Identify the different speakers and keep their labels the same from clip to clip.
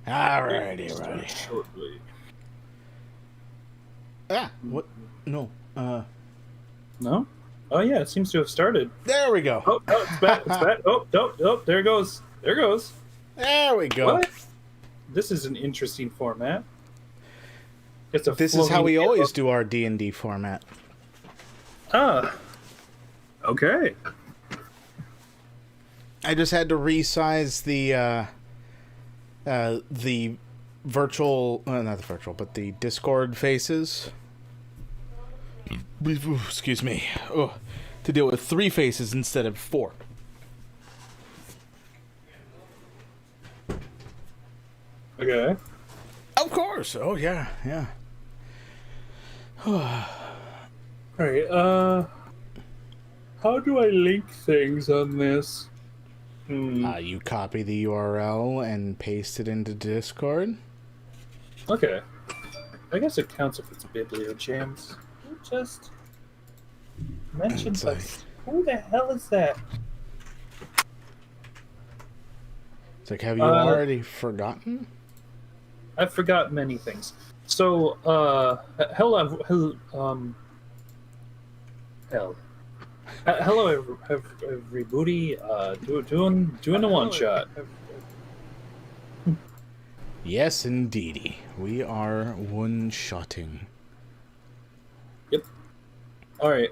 Speaker 1: Alrighty.
Speaker 2: Shortly.
Speaker 1: What? No.
Speaker 2: No? Oh, yeah, it seems to have started.
Speaker 1: There we go.
Speaker 2: Oh, it's back. Oh, there it goes. There it goes.
Speaker 1: There we go.
Speaker 2: What? This is an interesting format.
Speaker 1: This is how we always do our D&D format.
Speaker 2: Ah. Okay.
Speaker 1: I just had to resize the virtual, not the virtual, but the Discord faces. Excuse me. To deal with 3 faces instead of 4.
Speaker 2: Okay.
Speaker 1: Of course. Oh yeah.
Speaker 2: Alright, how do I link things on this?
Speaker 1: You copy the URL and paste it into Discord.
Speaker 2: Okay. I guess it counts if it's BiblioJams. You just mentioned who the hell is that?
Speaker 1: It's like, have you already forgotten?
Speaker 2: I've forgot many things. So, hello, everybody. Doing a one shot.
Speaker 1: Yes, indeedy. We are one-shotting.
Speaker 2: Yep. All right.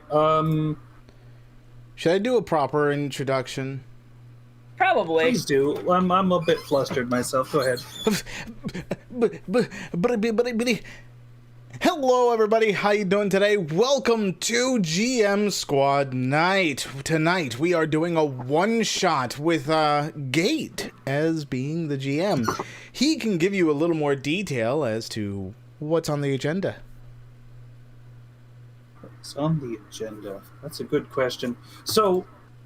Speaker 1: Should I do a proper introduction?
Speaker 3: Probably.
Speaker 2: Please do. I'm a bit flustered myself. Go ahead.
Speaker 1: Hello, everybody. How you doing today? Welcome to GM Squad Night. Tonight, we are doing a one-shot with Gate as being the GM. He can give you a little more detail as to what's on the agenda.
Speaker 2: What's on the agenda? That's a good question. So,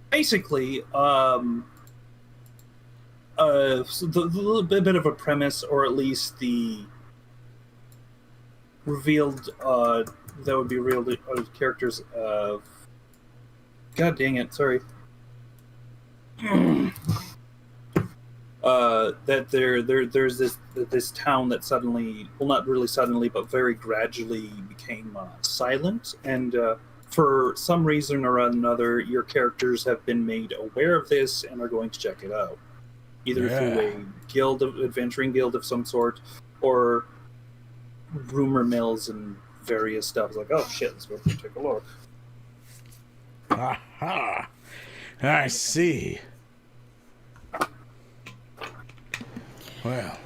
Speaker 2: basically, the bit of a premise, or at least the revealed, that would be revealed characters of... God dang it, sorry. That there's this town that suddenly, well, not really suddenly, but very gradually became silent, and for some reason or another, your characters have been made aware of this and are going to check it out. Either through a adventuring guild of some sort, or rumor mills and various stuff. It's like, oh shit, let's go take a look.
Speaker 1: Aha! I see. Well.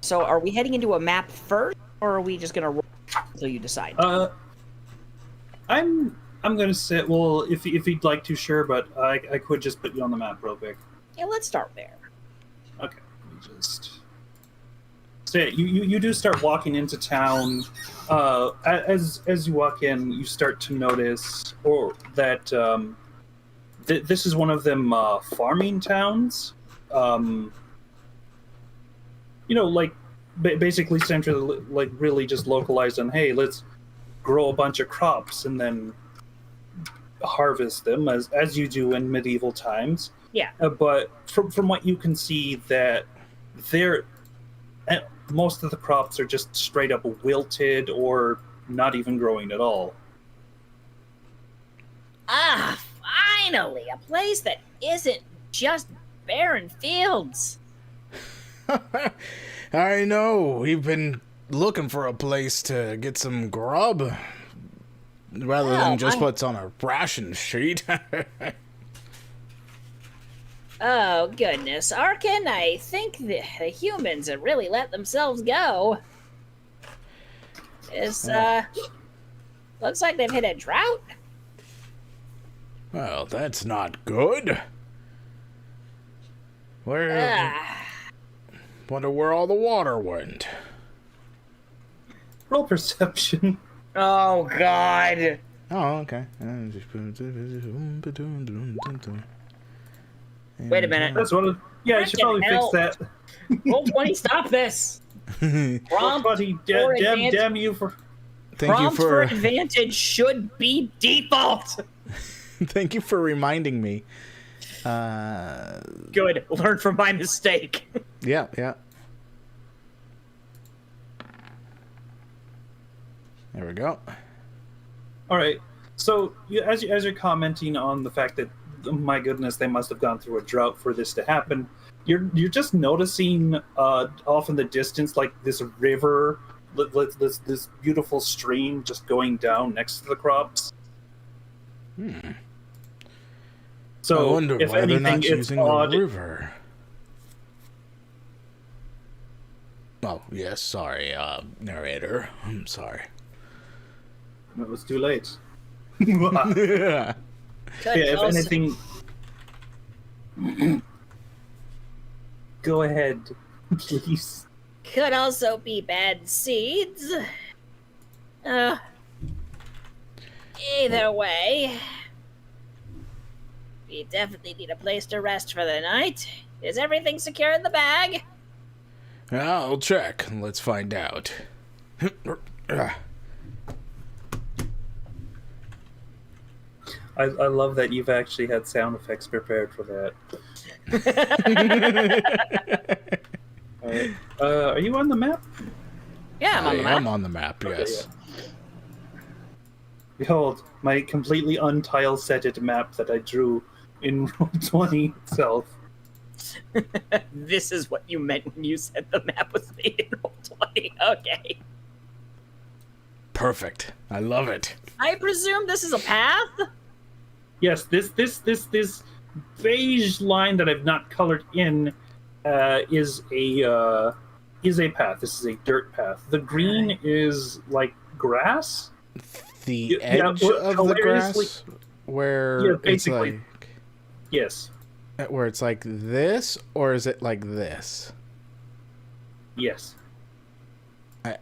Speaker 3: So are we heading into a map first, or are we just gonna roll until you decide?
Speaker 2: I'm gonna say, well, if you'd like to, sure, but I could just put you on the map real quick.
Speaker 3: Yeah, let's start there.
Speaker 2: Okay, let me just say you do start walking into town. As you walk in, you start to notice that this is one of them farming towns. Like basically centrally, like really just localized on, hey, let's grow a bunch of crops and then harvest them as you do in medieval times.
Speaker 3: Yeah.
Speaker 2: But from what you can see, that most of the crops are just straight up wilted or not even growing at all.
Speaker 3: Ah, finally, a place that isn't just barren fields.
Speaker 1: I know. We've been looking for a place to get some grub rather than just what's on a ration sheet.
Speaker 3: Oh, goodness. Arkin, I think the humans have really let themselves go. Looks like they've hit a drought.
Speaker 1: Well, that's not good. Wonder where all the water went.
Speaker 2: Roll perception.
Speaker 3: Oh, God.
Speaker 1: Oh, okay.
Speaker 3: Wait a minute.
Speaker 2: That's one of... Yeah, I should probably fix that.
Speaker 3: Roll 20, stop this. Prompt
Speaker 2: damn you for...
Speaker 3: Prompt for advantage should be default.
Speaker 1: Thank you for reminding me.
Speaker 3: Good. Learn from my mistake.
Speaker 1: Yeah, yeah. There we go.
Speaker 2: All right. So as you're commenting on the fact that, my goodness, they must have gone through a drought for this to happen, you're just noticing off in the distance, like this river, this beautiful stream just going down next to the crops. So
Speaker 1: I wonder
Speaker 2: if
Speaker 1: why they're
Speaker 2: anything,
Speaker 1: not
Speaker 2: it's
Speaker 1: using
Speaker 2: odd.
Speaker 1: the river. Oh, yes, sorry, narrator. I'm sorry.
Speaker 2: It was too late.
Speaker 1: Yeah.
Speaker 3: Could
Speaker 2: Yeah, if
Speaker 3: also-
Speaker 2: anything, go ahead, please.
Speaker 3: Could also be bad seeds. Either way, we definitely need a place to rest for the night. Is everything secure in the bag?
Speaker 1: I'll check. Let's find out.
Speaker 2: I love that you've actually had sound effects prepared for that. Alright. Are you on the map?
Speaker 3: Yeah, I'm on the map.
Speaker 1: I'm on the map, yes.
Speaker 2: Behold, my completely untile-setted map that I drew in Roll20 itself.
Speaker 3: This is what you meant when you said the map was made in Roll20. Okay.
Speaker 1: Perfect. I love it.
Speaker 3: I presume this is a path?
Speaker 2: Yes, this beige line that I've not colored in is a path. This is a dirt path. The green is like grass.
Speaker 1: The
Speaker 2: Yeah,
Speaker 1: edge
Speaker 2: well,
Speaker 1: of the
Speaker 2: hilariously-
Speaker 1: grass where
Speaker 2: Yeah,
Speaker 1: it's
Speaker 2: basically.
Speaker 1: like
Speaker 2: Yes,
Speaker 1: where it's like this, or is it like this?
Speaker 2: yes.
Speaker 1: Meh.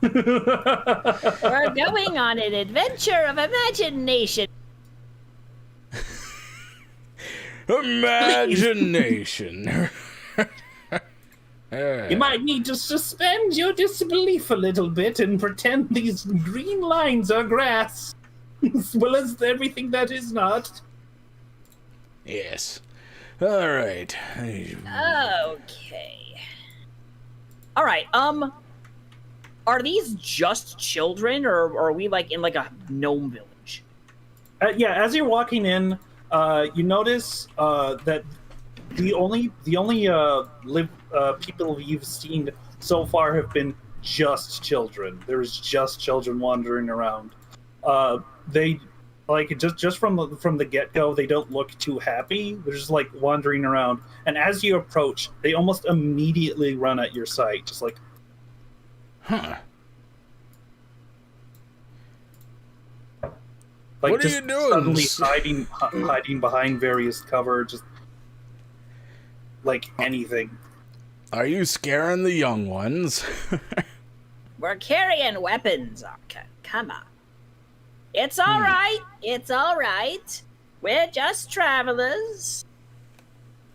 Speaker 3: We're going on an adventure of imagination.
Speaker 1: Imagination.
Speaker 2: You might need to suspend your disbelief a little bit and pretend these green lines are grass, as well as everything that is not.
Speaker 1: Yes. All right.
Speaker 3: Okay. All right. Are these just children, or are we like in like a gnome village?
Speaker 2: Yeah, as you're walking in, you notice that the only people you've seen so far have been just children. There's just children wandering around. They like just from the get-go, they don't look too happy. They're just like wandering around, and as you approach, they almost immediately run at your sight, just like,
Speaker 1: Huh.
Speaker 2: like
Speaker 1: What are
Speaker 2: just
Speaker 1: you doing?
Speaker 2: suddenly hiding behind various cover, just like anything.
Speaker 1: Are you scaring the young ones?
Speaker 3: We're carrying weapons, Arca. Come on. It's all right. It's all right. We're just travelers.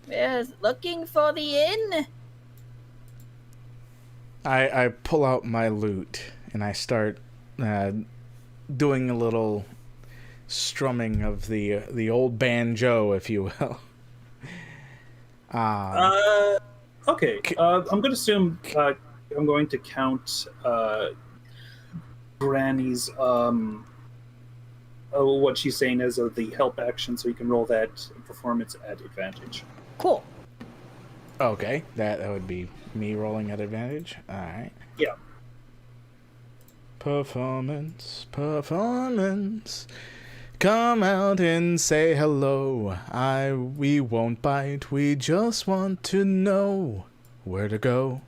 Speaker 3: We're looking for the inn.
Speaker 1: I pull out my lute and I start doing a little strumming of the old banjo, if you will.
Speaker 2: Okay. I'm going to assume I'm going to count Granny's what she's saying as the help action, so you can roll that performance at advantage.
Speaker 3: Cool.
Speaker 1: Okay, that would be me rolling at advantage. All right.
Speaker 2: Yeah.
Speaker 1: Performance. Come out and say hello. We won't bite. We just want to know where to go.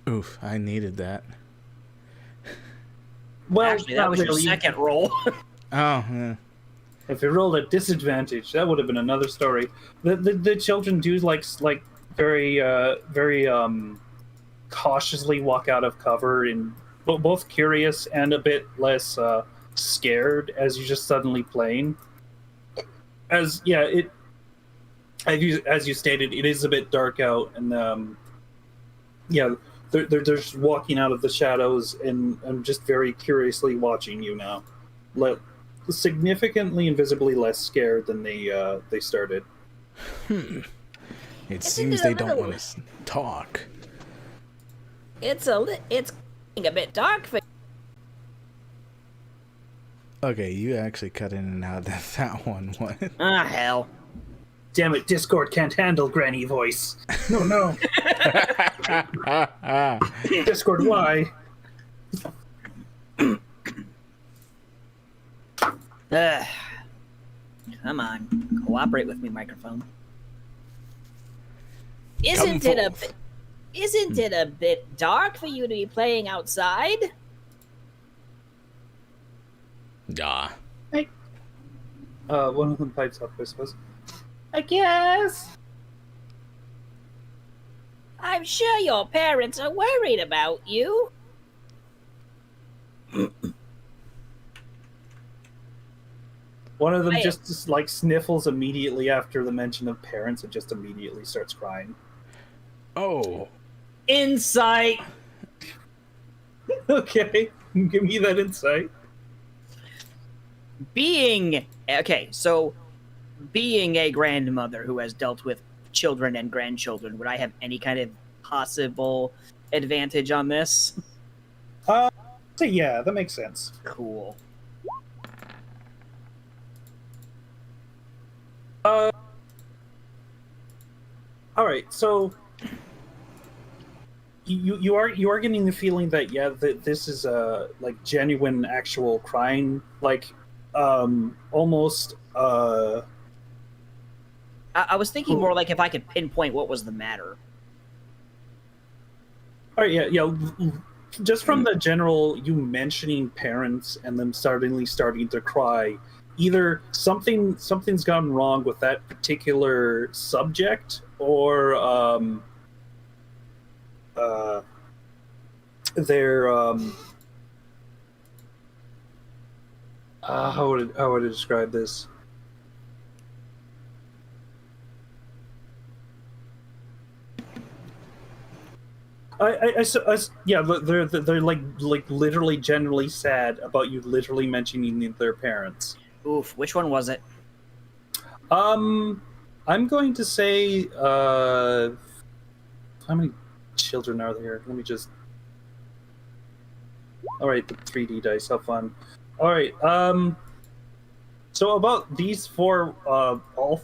Speaker 1: Oof, I needed that.
Speaker 2: Well,
Speaker 3: Actually, that was your second roll.
Speaker 1: Oh, yeah.
Speaker 2: If you rolled at disadvantage, that would have been another story. The children do like very cautiously walk out of cover, and both curious and a bit less scared as you just suddenly playing. As you stated, it is a bit dark out, and they're just walking out of the shadows, and I'm just very curiously watching you now. Significantly and visibly less scared than they started.
Speaker 1: It
Speaker 3: Isn't
Speaker 1: seems
Speaker 3: it a
Speaker 1: they don't
Speaker 3: little-
Speaker 1: want to talk.
Speaker 3: It's getting a bit dark for.
Speaker 1: Okay, you actually cut in and out that one. What?
Speaker 3: Ah, hell.
Speaker 2: Damn it, Discord can't handle granny voice. No. Discord, why?
Speaker 3: Come on, cooperate with me, microphone.
Speaker 1: Come
Speaker 3: Isn't it a bit dark for you to be playing outside?
Speaker 1: Nah.
Speaker 2: One of them pipes up, I suppose. I guess.
Speaker 3: I'm sure your parents are worried about you.
Speaker 2: One of them
Speaker 3: I-
Speaker 2: just like sniffles immediately after the mention of parents and just immediately starts crying.
Speaker 1: Oh.
Speaker 3: Insight.
Speaker 2: Okay, give me that insight.
Speaker 3: Being a grandmother who has dealt with children and grandchildren, would I have any kind of possible advantage on this?
Speaker 2: So yeah, that makes sense.
Speaker 3: Cool.
Speaker 2: All right, so you are getting the feeling that this is a like genuine actual crying, like almost
Speaker 3: I was thinking more like if I could pinpoint what was the matter.
Speaker 2: all right, yeah. Just from the general you mentioning parents and them starting to cry, either something's gone wrong with that particular subject, or they're how would I describe this? Yeah, they're like literally generally sad about you literally mentioning their parents.
Speaker 3: Oof, which one was it?
Speaker 2: I'm going to say how many children are there? Let me just. All right, the 3D dice, have fun. All right, so about these four, all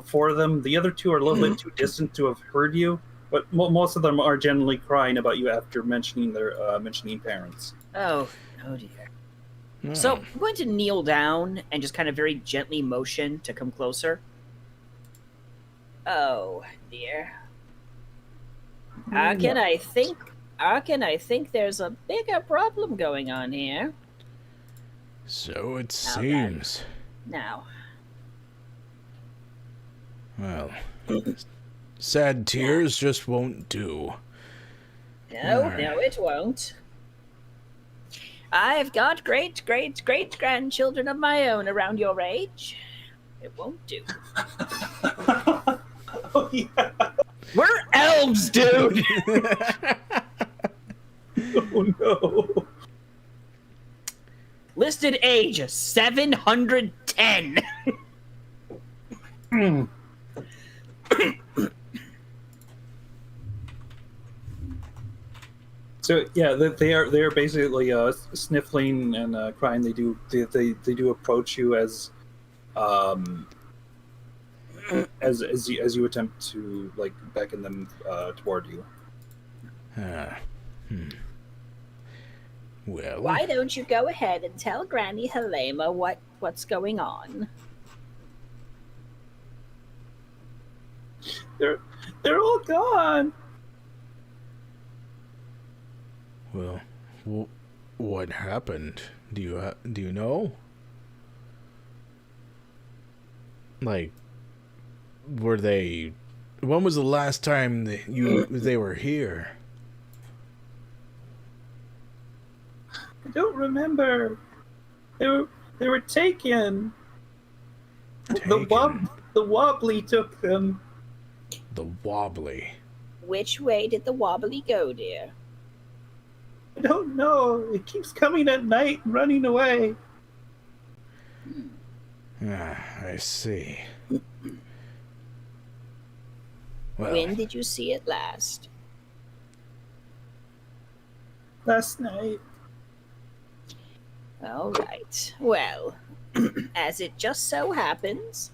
Speaker 2: four of them. The other two are a little bit too distant to have heard you. But most of them are generally crying about you after mentioning their mentioning parents.
Speaker 3: Oh dear. So I'm going to kneel down and just kind of very gently motion to come closer. Oh dear. How can I think there's a bigger problem going on here?
Speaker 1: So it
Speaker 3: How
Speaker 1: seems.
Speaker 3: Now,
Speaker 1: Well, sad tears just won't do.
Speaker 3: no,
Speaker 1: Alright.
Speaker 3: no, it won't. I've got great grandchildren of my own around your age. It won't do.
Speaker 2: Oh yeah.
Speaker 3: We're elves, dude!
Speaker 2: Oh no.
Speaker 3: Listed age 710.
Speaker 2: So yeah, they are basically sniffling and crying. They do approach you as you attempt to like beckon them toward you.
Speaker 1: Well,
Speaker 3: Why don't you go ahead and tell Granny Helema what's going on?
Speaker 2: They're all gone.
Speaker 1: well, what happened? Do you know? Like, were they? When was the last time they were here?
Speaker 2: I don't remember. They were taken.
Speaker 1: Taken?
Speaker 2: The wobbly took them.
Speaker 1: The wobbly.
Speaker 3: Which way did the wobbly go, dear?
Speaker 2: I don't know. It keeps coming at night and running away.
Speaker 1: I see. Well,
Speaker 3: When did you see it last?
Speaker 2: Last night.
Speaker 3: All right. Well, as it just so happens,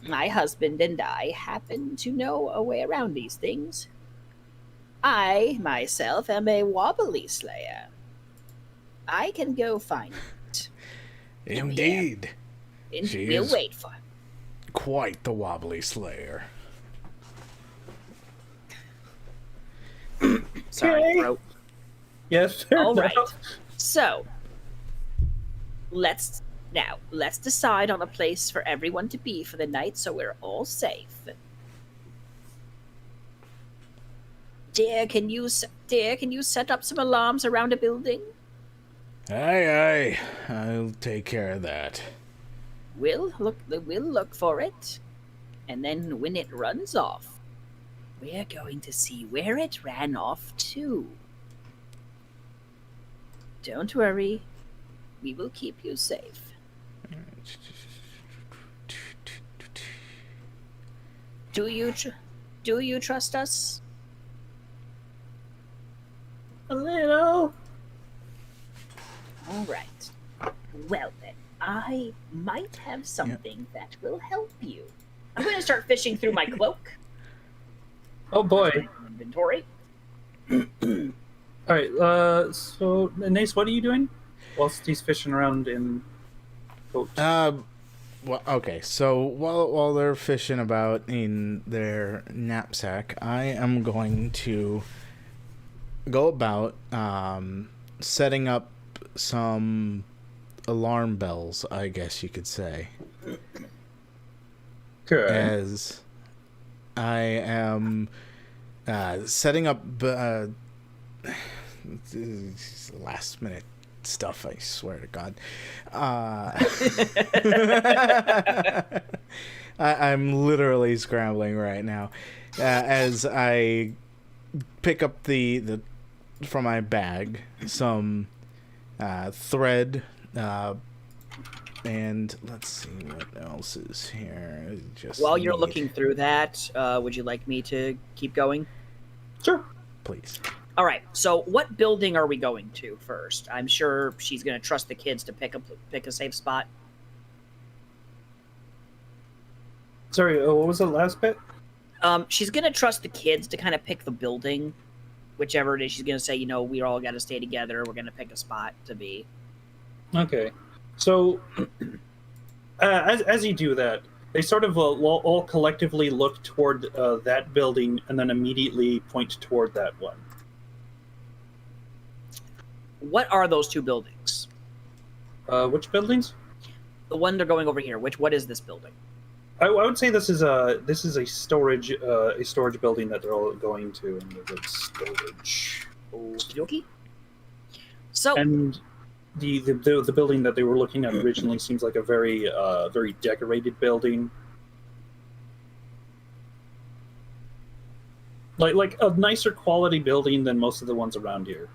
Speaker 3: my husband and I happen to know a way around these things. I, myself, am a wobbly slayer. I can go find it.
Speaker 1: indeed.
Speaker 3: And
Speaker 1: She
Speaker 3: we'll
Speaker 1: is-
Speaker 3: wait for it.
Speaker 1: Quite the wobbly slayer.
Speaker 3: Sorry,
Speaker 2: Okay.
Speaker 3: throat.
Speaker 2: Yes, fair
Speaker 3: All
Speaker 2: enough.
Speaker 3: right. So, let's decide on a place for everyone to be for the night, so we're all safe. Dear, can you set up some alarms around a building?
Speaker 1: Aye, I'll take care of that.
Speaker 3: We'll look for it, and then when it runs off, we're going to see where it ran off to. Don't worry, we will keep you safe. Do you trust us?
Speaker 2: A little.
Speaker 3: All right. Well then, I might have something that will help you. I'm going to start fishing through my cloak.
Speaker 2: Oh boy.
Speaker 3: Inventory.
Speaker 2: All right. So Nace, what are you doing? Whilst he's fishing around in boat.
Speaker 1: Well, okay. So while they're fishing about in their knapsack, I am going to go about setting up some alarm bells, I guess you could say,
Speaker 2: Good.
Speaker 1: as I am setting up last minute stuff, I swear to God. I'm literally scrambling right now as I pick up the from my bag some thread, and let's see what else is here. Just
Speaker 3: While you're
Speaker 1: need-
Speaker 3: looking through that, would you like me to keep going?
Speaker 2: Sure.
Speaker 1: please.
Speaker 3: All right. So, what building are we going to first? I'm sure she's going to trust the kids to pick a safe spot.
Speaker 2: Sorry. What was the last bit?
Speaker 3: She's going to trust the kids to kind of pick the building, whichever it is. She's going to say, we all got to stay together. We're going to pick a spot to be.
Speaker 2: Okay. So, as you do that, they sort of all collectively look toward that building and then immediately point toward that one.
Speaker 3: What are those two buildings?
Speaker 2: Which buildings?
Speaker 3: The one they're going over here. What is this building?
Speaker 2: I would say this is a storage building that they're all going to, and it's storage.
Speaker 3: Okey-dokey. So,
Speaker 2: And the building that they were looking at originally seems like a very decorated building, like a nicer quality building than most of the ones around here.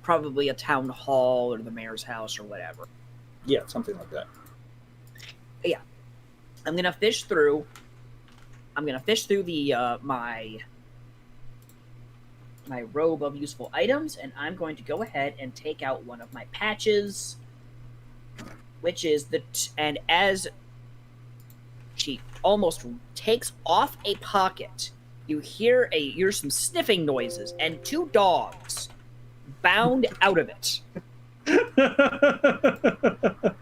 Speaker 3: probably a town hall or the mayor's house or whatever.
Speaker 2: Yeah, something like that.
Speaker 3: I'm gonna fish through. The my robe of useful items, and I'm going to go ahead and take out one of my patches, which is and as she almost takes off a pocket, you hear some sniffing noises and two dogs bound out of it.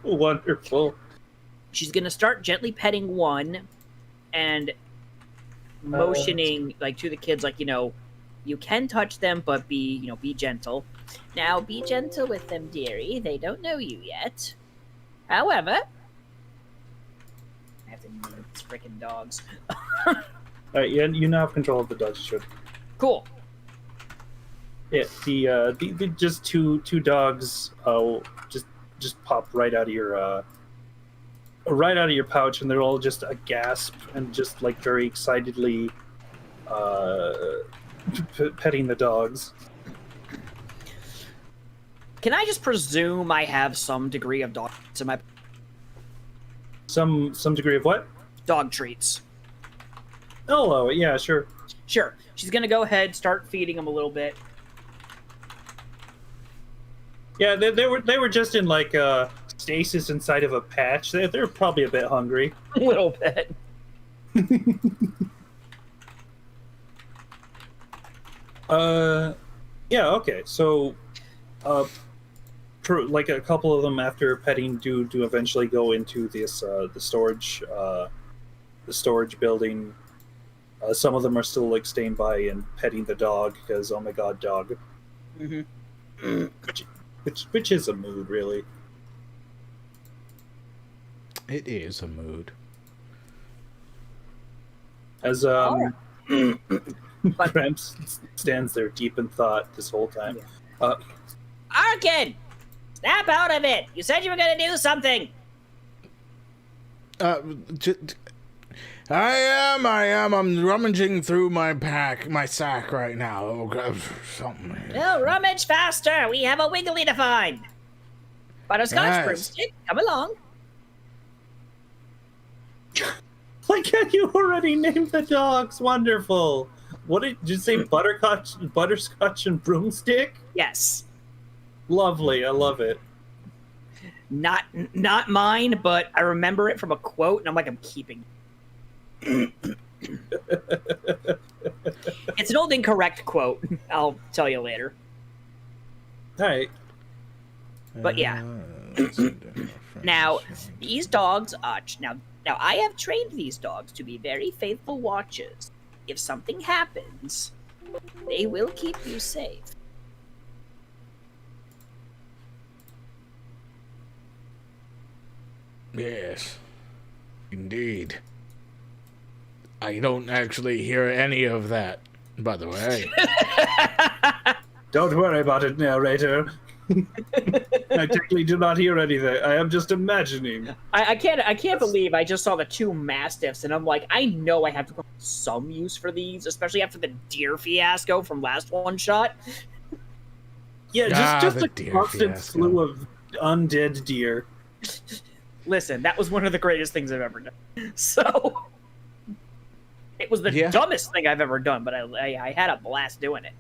Speaker 2: Wonderful.
Speaker 3: She's gonna start gently petting one and motioning to the kids, you can touch them, but be gentle. Now be gentle with them, dearie. They don't know you yet. However, I have to name these freaking dogs.
Speaker 2: All right, yeah, you now have control of the dogs. Should.
Speaker 3: Cool.
Speaker 2: Yeah, the just two dogs just pop right out of your pouch, and they're all just a gasp and just very excitedly petting the dogs.
Speaker 4: Can I just presume I have some degree of dog treats in my
Speaker 2: Some degree of what?
Speaker 4: dog treats?
Speaker 2: Oh, yeah, sure.
Speaker 4: Sure. She's gonna go ahead, start feeding him a little bit.
Speaker 2: Yeah, they were just in like stasis inside of a patch. They're probably a bit hungry.
Speaker 4: A little bit.
Speaker 2: Yeah, okay. So, like a couple of them after petting do eventually go into this the storage building. Some of them are still like staying by and petting the dog because oh my god, dog.
Speaker 4: Mm-hmm.
Speaker 2: Which is a mood, really.
Speaker 1: It is a mood.
Speaker 2: As Gramps stands there deep in thought this whole time.
Speaker 3: Arkin! Snap out of it! You said you were gonna do something!
Speaker 1: I am. I'm rummaging through my sack right now. Oh, God, something.
Speaker 3: Well, rummage faster! We have a wiggly to find! Butterscotch,
Speaker 1: Yes.
Speaker 3: broomstick, come along.
Speaker 2: Like you already named the dogs. Wonderful. What did you say? Butterscotch and broomstick?
Speaker 4: Yes.
Speaker 2: Lovely. I love it.
Speaker 4: Not mine, but I remember it from a quote, and I'm like, I'm keeping it. It's an old incorrect quote. I'll tell you later.
Speaker 2: All right.
Speaker 4: But yeah. Now, these dogs are... Now, I have trained these dogs to be very faithful watchers. If something happens, they will keep you safe.
Speaker 1: Yes, indeed. I don't actually hear any of that, by the way.
Speaker 2: Don't worry about it, narrator. I technically do not hear anything. I am just imagining.
Speaker 4: I can't believe I just saw the two mastiffs, and I'm like, I know I have to put some use for these, especially after the deer fiasco from last one shot.
Speaker 2: Yeah, just
Speaker 1: the
Speaker 2: a
Speaker 1: deer
Speaker 2: constant
Speaker 1: fiasco.
Speaker 2: slew of undead deer.
Speaker 4: Listen, that was one of the greatest things I've ever done. So it was the
Speaker 1: Yeah.
Speaker 4: dumbest thing I've ever done, but I had a blast doing it.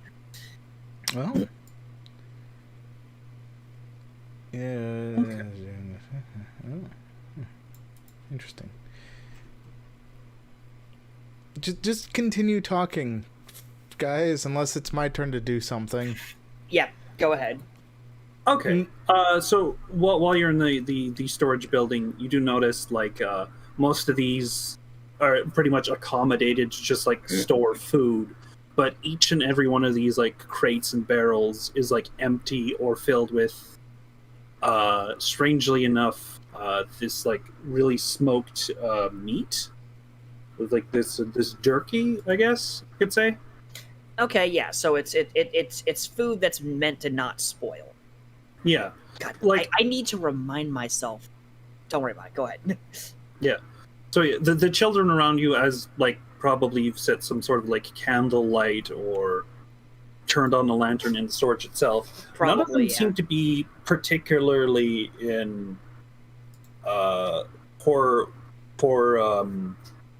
Speaker 1: Well. Yeah. Oh. Interesting. Just continue talking, guys, unless it's my turn to do something.
Speaker 4: Yeah, go ahead.
Speaker 2: Okay. So while you're in the storage building, you do notice like most of these are pretty much accommodated to just like store food, but each and every one of these like crates and barrels is like empty or filled with strangely enough this like really smoked meat with like this jerky, I guess you could say.
Speaker 4: Okay, yeah. So it's food that's meant to not spoil.
Speaker 2: Yeah.
Speaker 4: God,
Speaker 2: Like-
Speaker 4: I need to remind myself. Don't worry about it. Go ahead.
Speaker 2: Yeah. So yeah, the children around you, as like probably you've set some sort of like candle light or turned on the lantern in the storage itself. None of them
Speaker 4: Probably, yeah.
Speaker 2: seem to be particularly in poor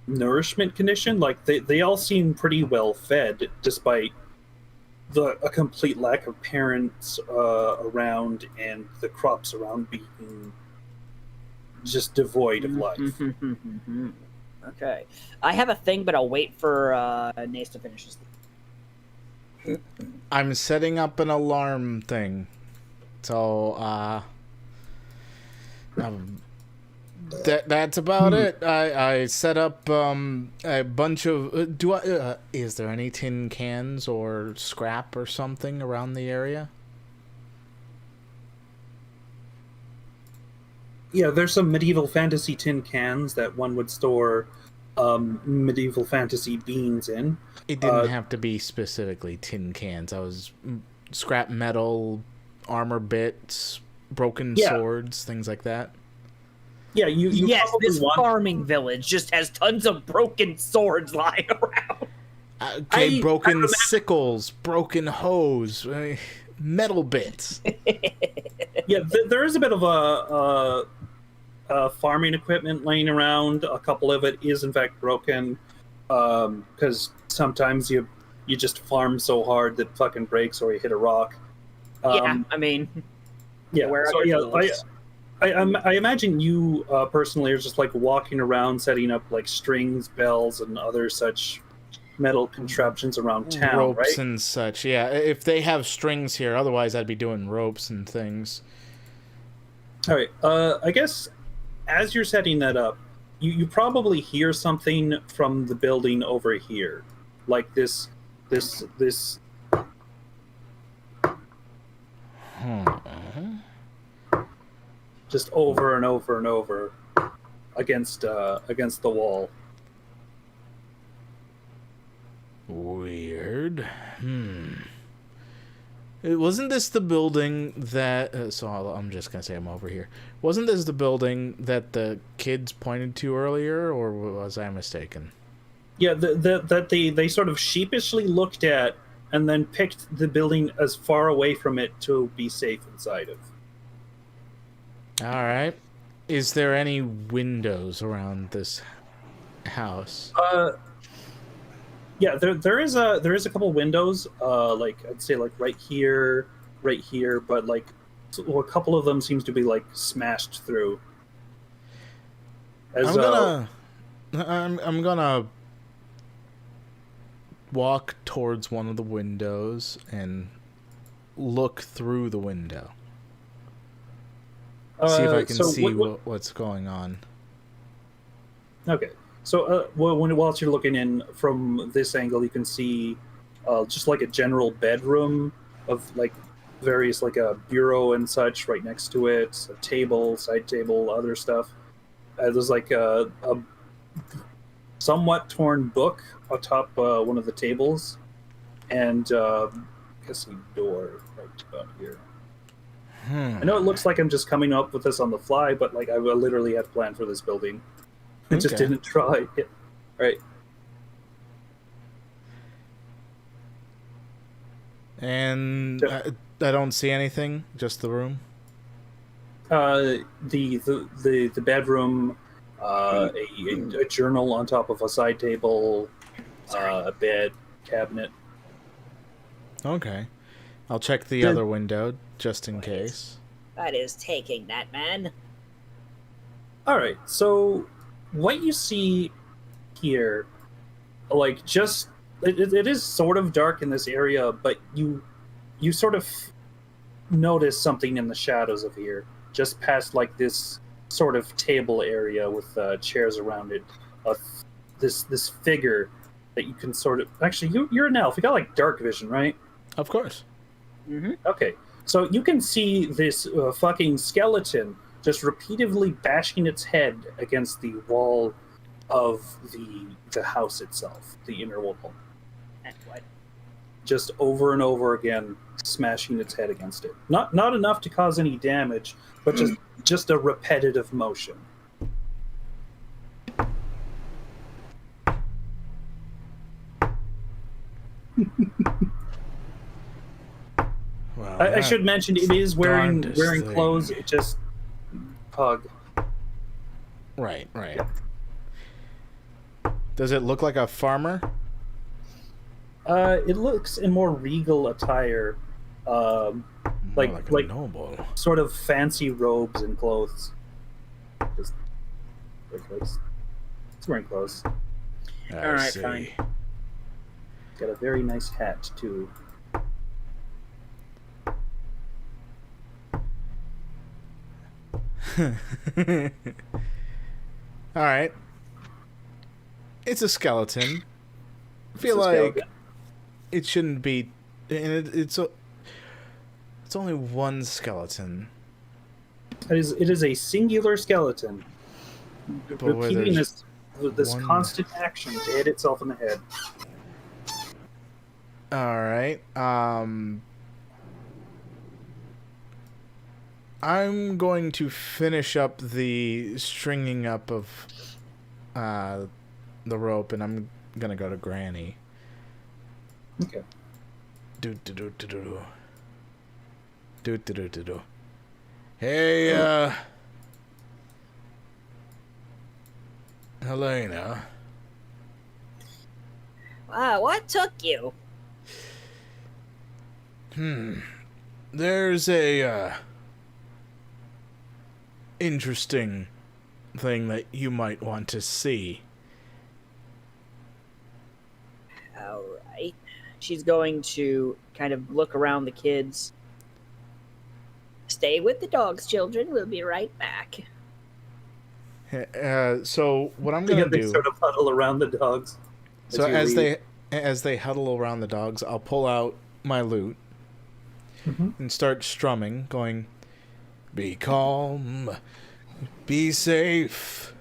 Speaker 2: nourishment condition. Like they all seem pretty well fed, despite a complete lack of parents around and the crops around being just devoid of life.
Speaker 4: Okay. I have a thing, but I'll wait for Nace to finish his.
Speaker 1: I'm setting up an alarm thing. So, that's about it. I set up a bunch of. Is there any tin cans or scrap or something around the area?
Speaker 2: Yeah, there's some medieval fantasy tin cans that one would store medieval fantasy beans in.
Speaker 1: It didn't have to be specifically tin cans. I was scrap metal, armor bits, broken swords, things like that.
Speaker 2: Yeah, you
Speaker 4: Yes,
Speaker 2: probably
Speaker 4: this
Speaker 2: want.
Speaker 4: farming village just has tons of broken swords lying around.
Speaker 1: Okay, broken sickles, broken hose, metal bits.
Speaker 2: Yeah, there is a bit of farming equipment laying around. A couple of it is in fact broken, because sometimes you just farm so hard that fucking breaks or you hit a rock.
Speaker 4: Yeah, I mean,
Speaker 2: Yeah.
Speaker 4: where are
Speaker 2: So
Speaker 4: your
Speaker 2: yeah,
Speaker 4: tools?
Speaker 2: I imagine you personally are just like walking around, setting up like strings, bells, and other such metal contraptions around town,
Speaker 1: Ropes
Speaker 2: right?
Speaker 1: and such. Yeah, if they have strings here, otherwise I'd be doing ropes and things.
Speaker 2: All right. I guess as you're setting that up, you probably hear something from the building over here, like this. Just over and over and over against the wall.
Speaker 1: Weird. Wasn't this the building that... I'm just going to say I'm over here. Wasn't this the building that the kids pointed to earlier, or was I mistaken?
Speaker 2: Yeah, that they sort of sheepishly looked at and then picked the building as far away from it to be safe inside of.
Speaker 1: All right. Is there any windows around this house?
Speaker 2: Yeah, there is a couple windows, like I'd say like right here, but like a couple of them seems to be like smashed through. As,
Speaker 1: I'm gonna walk towards one of the windows and look through the window. See if I can see what's going on.
Speaker 2: Okay. So, whilst you're looking in from this angle, you can see just like a general bedroom of like various like a bureau and such right next to it, a table, side table, other stuff. There's like a somewhat torn book atop one of the tables, and I guess a door right about here. I know it looks like I'm just coming up with this on the fly, but like I literally had planned for this building. I just didn't try it. Right.
Speaker 1: And I don't see anything, just the room.
Speaker 2: The bedroom, a journal on top of a side table, a bed, cabinet.
Speaker 1: Okay. I'll check the other window, just in case.
Speaker 3: That is taking that, man.
Speaker 2: All right, so what you see here, like just it is sort of dark in this area, but you sort of notice something in the shadows of here, just past like this sort of table area with chairs around it. This figure that you can sort of you're an elf. You got like dark vision, right?
Speaker 1: Of course.
Speaker 3: Mm-hmm.
Speaker 2: Okay, so you can see this fucking skeleton just repeatedly bashing its head against the wall of the house itself, the inner wall.
Speaker 3: And what?
Speaker 2: Just over and over again, smashing its head against it. Not enough to cause any damage, but just a repetitive motion.
Speaker 1: Wow,
Speaker 2: I should mention it is wearing
Speaker 1: thing.
Speaker 2: clothes. It just pug.
Speaker 1: Right. Does it look like a farmer?
Speaker 2: It looks in more regal attire, like
Speaker 1: a noble.
Speaker 2: Sort of fancy robes and clothes. Just it's wearing clothes.
Speaker 1: All
Speaker 3: right, fine.
Speaker 2: Got a very nice hat too.
Speaker 1: All right. It's a skeleton. I feel like it shouldn't be, and it's only one skeleton.
Speaker 2: It is a singular skeleton, repeating this constant action to hit itself in the head.
Speaker 1: All right. I'm going to finish up the stringing up of the rope, and I'm gonna go to Granny.
Speaker 2: Okay.
Speaker 1: Hey, Helena.
Speaker 3: What took you?
Speaker 1: There's a, interesting thing that you might want to see.
Speaker 4: All right. She's going to kind of look around the kids.
Speaker 3: Stay with the dogs, children. We'll be right back.
Speaker 1: So what I'm gonna
Speaker 2: They
Speaker 1: do?
Speaker 2: sort of huddle around the dogs.
Speaker 1: So
Speaker 2: you
Speaker 1: as
Speaker 2: leave.
Speaker 1: they huddle around the dogs, I'll pull out my lute and start strumming, going, "Be calm, be safe,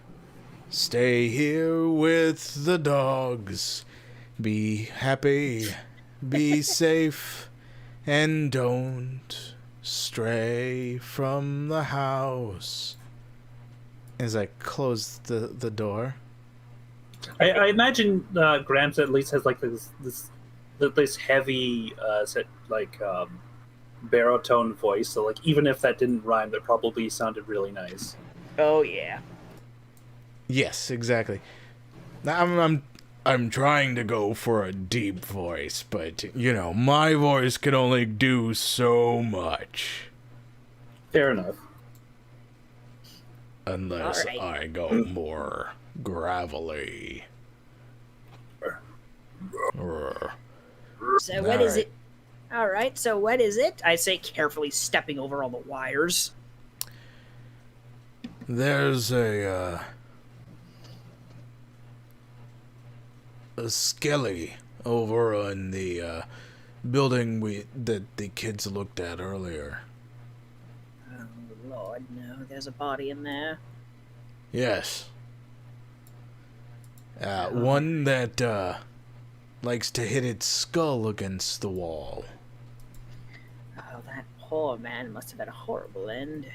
Speaker 1: stay here with the dogs, be happy, be safe, and don't stray from the house." As I close the door.
Speaker 2: I imagine Gramps at least has like this heavy baritone voice. So like even if that didn't rhyme, that probably sounded really nice.
Speaker 4: Oh yeah.
Speaker 1: Yes, exactly. I'm trying to go for a deep voice, but you know, my voice can only do so much.
Speaker 2: Fair enough.
Speaker 1: Unless
Speaker 3: All right.
Speaker 1: I go more gravelly.
Speaker 3: So what is
Speaker 1: Alright.
Speaker 3: it? All right. So what is it?
Speaker 4: I say, carefully stepping over all the wires.
Speaker 1: There's a skelly over on the building that the kids looked at earlier.
Speaker 3: Oh Lord, no! There's a body in there.
Speaker 1: Yes. One that likes to hit its skull against the wall.
Speaker 3: Oh, that poor man must have had a horrible end.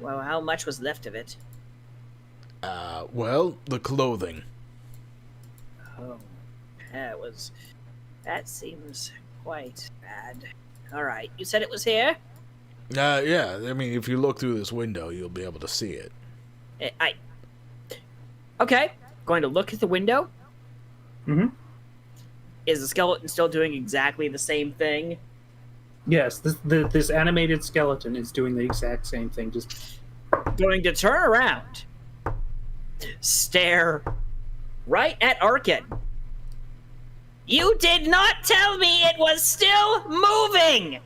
Speaker 3: Well, how much was left of it?
Speaker 1: Well, the clothing.
Speaker 3: Oh, that seems quite bad. All right, you said it was here.
Speaker 1: Yeah, I mean, if you look through this window, you'll be able to see it.
Speaker 4: Okay. Going to look at the window.
Speaker 2: Mm-hmm.
Speaker 4: Is the skeleton still doing exactly the same thing?
Speaker 2: Yes, this animated skeleton is doing the exact same thing. Just
Speaker 4: Going to turn around. Stare right at Arkin. You did not tell me it was still moving!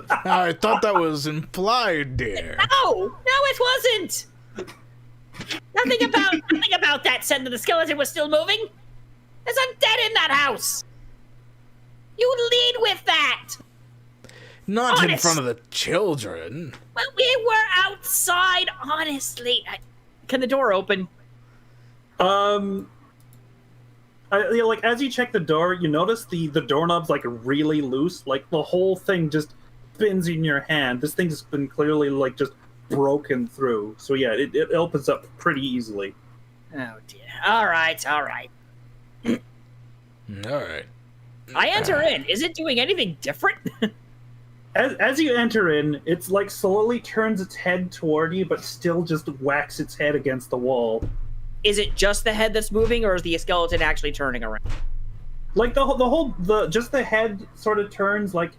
Speaker 1: I thought that was implied there.
Speaker 3: No, it wasn't. Nothing about that said that the skeleton was still moving. There's undead in that house. You lead with that.
Speaker 1: Not in
Speaker 3: Honest.
Speaker 1: front of the children.
Speaker 3: Well, we were outside, honestly.
Speaker 4: Can the door open?
Speaker 2: like as you check the door, you notice the doorknob's like really loose. Like the whole thing just spins in your hand. This thing's been clearly like just broken through. So yeah, it opens up pretty easily.
Speaker 3: Oh dear. All right.
Speaker 1: All right.
Speaker 4: I enter in. Is it doing anything different?
Speaker 2: As you enter in, it's like slowly turns its head toward you, but still just whacks its head against the wall.
Speaker 4: Is it just the head that's moving, or is the skeleton actually turning around?
Speaker 2: Like just the head sort of turns like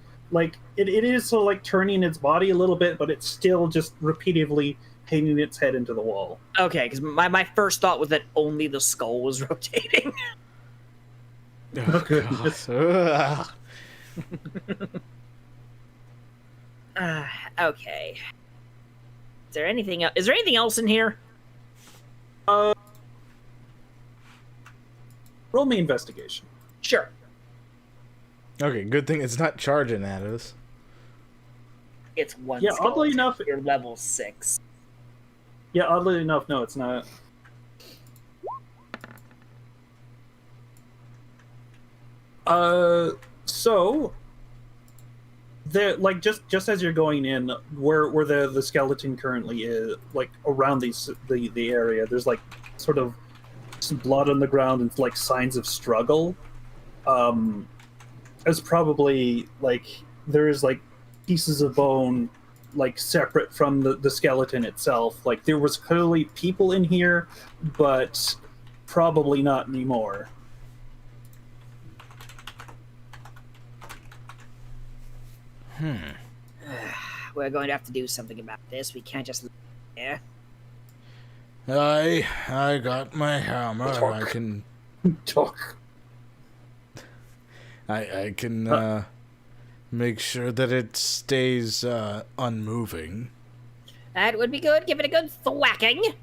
Speaker 2: it is sort of like turning its body a little bit, but it's still just repeatedly hanging its head into the wall.
Speaker 4: Okay, because my first thought was that only the skull was rotating.
Speaker 1: Oh,
Speaker 2: goodness.
Speaker 1: God.
Speaker 3: Okay. Is there anything else in here?
Speaker 2: Roll me investigation.
Speaker 4: Sure.
Speaker 1: Okay, good thing it's not charging at us.
Speaker 4: It's one
Speaker 2: Yeah,
Speaker 4: skeleton.
Speaker 2: oddly enough-
Speaker 4: You're level 6.
Speaker 2: Yeah, oddly enough, no, it's not. So there, like, just as you're going in, where the skeleton currently is, like around the area, there's like sort of some blood on the ground and like signs of struggle. It's probably like there's like pieces of bone like separate from the skeleton itself. Like there was clearly people in here, but probably not anymore.
Speaker 4: We're going to have to do something about this. We can't just leave it there.
Speaker 1: I got my hammer.
Speaker 2: Talk.
Speaker 1: I can
Speaker 2: Talk.
Speaker 1: I can make sure that it stays unmoving.
Speaker 4: That would be good. Give it a good thwacking.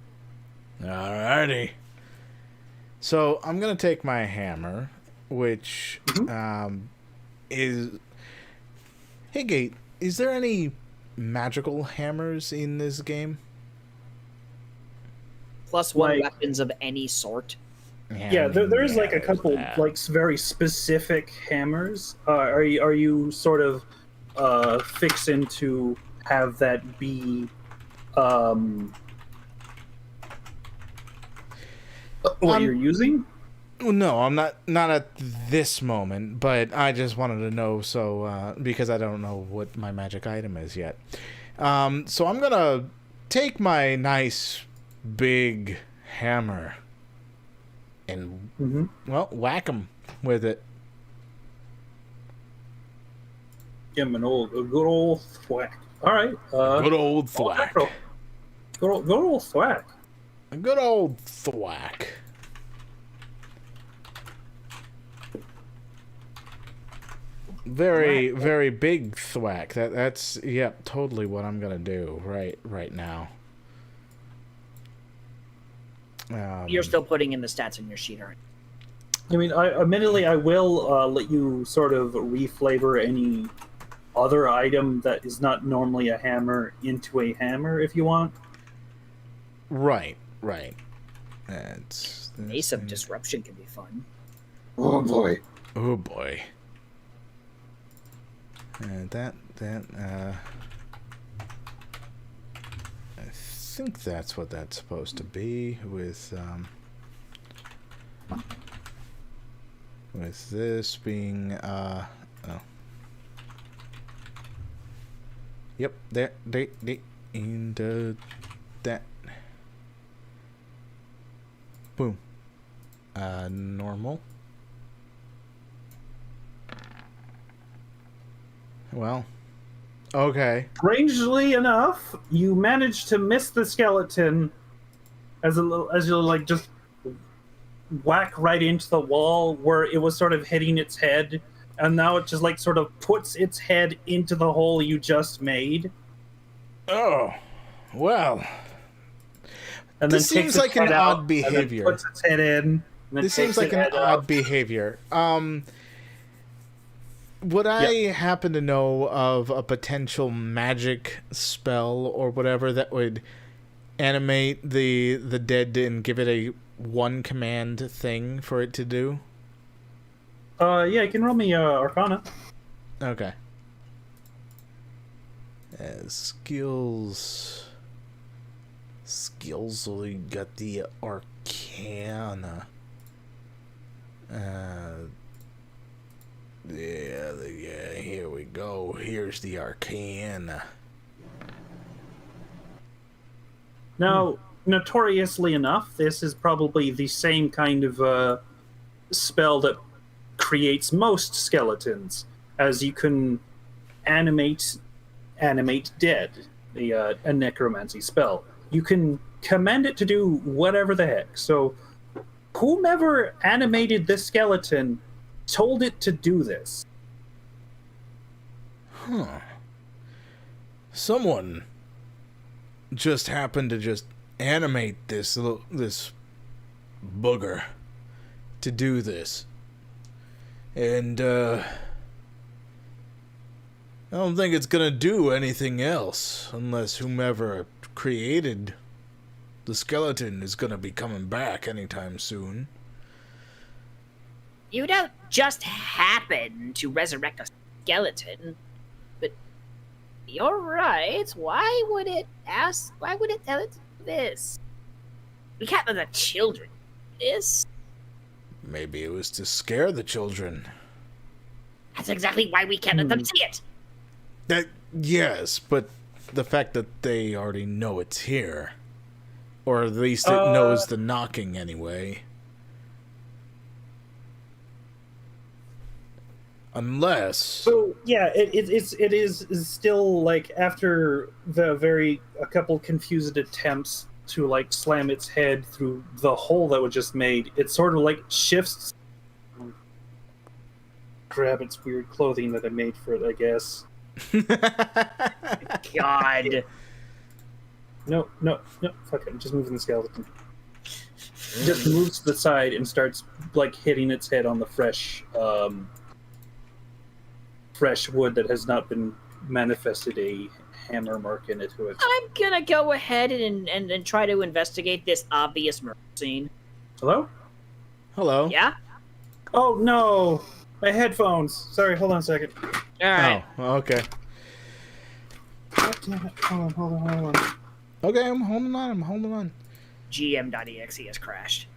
Speaker 1: Alrighty. So I'm gonna take my hammer, which is. Hey, Gate. Is there any magical hammers in this game?
Speaker 4: +1
Speaker 2: Like-
Speaker 4: weapons of any sort.
Speaker 2: Yeah, there's like a couple like very specific hammers. Are you sort of fixing to have that be what you're using?
Speaker 1: No, I'm not at this moment, but I just wanted to know because I don't know what my magic item is yet. So I'm gonna take my nice big hammer and whack him with it.
Speaker 2: Give him a good old thwack. All right,
Speaker 1: Good old thwack.
Speaker 2: Good old thwack.
Speaker 1: A good old thwack. Very, very big thwack. That's totally what I'm gonna do right now.
Speaker 4: You're still putting in the stats in your sheet, aren't you?
Speaker 2: I mean, admittedly, I will let you sort of reflavor any other item that is not normally a hammer into a hammer if you want.
Speaker 1: Right. That's
Speaker 4: Ace of Disruption can be fun.
Speaker 2: Oh boy.
Speaker 1: Oh boy. I think that's what that's supposed to be with this being Yep, there into that. Boom. Normal. Well, okay.
Speaker 2: Strangely enough, you managed to miss the skeleton as you like just whack right into the wall where it was sort of hitting its head, and now it just like sort of puts its head into the hole you just made.
Speaker 1: Oh, well.
Speaker 2: And
Speaker 1: This
Speaker 2: then
Speaker 1: seems
Speaker 2: takes
Speaker 1: like
Speaker 2: its
Speaker 1: an
Speaker 2: head out,
Speaker 1: odd behavior.
Speaker 2: And then puts its head in. And then
Speaker 1: This seems like
Speaker 2: takes
Speaker 1: an
Speaker 2: its head
Speaker 1: odd
Speaker 2: out.
Speaker 1: behavior. Would I happen to know of a potential magic spell or whatever that would animate the dead and give it a one command thing for it to do?
Speaker 2: Yeah, you can roll me Arcana.
Speaker 1: Okay. Skills, we got the Arcana. Yeah, here we go. Here's the Arcana.
Speaker 2: Now, notoriously enough, this is probably the same kind of spell that creates most skeletons, as you can animate dead, a necromancy spell. You can command it to do whatever the heck. So, whomever animated this skeleton told it to do this.
Speaker 1: Huh. Someone just happened to just animate this booger to do this. And I don't think it's gonna do anything else unless whomever created the skeleton is gonna be coming back anytime soon.
Speaker 4: You don't just happen to resurrect a skeleton, but you're right. Why would it tell it to do this? We can't let the children. this?
Speaker 1: Maybe it was to scare the children.
Speaker 4: That's exactly why we can't let them see it.
Speaker 1: Yes, but the fact that they already know it's here. Or at least it knows the knocking anyway. Unless...
Speaker 2: So yeah, it is still like after a couple confused attempts to like slam its head through the hole that was just made, it sort of like shifts. Grab its weird clothing that I made for it, I guess.
Speaker 4: God.
Speaker 2: No, fuck it, I'm just moving the skeleton. It just moves to the side and starts like hitting its head on the fresh wood that has not been manifested a hammer mark into it.
Speaker 4: I'm gonna go ahead and try to investigate this obvious murder scene.
Speaker 2: Hello?
Speaker 1: Hello?
Speaker 4: Yeah?
Speaker 2: Oh no! My headphones! Sorry, hold on a second.
Speaker 4: Alright.
Speaker 1: Oh, okay.
Speaker 2: God damn it. Hold on.
Speaker 1: Okay, I'm holding on.
Speaker 4: GM.exe has crashed.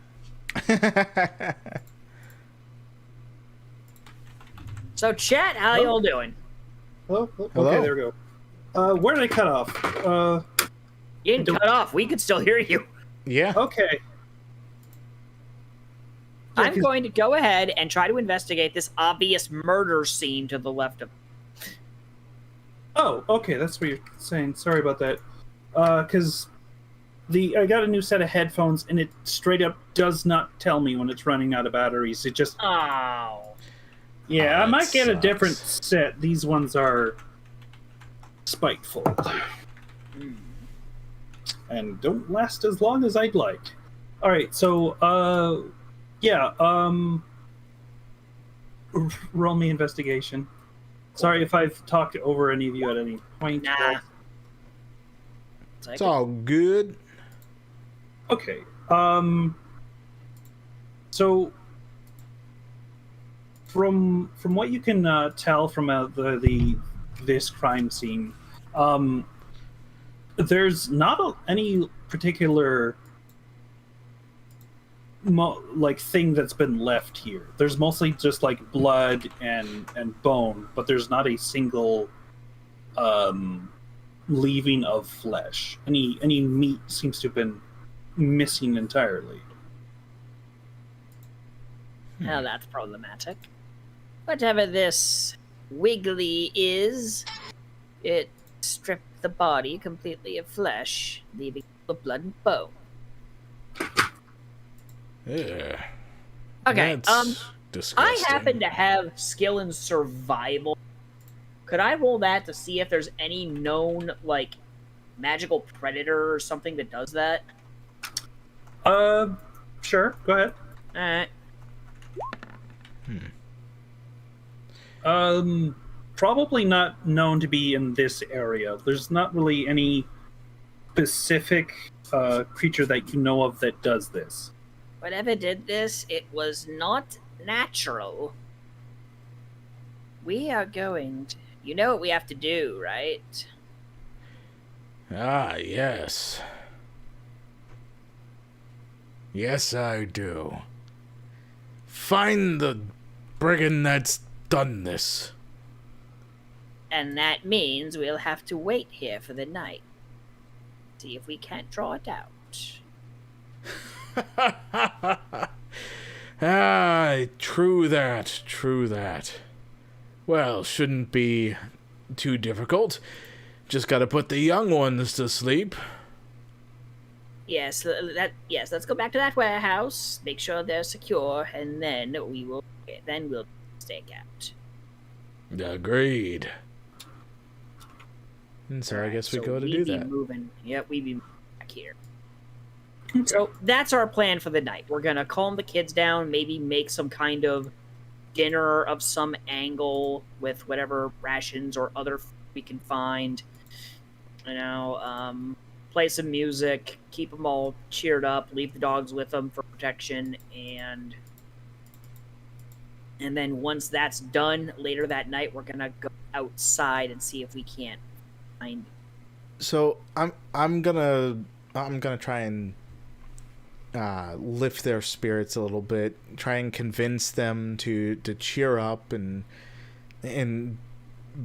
Speaker 4: So, chat, how y'all doing?
Speaker 2: Hello?
Speaker 1: Hello?
Speaker 2: Okay, there we go. Where did I cut off?
Speaker 4: You didn't cut off. We could still hear you.
Speaker 1: Yeah.
Speaker 2: Okay.
Speaker 4: I'm going to go ahead and try to investigate this obvious murder scene to the left of.
Speaker 2: Oh, okay, that's what you're saying. Sorry about that. Because I got a new set of headphones, and it straight up does not tell me when it's running out of batteries. It just...
Speaker 4: Oh.
Speaker 2: Yeah,
Speaker 1: Oh,
Speaker 2: I might get a
Speaker 1: sucks.
Speaker 2: different set. These ones are spiteful. And don't last as long as I'd like. Alright, so, yeah, roll me investigation. Sorry if I've talked over any of you at any point.
Speaker 4: Nah.
Speaker 1: It's all good.
Speaker 2: Okay. So from what you can tell from this crime scene, there's not any particular thing that's been left here. There's mostly just like blood and bone, but there's not a single leaving of flesh. Any meat seems to have been missing entirely.
Speaker 4: Now that's problematic. Whatever this wiggly is, it stripped the body completely of flesh, leaving the blood and bone.
Speaker 1: Yeah.
Speaker 4: Okay,
Speaker 1: That's disgusting.
Speaker 4: I happen to have skill in survival. Could I roll that to see if there's any known, like, magical predator or something that does that?
Speaker 2: Sure, go ahead.
Speaker 4: Alright.
Speaker 2: Probably not known to be in this area. There's not really any specific creature that you know of that does this.
Speaker 4: Whatever did this, it was not natural. We are going to... You know what we have to do, right?
Speaker 1: Ah, yes. Yes, I do. Find the brigand that's done this.
Speaker 4: And that means we'll have to wait here for the night. See if we can't draw it out.
Speaker 1: Ah, true that. Well, shouldn't be too difficult. Just gotta put the young ones to sleep.
Speaker 4: Yes, let's go back to that warehouse, make sure they're secure, and then we'll stake out.
Speaker 1: Agreed. And so I guess we go to do that.
Speaker 4: We'd be back here. So that's our plan for the night. We're gonna calm the kids down, maybe make some kind of dinner of some angle with whatever rations or other we can find. You know, play some music, keep them all cheered up, leave the dogs with them for protection, and then once that's done, later that night, we're gonna go outside and see if we can't find.
Speaker 1: So I'm gonna try and lift their spirits a little bit, try and convince them to cheer up and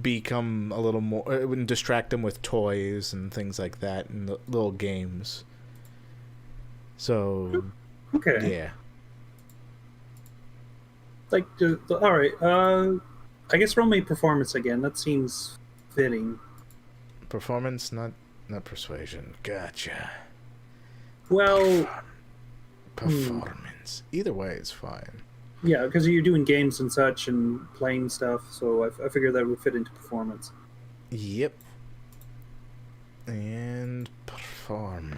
Speaker 1: become a little more, and distract them with toys and things like that and little games. So,
Speaker 2: Okay.
Speaker 1: yeah.
Speaker 2: Like, all right. I guess roll me performance again. That seems fitting.
Speaker 1: Performance, not persuasion. Gotcha.
Speaker 2: Well,
Speaker 1: Performance. Either way, it's fine.
Speaker 2: yeah, because you're doing games and such and playing stuff, so I figured that would fit into performance.
Speaker 1: Yep. And perform.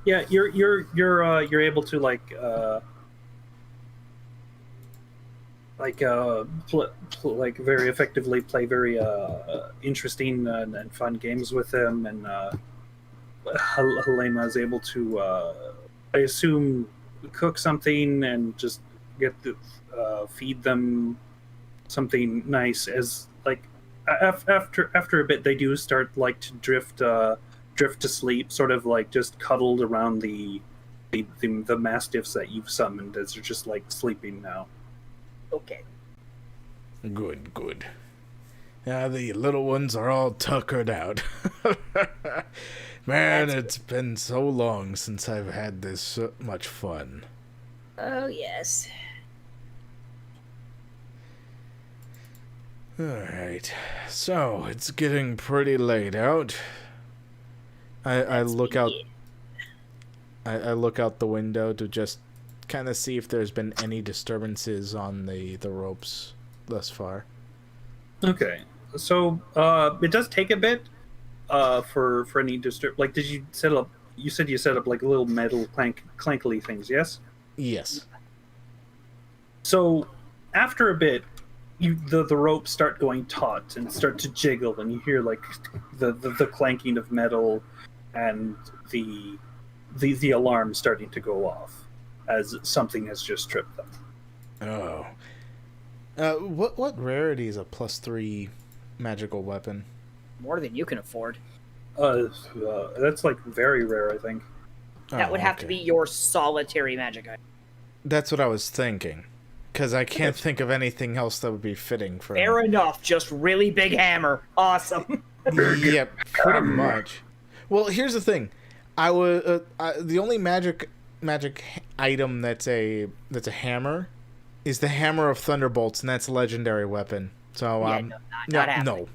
Speaker 2: Yeah, you're able to like very effectively play very interesting and fun games with them, and Helema is able to I assume cook something and just get to feed them something nice. As like after a bit they do start like to drift to sleep, sort of like just cuddled around the mastiffs that you've summoned, as they're just like sleeping now.
Speaker 3: Okay.
Speaker 1: Good. The little ones are all tuckered out. Man, it's been so long since I've had this much fun.
Speaker 3: Oh, yes.
Speaker 1: Alright, so it's getting pretty late out. I look out. I look out the window to just kind of see if there's been any disturbances on the ropes thus far.
Speaker 2: Okay, so it does take a bit for any disturb. Like, did you set up? You said you set up like little metal clankly things, yes?
Speaker 1: Yes.
Speaker 2: So after a bit, the ropes start going taut and start to jiggle, and you hear like the clanking of metal and the alarm starting to go off as something has just tripped them.
Speaker 1: Oh. What rarity is a +3 magical weapon?
Speaker 3: More than you can afford.
Speaker 2: That's like very rare, I think.
Speaker 3: That would have to be your solitary magic item.
Speaker 1: That's what I was thinking. Because I can't think of anything else that would be fitting for
Speaker 3: Fair enough, just really big hammer. Awesome.
Speaker 1: Yep, pretty much. Well, here's the thing. I was the only magic item that's a hammer is the hammer of thunderbolts, and that's a legendary weapon. So
Speaker 3: not happening.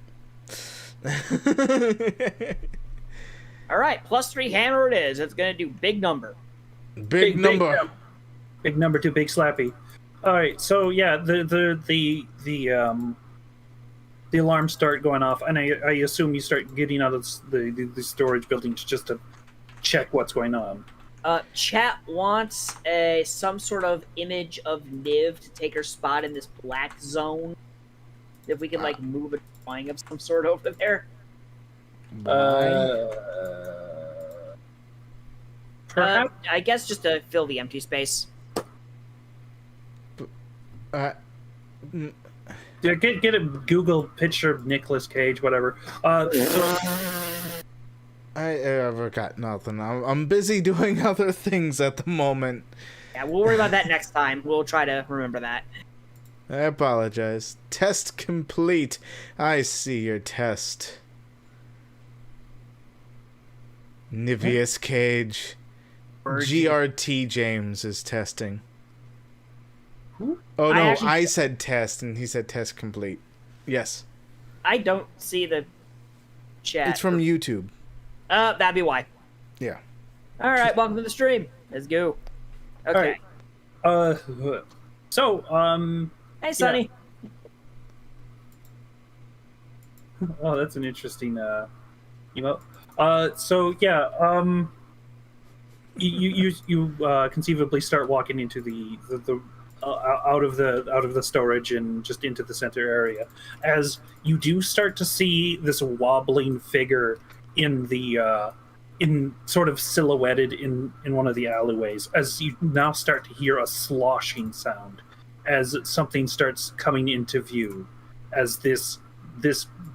Speaker 3: All right, +3 hammer it is. It's gonna do big number.
Speaker 1: Big number.
Speaker 2: Big number two, big slappy. All right, so yeah, the alarms start going off, and I assume you start getting out of the storage buildings just to check what's going on.
Speaker 3: Chat wants some sort of image of Niv to take her spot in this black zone. If we can like move a drawing of some sort over there.
Speaker 2: Perhaps.
Speaker 3: I guess just to fill the empty space.
Speaker 2: Yeah, get a Google picture of Nicolas Cage, whatever.
Speaker 1: I've got nothing. I'm busy doing other things at the moment.
Speaker 3: Yeah, we'll worry about that next time. We'll try to remember that.
Speaker 1: I apologize. Test complete. I see your test. Nivius Cage. GRT James is testing.
Speaker 2: Who?
Speaker 1: Oh no, I said test and he said test complete. Yes.
Speaker 3: I don't see the chat.
Speaker 1: It's from YouTube.
Speaker 3: That'd be why.
Speaker 1: Yeah.
Speaker 3: All right, welcome to the stream. Let's go. Okay.
Speaker 2: All right.
Speaker 3: Hey, Sonny.
Speaker 2: Yeah. Oh, that's an interesting emote. You conceivably start walking into the out of the storage and just into the center area, as you do start to see this wobbling figure in the in sort of silhouetted in one of the alleyways, as you now start to hear a sloshing sound as something starts coming into view, as this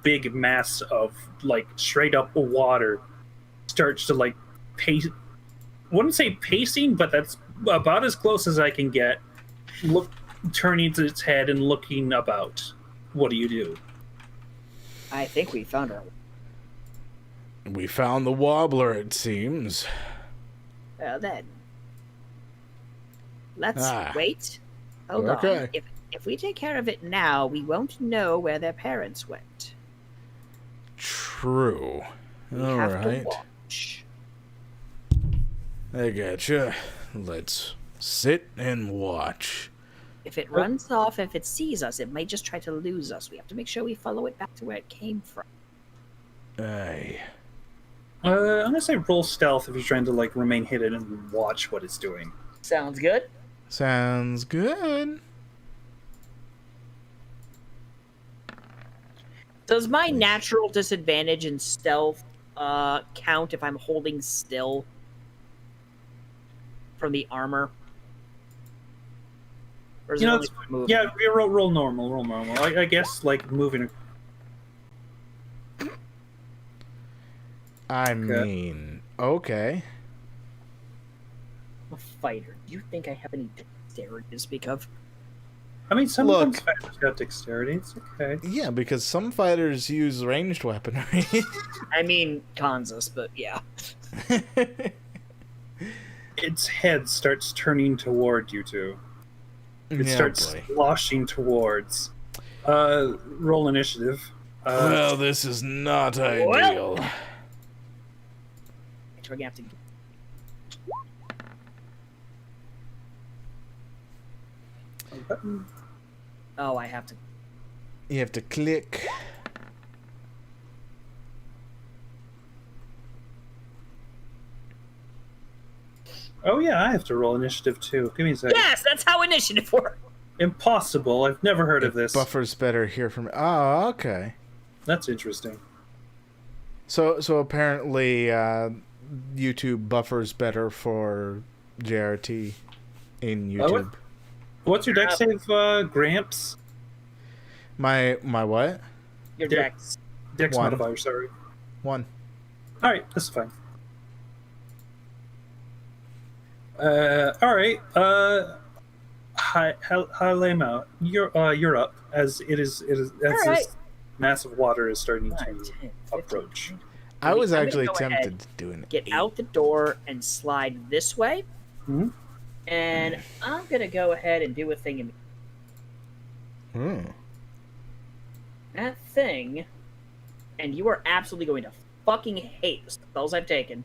Speaker 2: big mass of like straight up water starts to like wouldn't say pacing, but that's about as close as I can get. Turning its head and looking about. What do you do?
Speaker 4: I think we found our.
Speaker 1: We found the wobbler, it seems.
Speaker 4: Well then, let's wait. Hold
Speaker 1: Okay.
Speaker 4: on. If we take care of it now, we won't know where their parents went.
Speaker 1: True.
Speaker 4: We
Speaker 1: All
Speaker 4: have
Speaker 1: right.
Speaker 4: to watch.
Speaker 1: I gotcha. Let's sit and watch.
Speaker 4: If it runs off, if it sees us, it might just try to lose us. We have to make sure we follow it back to where it came from.
Speaker 1: Aye.
Speaker 2: I'm gonna say roll stealth if you're trying to like remain hidden and watch what it's doing.
Speaker 4: Sounds good.
Speaker 1: Sounds good.
Speaker 4: Does my natural disadvantage in stealth count if I'm holding still from the armor? Or is
Speaker 2: You
Speaker 4: it
Speaker 2: know,
Speaker 4: only for moving?
Speaker 2: yeah, you roll normal. I guess like moving.
Speaker 1: I mean, okay.
Speaker 4: I'm a fighter. Do you think I have any dexterity to speak of?
Speaker 2: I mean, some
Speaker 1: Look.
Speaker 2: fighters got dexterity. It's okay.
Speaker 1: Yeah, because some fighters use ranged weaponry.
Speaker 4: I mean, Kansas, but yeah.
Speaker 2: Its head starts turning toward you two. It
Speaker 1: Yeah,
Speaker 2: starts
Speaker 1: boy.
Speaker 2: sloshing towards. Roll initiative.
Speaker 1: Well, this is not ideal.
Speaker 4: We're gonna have to. Oh, I have to.
Speaker 1: You have to click.
Speaker 2: Oh yeah, I have to roll initiative too. Give me a second.
Speaker 4: Yes, that's how initiative works.
Speaker 2: Impossible. I've never heard of this.
Speaker 1: Buffers better hear from. Oh, okay.
Speaker 2: That's interesting.
Speaker 1: So apparently, YouTube buffers better for JRT in YouTube.
Speaker 2: What's your dex save, Gramps?
Speaker 1: My what?
Speaker 4: Your
Speaker 2: Yeah.
Speaker 4: dex.
Speaker 2: Dex
Speaker 1: One.
Speaker 2: modifier, sorry.
Speaker 1: 1.
Speaker 2: All right, that's fine. All right. Hi, Lema. You're up as it is as
Speaker 4: right.
Speaker 2: this massive water is starting
Speaker 4: 5,
Speaker 2: to
Speaker 4: 10, 15,
Speaker 2: approach.
Speaker 4: 20.
Speaker 1: I was
Speaker 4: I'm gonna
Speaker 1: actually
Speaker 4: go
Speaker 1: tempted
Speaker 4: ahead,
Speaker 1: to do an
Speaker 4: Get
Speaker 1: 8.
Speaker 4: out the door and slide this way.
Speaker 2: Hmm?
Speaker 4: And I'm gonna go ahead and do a thing. That thing, and you are absolutely going to fucking hate the spells I've taken.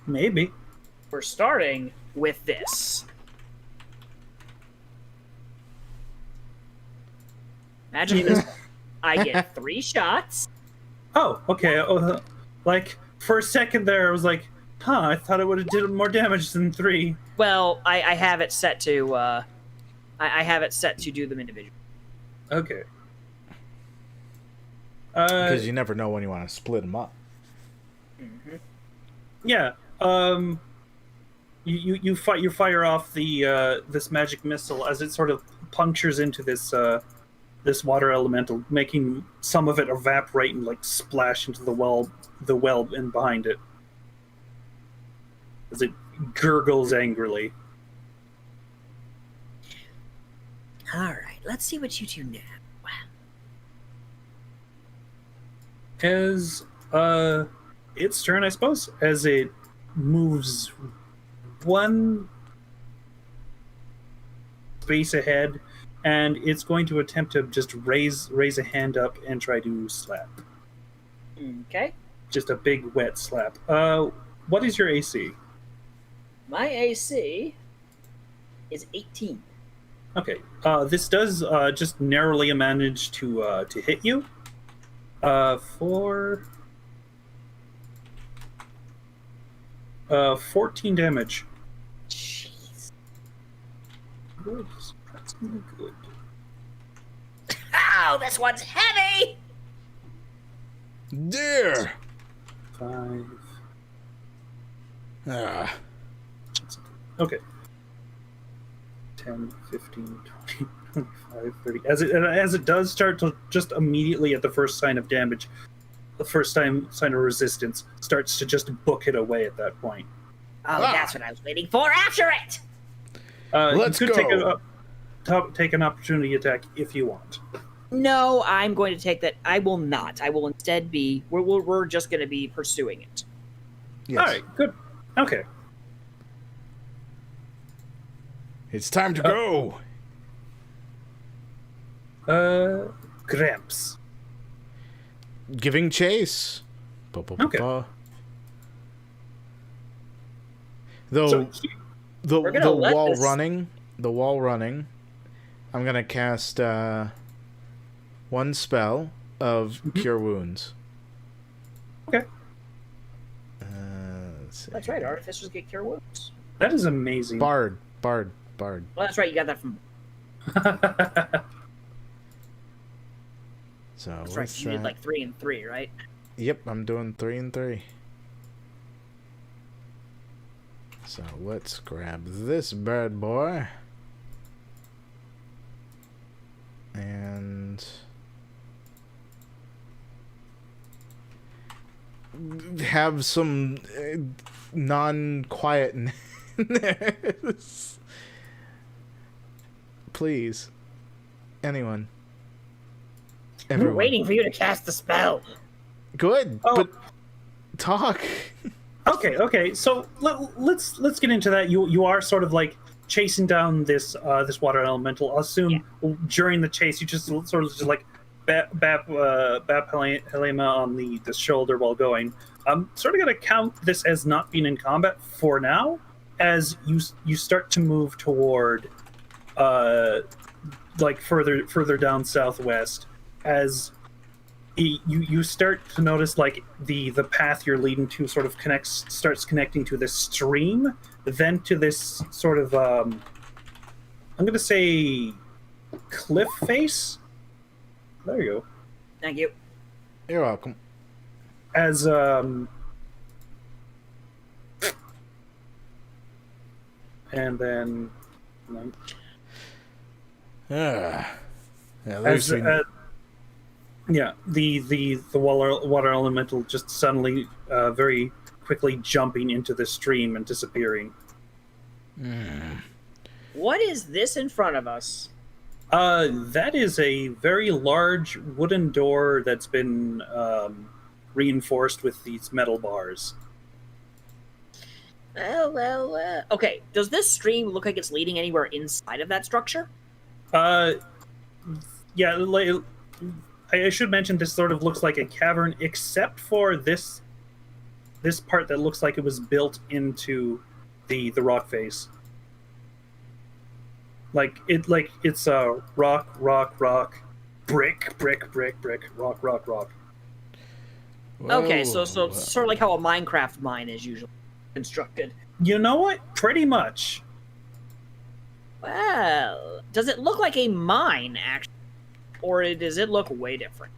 Speaker 2: Maybe.
Speaker 4: We're starting with this. Imagine this. I get 3 shots.
Speaker 2: Oh, okay. Like for a second there, I was like, "Huh? I thought it would have did more damage than 3."
Speaker 4: Well, I have it set to. I have it set to do them individually.
Speaker 2: Okay.
Speaker 1: Because you never know when you want to split them up.
Speaker 4: Mm-hmm.
Speaker 2: Yeah. You fire off the this magic missile as it sort of punctures into this this water elemental, making some of it evaporate and like splash into the well in behind it as it gurgles angrily.
Speaker 4: All right, let's see what you do now.
Speaker 2: As its turn, I suppose, as it moves one space ahead, and it's going to attempt to just raise a hand up and try to slap.
Speaker 4: Okay.
Speaker 2: Just a big wet slap. What is your AC?
Speaker 4: My AC is 18.
Speaker 2: Okay. This does just narrowly manage to hit you. For 14 damage.
Speaker 4: Jeez.
Speaker 2: Good. That's really good.
Speaker 4: Ow, this one's heavy!
Speaker 1: Dear.
Speaker 2: 5.
Speaker 1: Ah.
Speaker 2: Okay. 10, 15, 20, 25, 30. As it does start to just immediately at the first sign of damage, the first sign of resistance, starts to just book it away at that point.
Speaker 4: Oh, that's what I was waiting for. After it.
Speaker 1: Let's
Speaker 2: you could
Speaker 1: go.
Speaker 2: take an opportunity attack if you want.
Speaker 4: No, I'm going to take that. I will not. I will instead be. We're just going to be pursuing it.
Speaker 1: Yes.
Speaker 2: All right, good. Okay.
Speaker 1: It's time to go.
Speaker 2: Gramps.
Speaker 1: Giving chase.
Speaker 2: Okay.
Speaker 1: Though
Speaker 2: So,
Speaker 1: the
Speaker 4: gonna let
Speaker 1: wall
Speaker 4: this-
Speaker 1: running, I'm gonna cast one spell of Cure Wounds.
Speaker 2: okay.
Speaker 1: Let's see.
Speaker 4: That's right. Artificers get cure wounds.
Speaker 2: That is amazing.
Speaker 1: Bard.
Speaker 4: Well, that's right. You got that from.
Speaker 1: So
Speaker 4: That's right.
Speaker 1: what's
Speaker 4: You did
Speaker 1: that?
Speaker 4: like 3 and 3, right?
Speaker 1: Yep, I'm doing 3 and 3. So let's grab this bad boy. And have some non-quietness. Please. Anyone.
Speaker 4: We're
Speaker 1: Everyone.
Speaker 4: waiting for you to cast the spell.
Speaker 1: Good,
Speaker 2: Oh.
Speaker 1: but talk.
Speaker 2: Okay. So let's get into that. You are sort of like chasing down this water elemental. I'll assume during the chase you just sort of just like bap Helema on the shoulder while going. I'm sort of gonna count this as not being in combat for now, as you start to move toward like further down southwest, as you start to notice like the path you're leading to sort of starts connecting to this stream, then to this sort of I'm gonna say cliff face. There you go.
Speaker 4: Thank you.
Speaker 1: You're welcome.
Speaker 2: As and then
Speaker 1: At
Speaker 2: as,
Speaker 1: least we-
Speaker 2: yeah, the water elemental just suddenly very quickly jumping into the stream and disappearing.
Speaker 4: What is this in front of us?
Speaker 2: That is a very large wooden door that's been reinforced with these metal bars.
Speaker 4: Well. Okay, does this stream look like it's leading anywhere inside of that structure?
Speaker 2: Yeah, I should mention this sort of looks like a cavern, except for this part that looks like it was built into the rock face. Like it's a rock, brick, rock.
Speaker 4: Okay, so
Speaker 1: Whoa.
Speaker 4: it's sort of like how a Minecraft mine is usually constructed.
Speaker 2: You know what? Pretty much.
Speaker 4: Well, does it look like a mine, actually? Or does it look way different?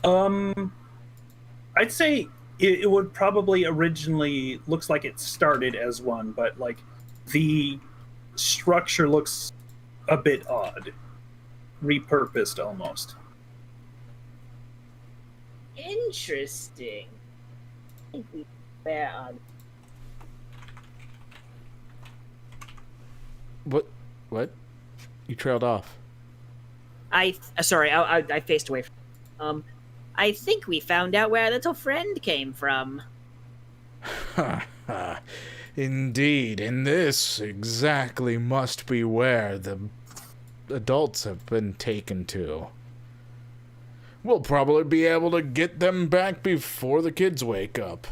Speaker 2: I'd say it would probably originally looks like it started as one, but like the structure looks a bit odd, repurposed almost.
Speaker 4: Interesting. Bad.
Speaker 1: What? You trailed off.
Speaker 4: Sorry, I faced away from. I think we found out where our little friend came from.
Speaker 1: Indeed, and this exactly must be where the adults have been taken to. We'll probably be able to get them back before the kids wake up.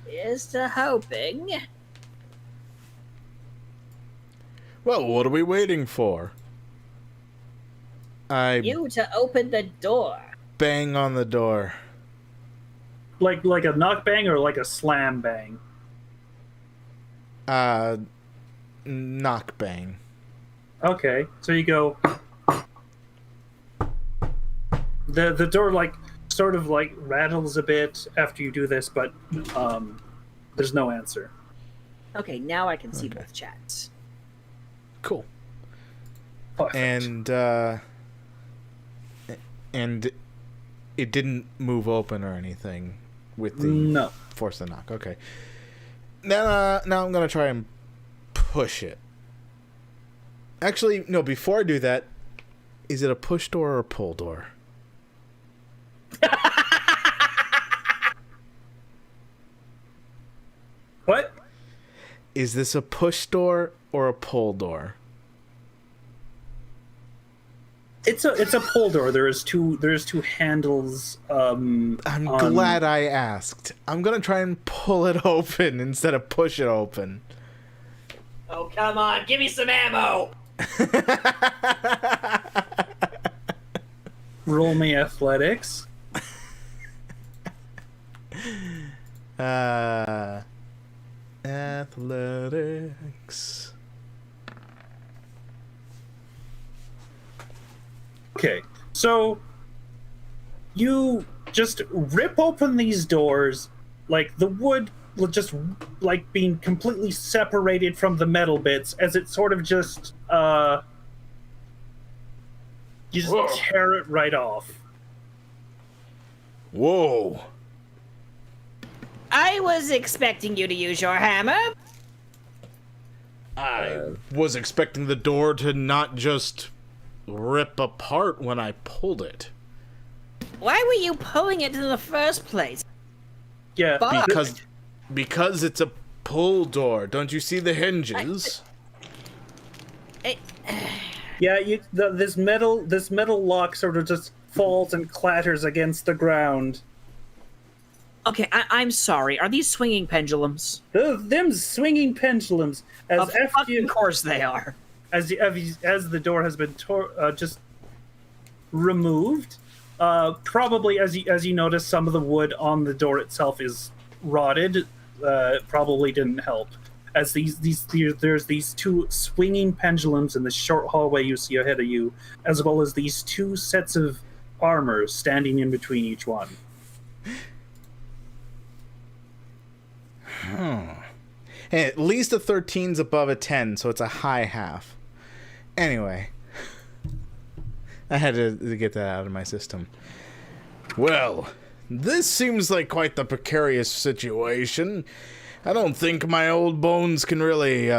Speaker 4: Here's to hoping.
Speaker 1: Well, what are we waiting for? I
Speaker 4: You to open the door.
Speaker 1: bang on the door.
Speaker 2: Like a knock bang or like a slam bang?
Speaker 1: Knock bang.
Speaker 2: Okay, so you go. The door like sort of like rattles a bit after you do this, but there's no answer.
Speaker 4: Okay, now I can see
Speaker 1: Okay.
Speaker 4: both chats.
Speaker 1: Cool.
Speaker 2: Perfect.
Speaker 1: And it didn't move open or anything with the
Speaker 2: No.
Speaker 1: force of the knock. Okay. Now I'm gonna try and push it. Actually, no. Before I do that, is it a push door or a pull door?
Speaker 2: What?
Speaker 1: Is this a push door or a pull door?
Speaker 2: It's a pull door. There's two handles.
Speaker 1: I'm glad I asked. I'm gonna try and pull it open instead of push it open.
Speaker 4: Oh, come on, give me some ammo!
Speaker 2: Roll me athletics.
Speaker 1: Athletics.
Speaker 2: Okay, so you just rip open these doors, like the wood will just like being completely separated from the metal bits as it sort of just you just tear it right off.
Speaker 1: Whoa.
Speaker 4: I was expecting you to use your hammer.
Speaker 1: I was expecting the door to not just rip apart when I pulled it.
Speaker 4: Why were you pulling it in the first place?
Speaker 2: Yeah,
Speaker 4: Fuck.
Speaker 1: Because it's a pull door. Don't you see the hinges?
Speaker 2: yeah. This metal lock sort of just falls and clatters against the ground.
Speaker 4: Okay, I'm sorry. Are these swinging pendulums?
Speaker 2: Them swinging pendulums.
Speaker 4: Of fucking course they are.
Speaker 2: As the door has been just removed, probably as you notice, some of the wood on the door itself is rotted. Probably didn't help. As there's these two swinging pendulums in the short hallway you see ahead of you, as well as these two sets of armor standing in between each one.
Speaker 1: Hey, at least a 13's above a 10, so it's a high half. Anyway, I had to get that out of my system. Well, this seems like quite the precarious situation. I don't think my old bones can really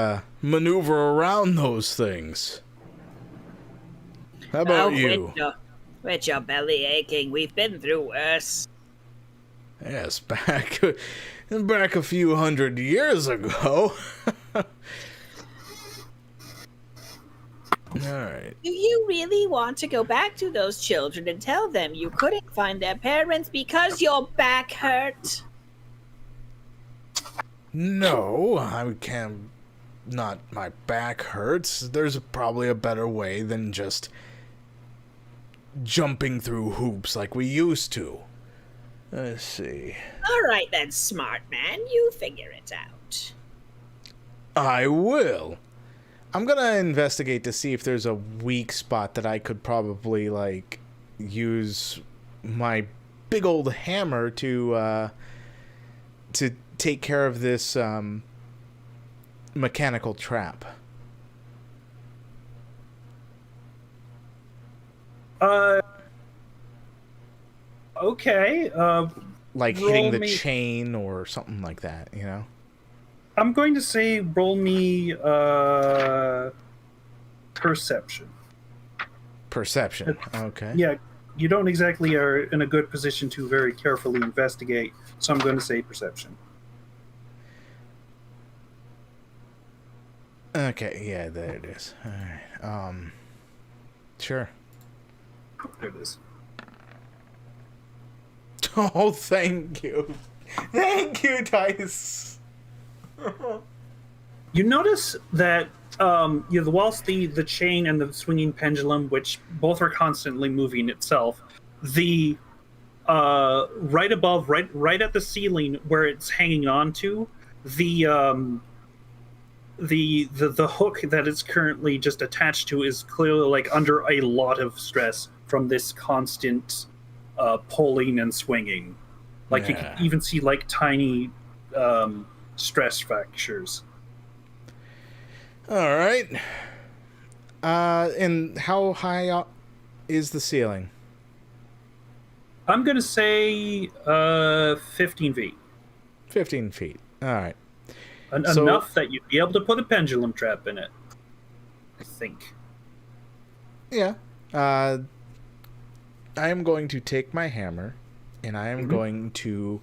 Speaker 1: maneuver around those things. How about you?
Speaker 4: With your belly aching, we've been through worse.
Speaker 1: Yes, back a few hundred years ago. Alright.
Speaker 4: Do you really want to go back to those children and tell them you couldn't find their parents because your back hurt?
Speaker 1: No, I can't. Not my back hurts. There's probably a better way than just jumping through hoops like we used to. Let's see.
Speaker 4: All right then, smart man. You figure it out.
Speaker 1: I will. I'm gonna investigate to see if there's a weak spot that I could probably, like, use my big old hammer to take care of this, mechanical trap.
Speaker 2: Okay.
Speaker 1: Like hitting the chain or something like that, you know?
Speaker 2: I'm going to say roll me perception.
Speaker 1: Perception. Okay.
Speaker 2: Yeah, you don't exactly are in a good position to very carefully investigate, so I'm going to say perception.
Speaker 1: Okay, yeah, there it is. Alright. Sure.
Speaker 2: There it is.
Speaker 1: Oh, thank you. Thank you, Dice.
Speaker 2: You notice that whilst the chain and the swinging pendulum, which both are constantly moving itself, the right above, right at the ceiling where it's hanging on to, the hook that it's currently just attached to is clearly like under a lot of stress from this constant pulling and swinging. Like you can even see like tiny stress fractures.
Speaker 1: All right. And how high up is the ceiling?
Speaker 2: I'm gonna say 15 feet.
Speaker 1: 15 feet. All right. So-
Speaker 2: Enough that you'd be able to put a pendulum trap in it. I think.
Speaker 1: Yeah. I am going to take my hammer, and I am going to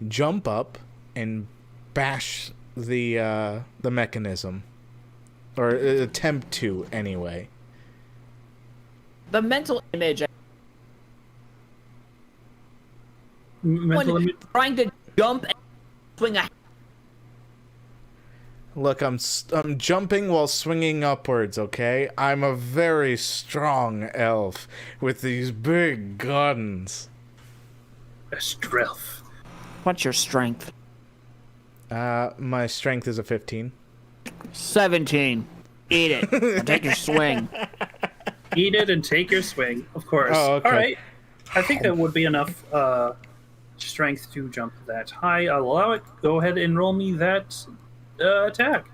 Speaker 1: jump up and bash the mechanism, or attempt to anyway.
Speaker 4: The mental image.
Speaker 2: Mental
Speaker 4: One
Speaker 2: image.
Speaker 4: trying to jump and swing a.
Speaker 1: Look, I'm jumping while swinging upwards, okay? I'm a very strong elf with these big guns.
Speaker 2: Strength.
Speaker 4: What's your strength?
Speaker 1: My strength is a 15.
Speaker 4: 17. Eat it. Or take your swing.
Speaker 2: Eat it and take your swing, of course.
Speaker 1: Oh, okay.
Speaker 2: All right. I think that would be enough strength to jump that high. I'll allow it. Go ahead and roll me that attack.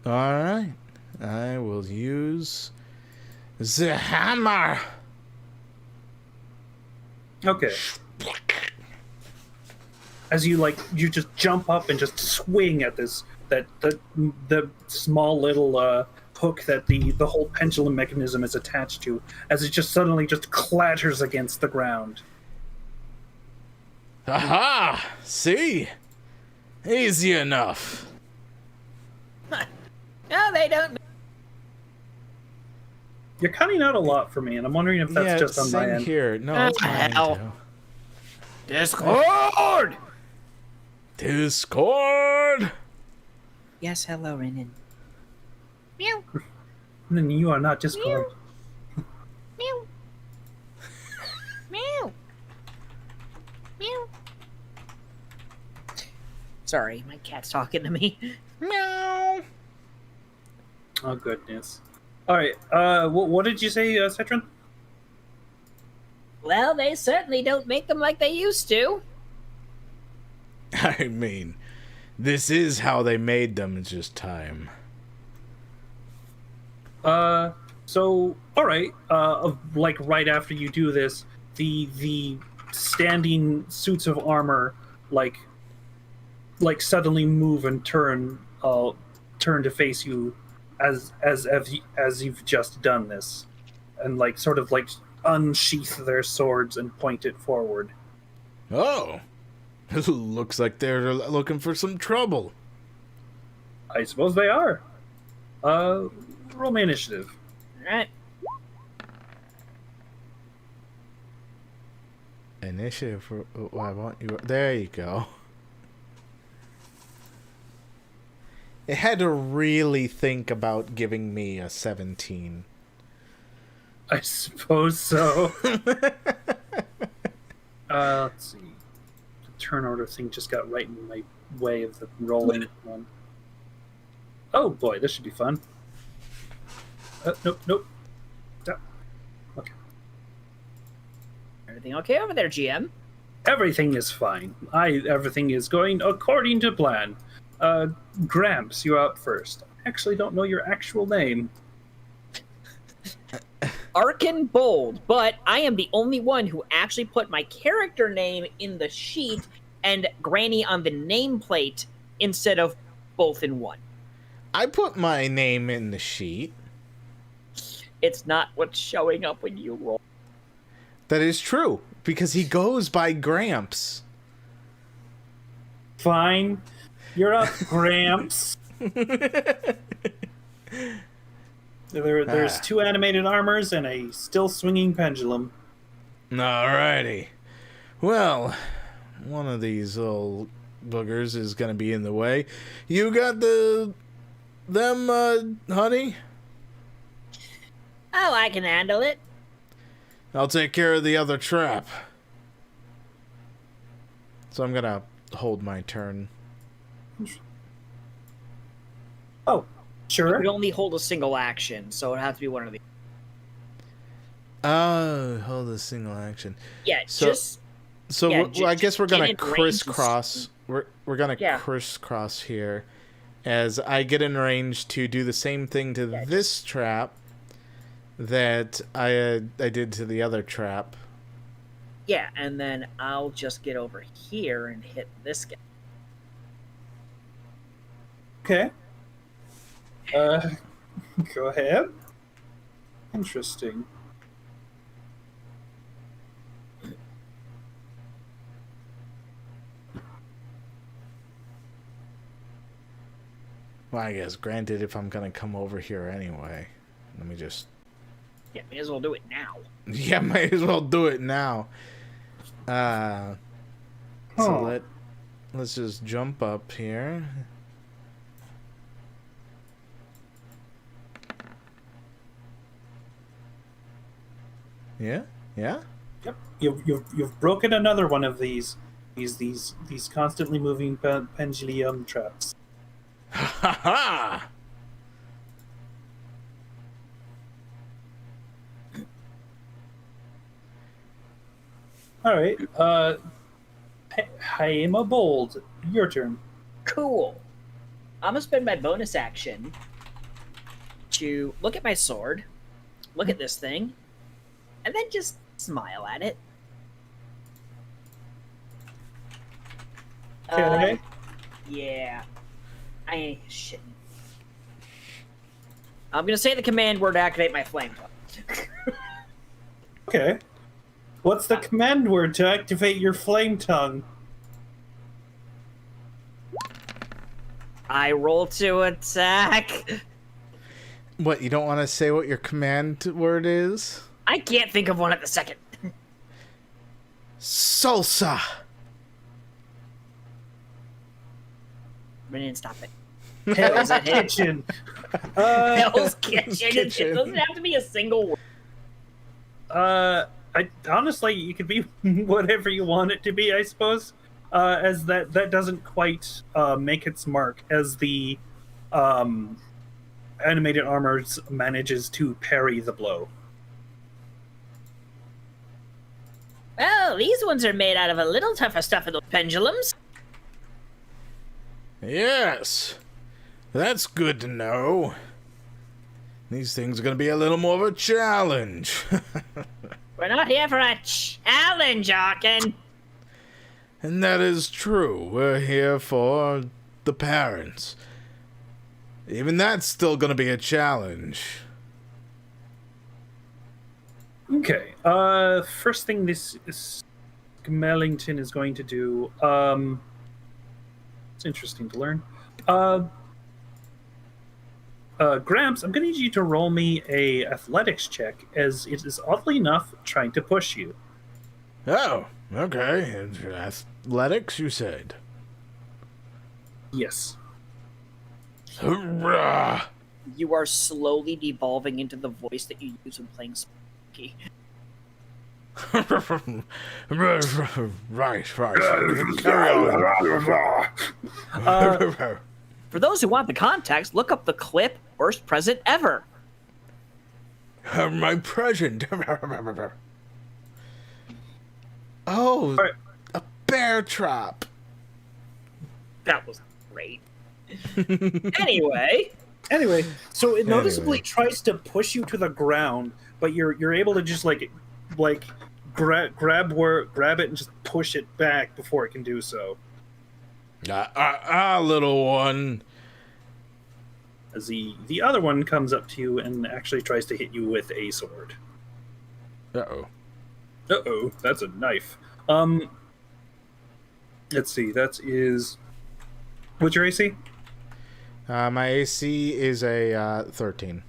Speaker 1: All right. I will use the hammer.
Speaker 2: Okay. As you just jump up and just swing at this the small little hook that the whole pendulum mechanism is attached to, as it just suddenly just clatters against the ground.
Speaker 1: Aha! See? Easy enough.
Speaker 4: No, they don't.
Speaker 2: You're cutting out a lot for me, and I'm wondering if that's just on my
Speaker 1: same
Speaker 2: end.
Speaker 1: here. No, that's mine
Speaker 4: hell.
Speaker 1: too.
Speaker 4: Discord!
Speaker 1: Discord!
Speaker 4: Yes, hello, Renan. Meow.
Speaker 2: Then you are not Discord.
Speaker 4: Meow. Meow. Meow. Sorry, my cat's talking to me.
Speaker 1: Meow.
Speaker 2: Oh goodness. All right. What did you say, Cetron?
Speaker 3: Well, they certainly don't make them like they used to.
Speaker 1: I mean, this is how they made them. It's just time.
Speaker 2: So all right. Like right after you do this, the standing suits of armor like suddenly move and turn to face you as you've just done this, and sort of unsheath their swords and point it forward.
Speaker 1: Oh. Looks like they're looking for some trouble.
Speaker 2: I suppose they are. Roll me initiative.
Speaker 3: All right.
Speaker 1: Initiative for... Oh, I want you... There you go. It had to really think about giving me a 17.
Speaker 2: I suppose so. Let's see. The turn order thing just got right in my way of the rolling one. Oh boy, this should be fun. Nope. Stop. Okay.
Speaker 3: Everything okay over there, GM?
Speaker 2: Everything is fine. Everything is going according to plan. Gramps, you're up first. I actually don't know your actual name.
Speaker 3: Arkin Bold, but I am the only one who actually put my character name in the sheet and Granny on the nameplate instead of both in one.
Speaker 1: I put my name in the sheet.
Speaker 3: It's not what's showing up when you roll.
Speaker 1: That is true, because he goes by Gramps.
Speaker 2: Fine. You're up, Gramps. There's two animated armors and a still swinging pendulum.
Speaker 1: Alrighty. Well, one of these little boogers is gonna be in the way. You got them, honey?
Speaker 3: Oh, I can handle it.
Speaker 1: I'll take care of the other trap. So I'm gonna hold my turn.
Speaker 2: Oh, sure.
Speaker 3: We only hold a single action, so it has to be one of the.
Speaker 1: Hold a single action.
Speaker 3: Yeah,
Speaker 1: So I guess we're gonna
Speaker 3: get in range.
Speaker 1: crisscross. We're gonna crisscross here, as I get in range to do the same thing to this trap that I did to the other trap.
Speaker 4: Yeah, and then I'll just get over here and hit this guy.
Speaker 2: Okay. Go ahead. Interesting.
Speaker 1: Well, I guess, granted, if I'm gonna come over here anyway, let me just...
Speaker 4: Yeah, may as well do it now.
Speaker 1: Yeah, might as well do it now. So let's just jump up here. Yeah? Yeah?
Speaker 2: Yep. You've broken another one of these constantly moving pendulum traps.
Speaker 1: Ha ha!
Speaker 2: All right. Haima Bold, your turn.
Speaker 4: Cool. I'm gonna spend my bonus action to look at my sword, look at this thing, and then just smile at it.
Speaker 2: Okay.
Speaker 4: Yeah. I ain't shitting. I'm gonna say the command word to activate my flame tongue.
Speaker 2: Okay. What's the command word to activate your flame tongue?
Speaker 4: I roll to attack.
Speaker 1: What, you don't want to say what your command word is?
Speaker 4: I can't think of one at the second.
Speaker 1: Salsa!
Speaker 4: Brennan, stop it.
Speaker 2: Hell's Kitchen.
Speaker 4: Hell's Kitchen. It doesn't have to be a single word.
Speaker 2: I honestly, you could be whatever you want it to be, I suppose. As that doesn't quite make its mark as the animated armor manages to parry the blow.
Speaker 4: Well, these ones are made out of a little tougher stuff than those pendulums.
Speaker 1: Yes! That's good to know. These things are going to be a little more of a challenge.
Speaker 4: We're not here for a challenge, Arkin.
Speaker 1: And that is true. We're here for the parents. Even that's still going to be a challenge.
Speaker 2: Okay. First thing this Mellington is going to do. It's interesting to learn. Gramps, I'm going to need you to roll me a athletics check, as it is oddly enough trying to push you.
Speaker 1: Oh, okay. Athletics, you said?
Speaker 2: Yes.
Speaker 1: Hurrah!
Speaker 4: You are slowly devolving into the voice that you use when playing Spooky.
Speaker 1: Right. Carry on.
Speaker 4: For those who want the context, look up the clip "Worst Present Ever."
Speaker 1: My present. Oh,
Speaker 2: Right.
Speaker 1: a bear trap.
Speaker 4: That was great. Anyway,
Speaker 2: so it noticeably tries to push you to the ground, but you're able to just like grab it and just push it back before it can do so.
Speaker 1: Little one.
Speaker 2: As the other one comes up to you and actually tries to hit you with a sword.
Speaker 1: Uh-oh.
Speaker 2: Uh-oh, that's a knife. Let's see, that is... What's your AC?
Speaker 1: My AC is a 13.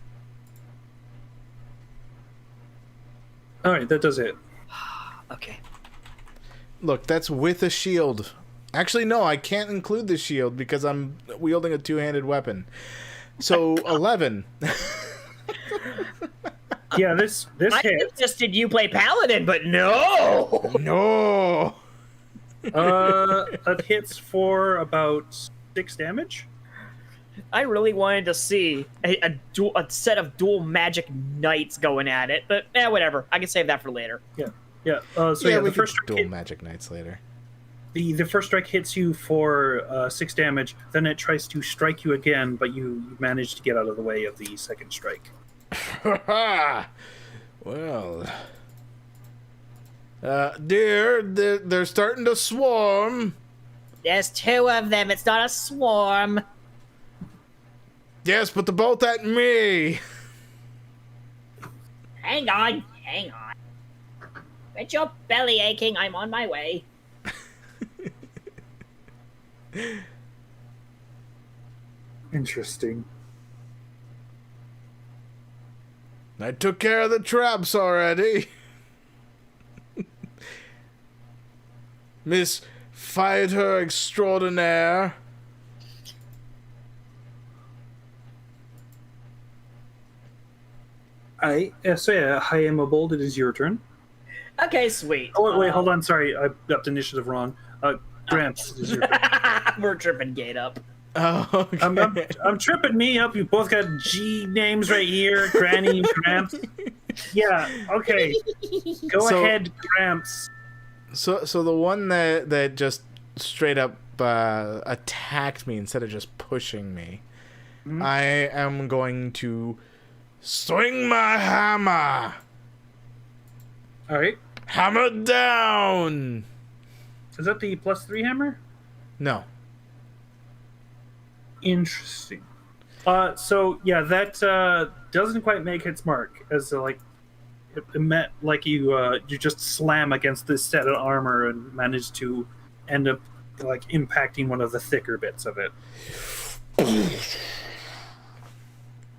Speaker 2: Alright, that does it.
Speaker 4: okay.
Speaker 1: Look, that's with a shield. Actually, no, I can't include the shield because I'm wielding a two-handed weapon. So, 11.
Speaker 2: Yeah, this
Speaker 4: I
Speaker 2: hit.
Speaker 4: suggested you play Paladin, but no!
Speaker 1: No!
Speaker 2: That hits for about 6 damage.
Speaker 4: I really wanted to see a set of dual magic knights going at it, but whatever. I can save that for later.
Speaker 2: Yeah.
Speaker 1: We
Speaker 2: The
Speaker 1: could
Speaker 2: first
Speaker 1: dual
Speaker 2: strike
Speaker 1: magic knights later.
Speaker 2: the first strike hits you for 6 damage. Then it tries to strike you again, but you manage to get out of the way of the second strike.
Speaker 1: Well, Dear, they're starting to swarm.
Speaker 4: There's 2 of them. It's not a swarm.
Speaker 1: Yes, but they're both at me.
Speaker 4: Hang on. With your belly aching, I'm on my way.
Speaker 2: Interesting.
Speaker 1: I took care of the traps already. Miss Fighter Extraordinaire.
Speaker 2: So yeah, I am a bold. It is your turn.
Speaker 4: Okay, sweet.
Speaker 2: Oh, wait, hold on. Sorry, I upped initiative wrong. Gramps, it is your turn.
Speaker 4: We're tripping Gate up.
Speaker 1: Oh, okay.
Speaker 2: I'm tripping me up. You both got G names right here. Granny and Gramps. Yeah, okay. Go ahead, Gramps.
Speaker 1: So the one that just straight up attacked me instead of just pushing me, I am going to swing my hammer.
Speaker 2: All right.
Speaker 1: Hammer down.
Speaker 2: Is that the +3 hammer?
Speaker 1: No.
Speaker 2: Interesting. So yeah, that doesn't quite make its mark, as it meant like you just slam against this set of armor and manage to end up like impacting one of the thicker bits of it.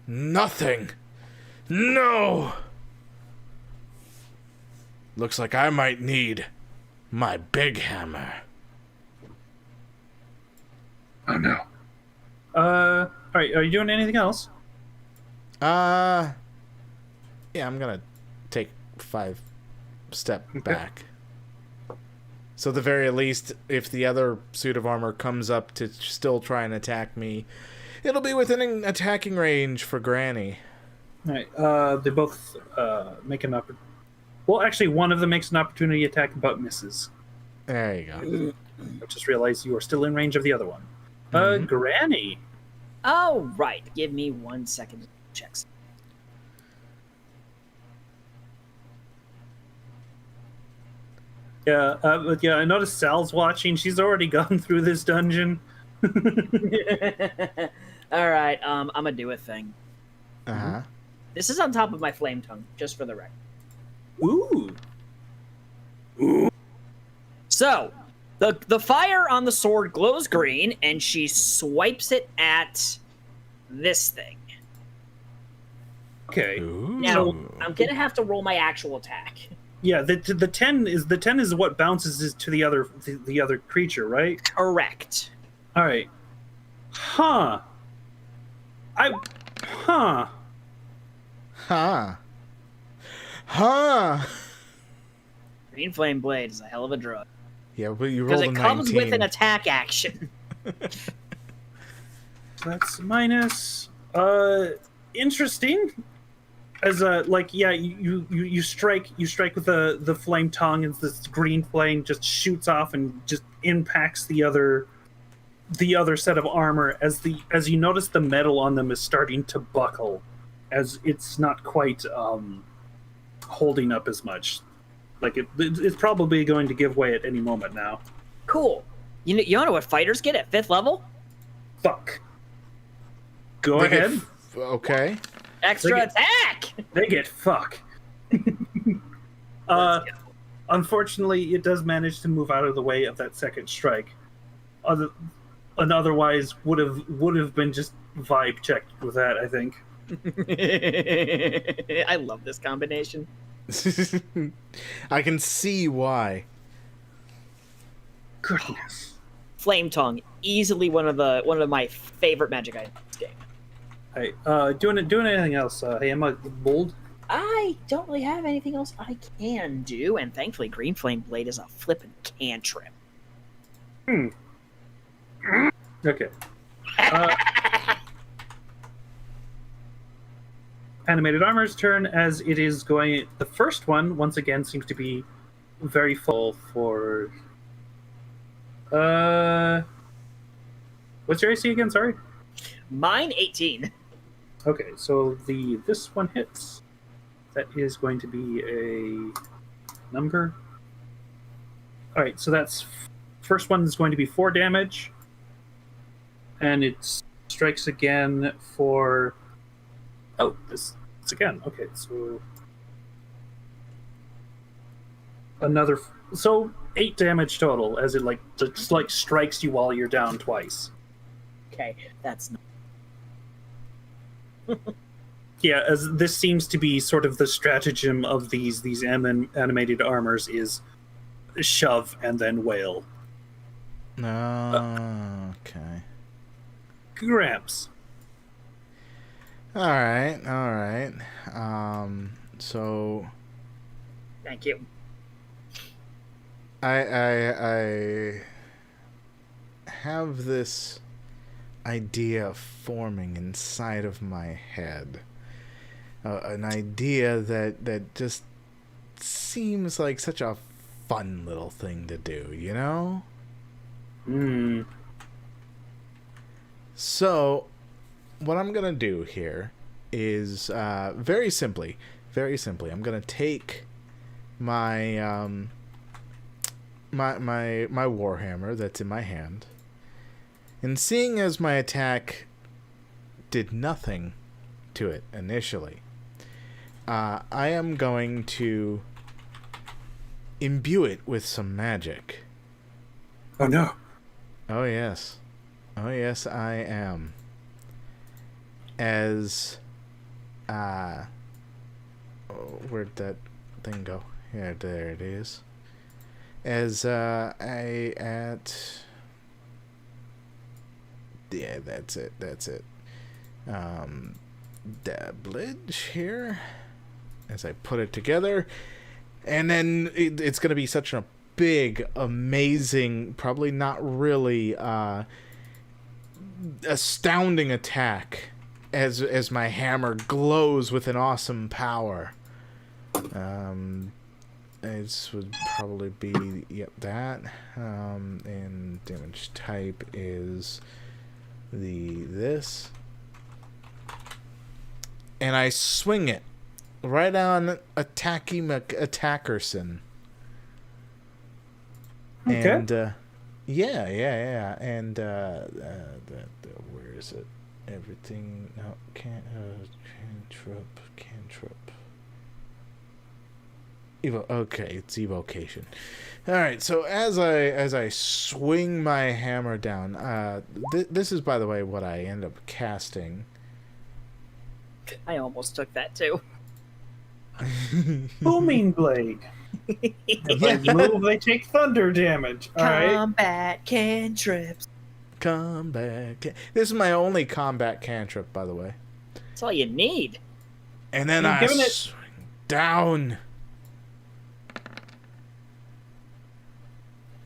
Speaker 1: Nothing. No. Looks like I might need my big hammer.
Speaker 2: Oh no. All right. Are you doing anything else?
Speaker 1: Yeah, I'm gonna take 5 step back. So at the very least, if the other suit of armor comes up to still try and attack me, it'll be within an attacking range for Granny.
Speaker 2: All right. They both make an opportunity. Well, actually, one of them makes an opportunity attack but misses.
Speaker 1: There you go.
Speaker 2: I just realized you are still in range of the other one. Granny.
Speaker 4: Oh, right. Give me 1 second to check.
Speaker 2: Yeah, but yeah, I noticed Sal's watching. She's already gone through this dungeon.
Speaker 4: All right, I'm gonna do a thing.
Speaker 1: Uh-huh.
Speaker 4: This is on top of my flame tongue, just for the record.
Speaker 2: Ooh.
Speaker 4: So, the fire on the sword glows green, and she swipes it at this thing.
Speaker 2: Okay.
Speaker 1: Ooh.
Speaker 4: Now, I'm gonna have to roll my actual attack.
Speaker 2: Yeah, the 10 is what bounces to the other creature, right?
Speaker 4: Correct.
Speaker 2: All right. Huh.
Speaker 1: Huh.
Speaker 4: Green flame blade is a hell of a drug.
Speaker 1: Yeah, but you rolled
Speaker 4: Because
Speaker 1: a
Speaker 4: it
Speaker 1: 19.
Speaker 4: comes with an attack action.
Speaker 2: That's minus. Interesting. As you strike with the flame tongue, and this green flame just shoots off and just impacts the other set of armor as you notice the metal on them is starting to buckle, as it's not quite holding up as much. Like it's probably going to give way at any moment now.
Speaker 4: Cool. You know what fighters get at 5th level?
Speaker 2: Fuck. Go ahead.
Speaker 1: Okay.
Speaker 4: Extra attack!
Speaker 2: They get fuck. Unfortunately, it does manage to move out of the way of that second strike. Otherwise, would have been just vibe checked with that, I think.
Speaker 4: I love this combination.
Speaker 1: I can see why.
Speaker 2: Goodness.
Speaker 4: Flame tongue, easily one of my favorite magic items in this game.
Speaker 2: Hey, doing anything else? Hey, am I bold?
Speaker 4: I don't really have anything else I can do, and thankfully Green Flame Blade is a flippin' cantrip.
Speaker 2: Okay. Animated Armor's turn, as it is going... The first one, once again, seems to be very full for... What's your AC again? Sorry?
Speaker 4: Mine, 18.
Speaker 2: Okay, so this one hits. That is going to be a number All right, so that's first one is going to be 4 damage, and it strikes again for. Oh, this it's again. Okay, so another. So 8 damage total as it just strikes you while you're down twice.
Speaker 4: Okay, that's not.
Speaker 2: Yeah, as this seems to be sort of the stratagem of these animated armors is shove and then wail.
Speaker 1: Okay.
Speaker 2: Gramps.
Speaker 1: All right. So
Speaker 4: Thank you.
Speaker 1: I have this idea forming inside of my head. An idea that just seems like such a fun little thing to do, you know? So, what I'm gonna do here is very simply, I'm gonna take my my warhammer that's in my hand, and seeing as my attack did nothing to it initially, I am going to imbue it with some magic.
Speaker 2: Oh no.
Speaker 1: Oh yes, I am. As where'd that thing go? Yeah, there it is. As yeah, that's it. Dabblage here as I put it together, and then it's gonna be such a big, amazing, probably not really astounding attack as my hammer glows with an awesome power. This would probably be that. And damage type is this. And I swing it right on Attackerson.
Speaker 2: Okay.
Speaker 1: And yeah. And where is it? Everything. No, cantrip. Okay, it's evocation. All right, so as I swing my hammer down, this is, by the way, what I end up casting.
Speaker 4: I almost took that too.
Speaker 2: Booming blade. If they move, they take thunder damage. All right.
Speaker 4: Combat cantrips.
Speaker 1: Combat. This is my only combat cantrip, by the way.
Speaker 4: That's all you need.
Speaker 1: And then I swing down.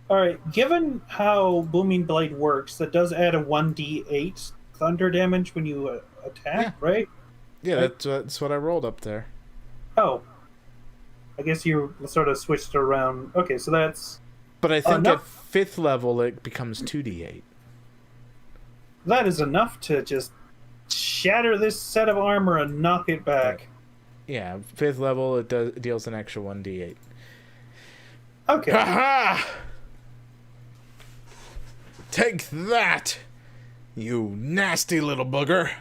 Speaker 2: All right. Given how booming blade works, that does add a 1d8 thunder damage when you attack, right?
Speaker 1: Yeah, that's what I rolled up there.
Speaker 2: Oh. I guess you sort of switched around. Okay, so that's...
Speaker 1: But I think at 5th level, it becomes 2d8.
Speaker 2: That is enough to just shatter this set of armor and knock it back.
Speaker 1: Yeah, 5th level, it deals an extra 1d8.
Speaker 2: Okay.
Speaker 1: Ha-ha! Take that, you nasty little booger.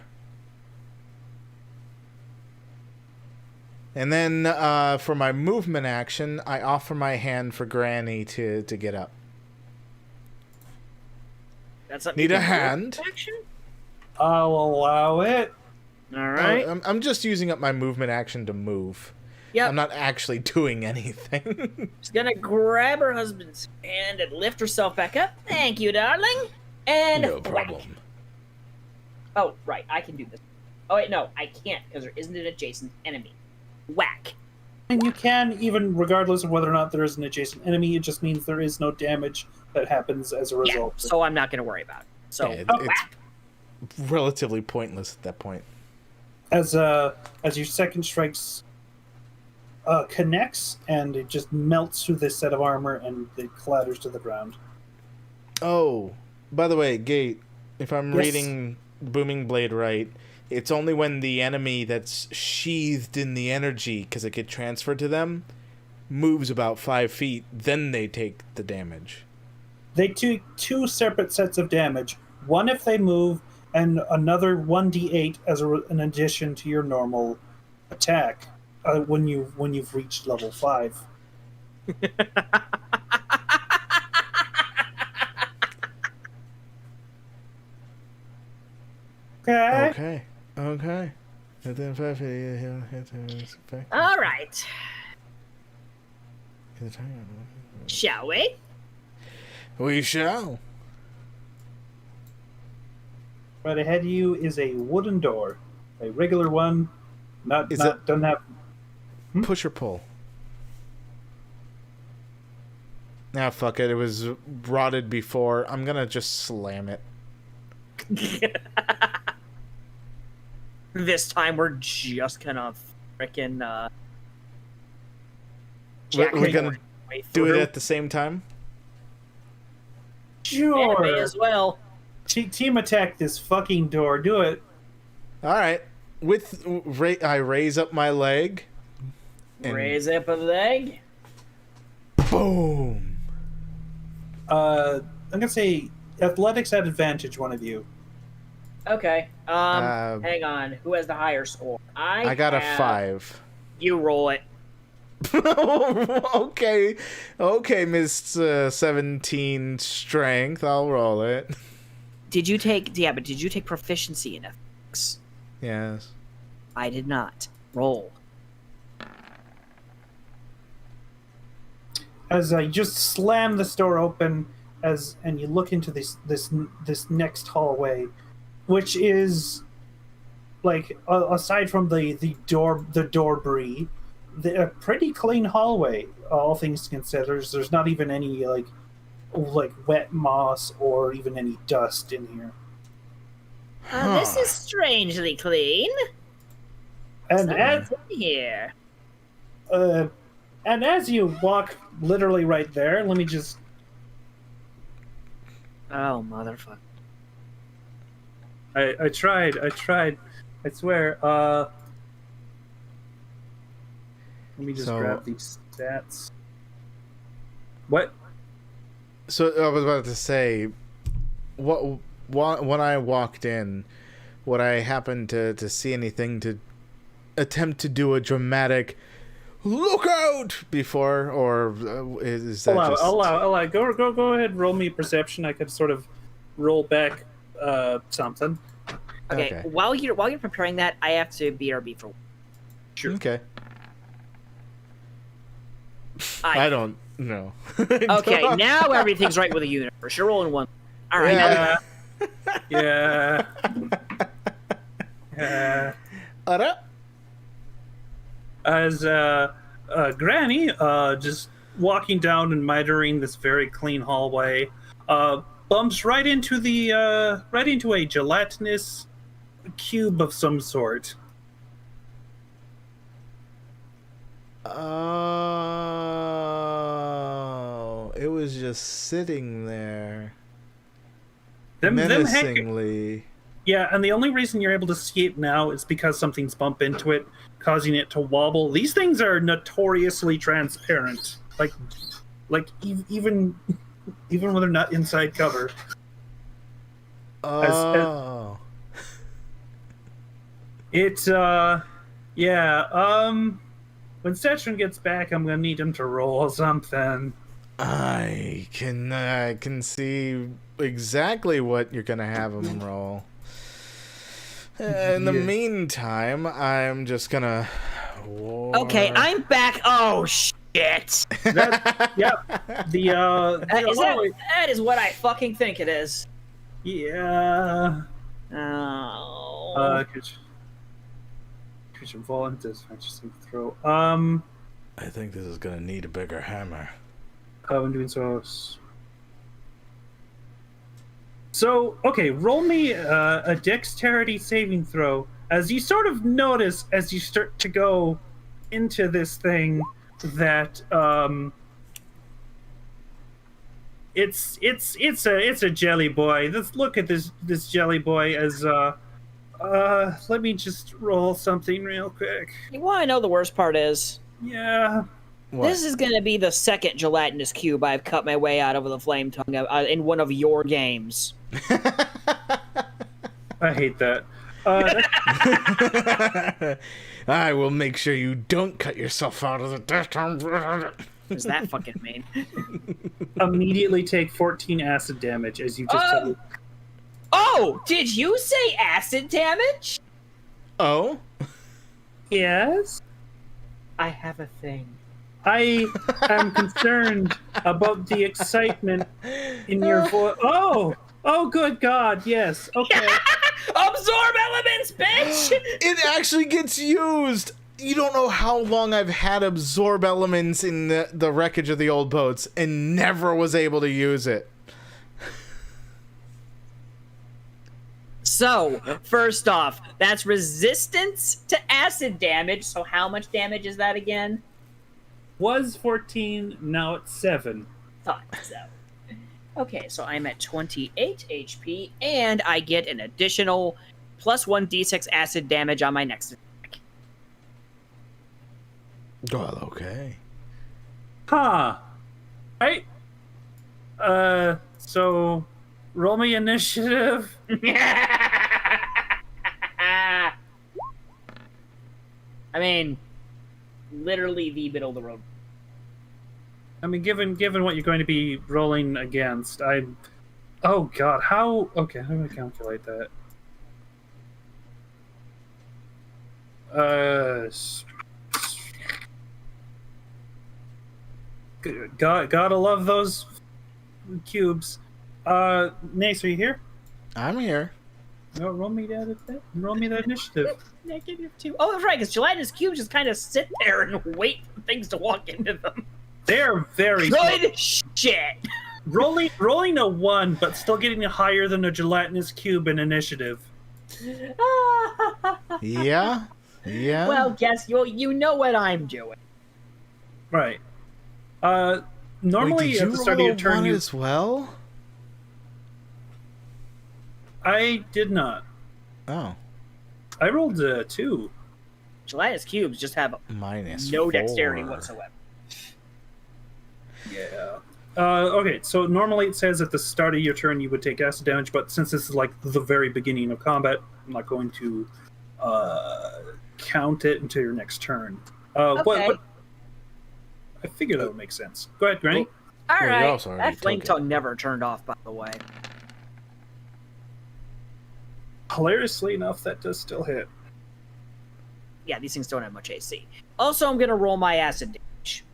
Speaker 1: And then for my movement action, I offer my hand for Granny to get up.
Speaker 4: That's something
Speaker 1: Need
Speaker 4: you
Speaker 1: a
Speaker 4: can do
Speaker 1: hand?
Speaker 4: Action?
Speaker 2: I'll allow it.
Speaker 4: All right.
Speaker 1: I'm just using up my movement action to move.
Speaker 4: Yep.
Speaker 1: I'm not actually doing anything.
Speaker 4: She's gonna grab her husband's hand and lift herself back up. Thank you, darling. And
Speaker 1: No
Speaker 4: whack.
Speaker 1: problem.
Speaker 4: Oh, right. I can do this. Oh wait, no, I can't because there isn't an adjacent enemy. Whack.
Speaker 2: And you can, even regardless of whether or not there is an adjacent enemy, it just means there is no damage that happens as a result.
Speaker 4: Yeah, so I'm not gonna worry about it. So
Speaker 1: Yeah,
Speaker 4: whack.
Speaker 1: it's relatively pointless at that point.
Speaker 2: As your second strikes connects, and it just melts through this set of armor, and it clatters to the ground.
Speaker 1: Oh, by the way, Gate, if I'm
Speaker 2: Yes.
Speaker 1: reading Booming Blade right, it's only when the enemy that's sheathed in the energy, because it get transferred to them, moves about 5 feet, then they take the damage.
Speaker 2: They take 2 separate sets of damage. One if they move, and another 1d8 as an addition to your normal attack when you've reached level 5. Okay.
Speaker 1: Okay. And then 5 feet, he'll hit his effect.
Speaker 3: All right. Shall we?
Speaker 1: We shall.
Speaker 2: Right ahead of you is a wooden door, a regular one. Doesn't have.
Speaker 1: Push or pull? Nah, fuck it. It was rotted before. I'm gonna just slam it.
Speaker 4: This time we're just gonna frickin'
Speaker 1: We're gonna do it at the same time?
Speaker 2: Sure.
Speaker 4: May as well.
Speaker 2: Team attack this fucking door. Do it.
Speaker 1: Alright. I raise up my leg. And
Speaker 4: Raise up a leg.
Speaker 1: boom.
Speaker 2: I'm gonna say athletics at advantage. One of you.
Speaker 4: Okay. Hang on. Who has the higher score?
Speaker 1: I got a 5.
Speaker 4: You roll it.
Speaker 1: Okay, Miss 17 strength. I'll roll it.
Speaker 4: Did you take proficiency in ethics?
Speaker 1: Yes.
Speaker 4: I did not. Roll.
Speaker 2: As I just slam this door open, and you look into this next hallway, which is like aside from the doorbry, a pretty clean hallway. All things considered, there's not even any like wet moss or even any dust in here.
Speaker 3: This is strangely clean.
Speaker 2: And as
Speaker 3: Here.
Speaker 2: and as you walk literally right there, let me just.
Speaker 4: Oh, motherfucker.
Speaker 2: I tried. I swear. Let me just grab these stats. What?
Speaker 1: So I was about to say, when I walked in, would I happen to see anything to attempt to do a dramatic look out before, or is that
Speaker 2: allow? Go ahead. Roll me perception. I could sort of roll back something.
Speaker 4: Okay. While you're preparing that, I have to BRB for.
Speaker 1: Sure. Okay. I don't know.
Speaker 4: Okay, now everything's right with the universe. You're rolling 1. All right.
Speaker 2: Yeah. As Granny, just walking down and mitering this very clean hallway, bumps right into a gelatinous cube of some sort.
Speaker 1: Oh, it was just sitting there.
Speaker 2: Menacingly. Yeah, and the only reason you're able to see it now is because something's bumped into it, causing it to wobble. These things are notoriously transparent. Even when they're not inside cover.
Speaker 1: Oh.
Speaker 2: When Stetron gets back, I'm gonna need him to roll something.
Speaker 1: I can see exactly what you're gonna have him roll. In the meantime, I'm just gonna.
Speaker 4: Okay, I'm back. Oh shit!
Speaker 2: That
Speaker 4: is what I fucking think it is.
Speaker 2: Yeah.
Speaker 4: Oh.
Speaker 2: Creature volunteers interesting throw.
Speaker 1: I think this is gonna need a bigger hammer.
Speaker 2: I'm doing so. So, okay, roll me a dexterity saving throw. As you sort of notice, as you start to go into this thing, that it's a jelly boy. Let's look at this jelly boy as let me just roll something real quick.
Speaker 4: You want to know the worst part is?
Speaker 2: Yeah.
Speaker 1: What?
Speaker 4: This is gonna be the second gelatinous cube I've cut my way out over the flame tongue in one of your games.
Speaker 2: I hate that.
Speaker 1: I will make sure you don't cut yourself out of the death.
Speaker 4: What does that fucking mean?
Speaker 2: Immediately take 14 acid damage as you just.
Speaker 4: Oh, did you say acid damage?
Speaker 1: Oh?
Speaker 2: Yes.
Speaker 4: I have a thing.
Speaker 2: I am concerned about the excitement in your voice. Oh, good God, yes. Okay.
Speaker 4: Absorb elements, bitch!
Speaker 1: It actually gets used! You don't know how long I've had absorb elements in the wreckage of the old boats and never was able to use it.
Speaker 4: So, first off, that's resistance to acid damage. So how much damage is that again?
Speaker 2: Was 14, now it's 7.
Speaker 4: Thought so. Okay, so I'm at 28 HP, and I get an additional plus 1d6 acid damage on my next attack.
Speaker 1: Well, okay.
Speaker 2: Huh. Right? So roll me initiative.
Speaker 4: I mean, literally the middle of the road.
Speaker 2: I mean, given what you're going to be rolling against, oh God, how? Okay, how do I calculate that? Gotta love those cubes. Nace, are you here?
Speaker 1: I'm here.
Speaker 2: No, roll me that. Roll me that initiative.
Speaker 4: -2. Oh, that's right, because gelatinous cubes just kind of sit there and wait for things to walk into them.
Speaker 2: They're very
Speaker 4: Good shit.
Speaker 2: rolling a 1, but still getting higher than a gelatinous cube in initiative.
Speaker 1: Yeah? Yeah?
Speaker 4: Well, guess you know what I'm doing.
Speaker 2: Right. Normally
Speaker 1: Wait, did
Speaker 2: at
Speaker 1: you
Speaker 2: the start of
Speaker 1: roll
Speaker 2: your
Speaker 1: a
Speaker 2: turn,
Speaker 1: 1 as well?
Speaker 2: I did not.
Speaker 1: Oh.
Speaker 2: I rolled a 2.
Speaker 4: Gelatinous cubes just have
Speaker 1: Minus
Speaker 4: no
Speaker 1: 4.
Speaker 4: dexterity whatsoever.
Speaker 2: Yeah. Okay, so normally it says at the start of your turn you would take acid damage, but since this is like the very beginning of combat, I'm not going to count it until your next turn.
Speaker 4: Okay.
Speaker 2: What? I figured that would make sense. Go ahead, Granny.
Speaker 4: All
Speaker 1: Well, you
Speaker 4: right.
Speaker 1: also already
Speaker 4: That flame
Speaker 1: took it.
Speaker 4: tongue never turned off, by the way.
Speaker 2: Hilariously enough, that does still hit.
Speaker 4: Yeah, these things don't have much AC. Also, I'm gonna roll my acid damage.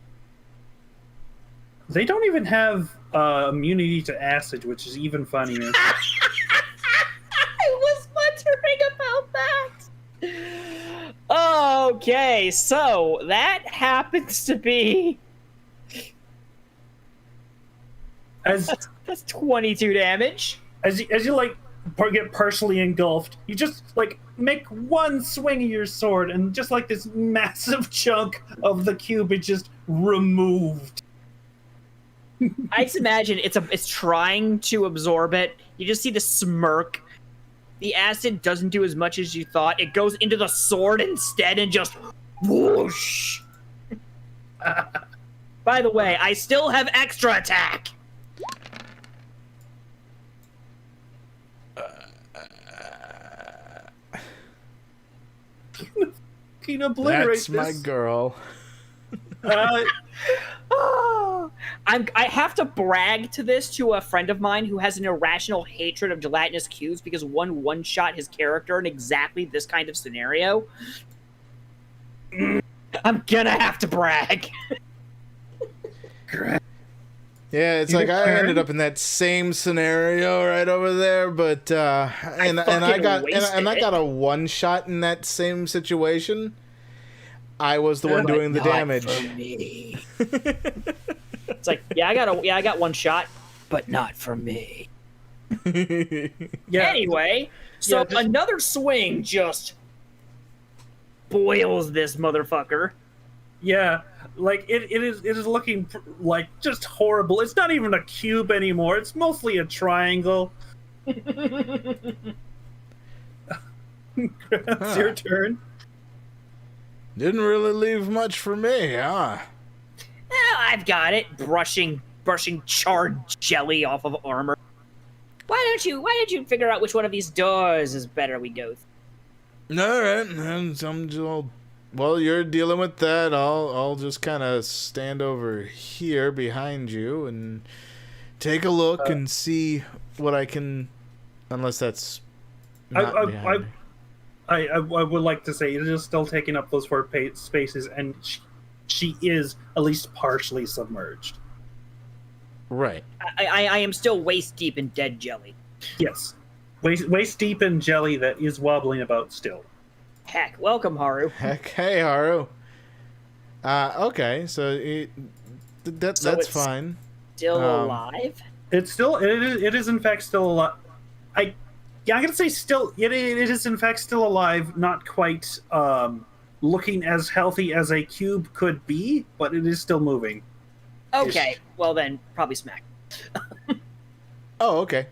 Speaker 2: They don't even have immunity to acid, which is even funnier.
Speaker 4: I was wondering about that. Okay, so that happens to be that's 22 damage.
Speaker 2: As you like get partially engulfed, you just like make one swing of your sword, and just like this massive chunk of the cube is just removed.
Speaker 4: I just imagine it's trying to absorb it. You just see the smirk. The acid doesn't do as much as you thought. It goes into the sword instead and just whoosh. By the way, I still have extra attack.
Speaker 2: Can obliterate
Speaker 1: That's my
Speaker 2: this.
Speaker 1: girl.
Speaker 4: I have to brag to this to a friend of mine who has an irrational hatred of gelatinous cubes because one shot his character in exactly this kind of scenario. I'm gonna have to brag.
Speaker 1: Yeah, it's
Speaker 2: You
Speaker 1: like I
Speaker 2: turn?
Speaker 1: ended up in that same scenario right over there, but and I
Speaker 4: fucking
Speaker 1: got
Speaker 4: wasted
Speaker 1: and I
Speaker 4: it.
Speaker 1: got a one shot in that same situation. I was the one doing the
Speaker 4: Not
Speaker 1: damage.
Speaker 4: for me. It's like, I got one shot, but not for me.
Speaker 2: Yeah.
Speaker 4: Anyway, so
Speaker 2: Yeah, just-
Speaker 4: another swing just boils this motherfucker.
Speaker 2: Yeah, like it is looking like just horrible. It's not even a cube anymore. It's mostly a triangle. It's your turn.
Speaker 1: Didn't really leave much for me, huh?
Speaker 4: I've got it. Brushing charred jelly off of armor. Why don't you figure out which one of these doors is better we go through?
Speaker 1: All right, and well, you're dealing with that. I'll just kind of stand over here behind you and take a look and see what I can. Unless that's not behind me.
Speaker 2: I would like to say it is still taking up those 4 spaces, and she is at least partially submerged.
Speaker 1: Right.
Speaker 4: I am still waist deep in dead jelly.
Speaker 2: Yes. Waist deep in jelly that is wobbling about still.
Speaker 4: Heck, welcome, Haru.
Speaker 1: Heck, hey, Haru. Okay, so that's fine.
Speaker 4: Still alive?
Speaker 2: It is in fact still alive. I'm gonna say still. It is in fact still alive. Not quite looking as healthy as a cube could be, but it is still moving.
Speaker 4: Okay, well then, probably smack.
Speaker 1: Oh, okay.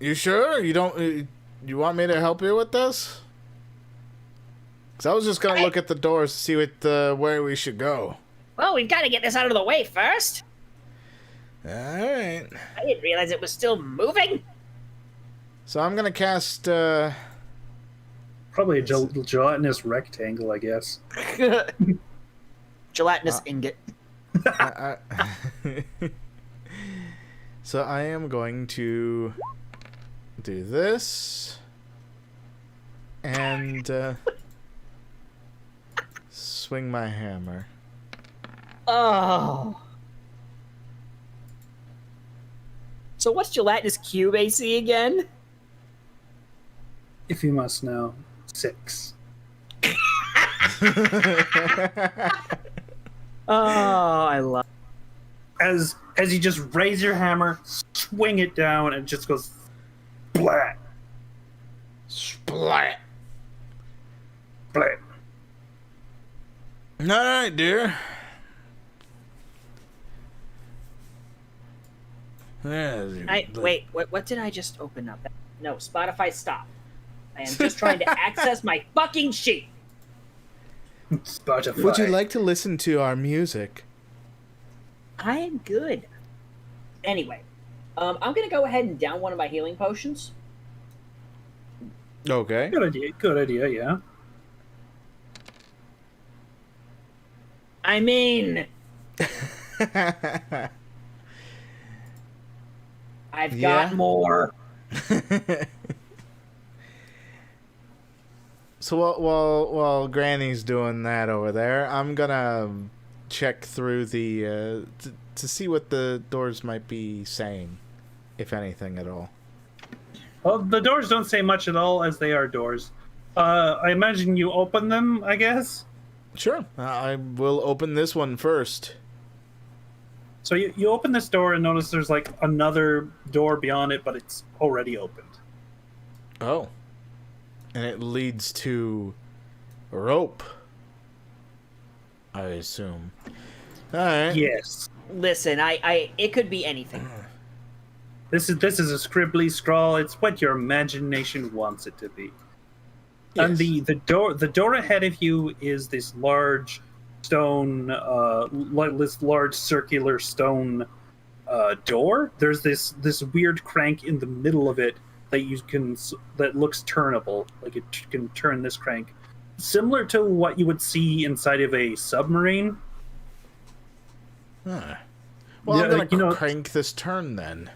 Speaker 1: You sure? You don't? You want me to help you with this? Because I was just gonna look at the doors to see where we should go.
Speaker 4: Well, we've got to get this out of the way first.
Speaker 1: All right.
Speaker 4: I didn't realize it was still moving.
Speaker 1: So I'm gonna cast.
Speaker 2: Probably a gelatinous rectangle, I guess.
Speaker 4: Gelatinous ingot.
Speaker 1: So I am going to do this and swing my hammer.
Speaker 4: Oh. So what's gelatinous cube AC again?
Speaker 2: If you must know, 6.
Speaker 4: Oh, I love.
Speaker 2: As you just raise your hammer, swing it down, and it just goes splat,
Speaker 1: Splat.
Speaker 2: splat.
Speaker 1: All right, dear.
Speaker 4: Wait, what did I just open up? No, Spotify, stop. I am just trying to access my fucking sheet.
Speaker 2: Spotify.
Speaker 1: Would you like to listen to our music?
Speaker 4: I am good. Anyway, I'm gonna go ahead and down one of my healing potions.
Speaker 1: Okay.
Speaker 2: Good idea, yeah.
Speaker 4: I mean, I've got more.
Speaker 1: So while Granny's doing that over there, I'm gonna check through the to see what the doors might be saying, if anything at all.
Speaker 2: Well, the doors don't say much at all, as they are doors. I imagine you open them, I guess?
Speaker 1: Sure. I will open this one first.
Speaker 2: So you open this door and notice there's like another door beyond it, but it's already opened.
Speaker 1: Oh. And it leads to a rope, I assume. All right.
Speaker 2: Yes.
Speaker 4: Listen, it could be anything.
Speaker 2: This is a scribbly scrawl. It's what your imagination wants it to be.
Speaker 1: Yes.
Speaker 2: And the door ahead of you is this large stone, this large circular stone door. There's this weird crank in the middle of it that looks turnable. Like it can turn this crank, similar to what you would see inside of a submarine.
Speaker 1: Huh. Well,
Speaker 2: Yeah,
Speaker 1: I'm gonna crank this turn then.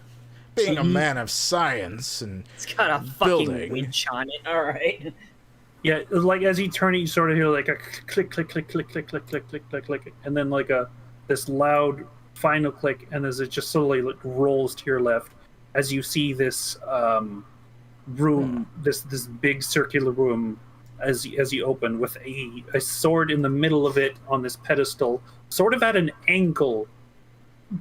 Speaker 1: Being a man of science and
Speaker 4: It's got a fucking
Speaker 1: building.
Speaker 4: winch on it. All right.
Speaker 2: Yeah, like as you turn it, you sort of hear like a click, click, click, click, click, click, click, click, click, click, and then like this loud final click, and as it just slowly like rolls to your left, as you see this room, this big circular room, as you open with a sword in the middle of it on this pedestal, sort of at an angle,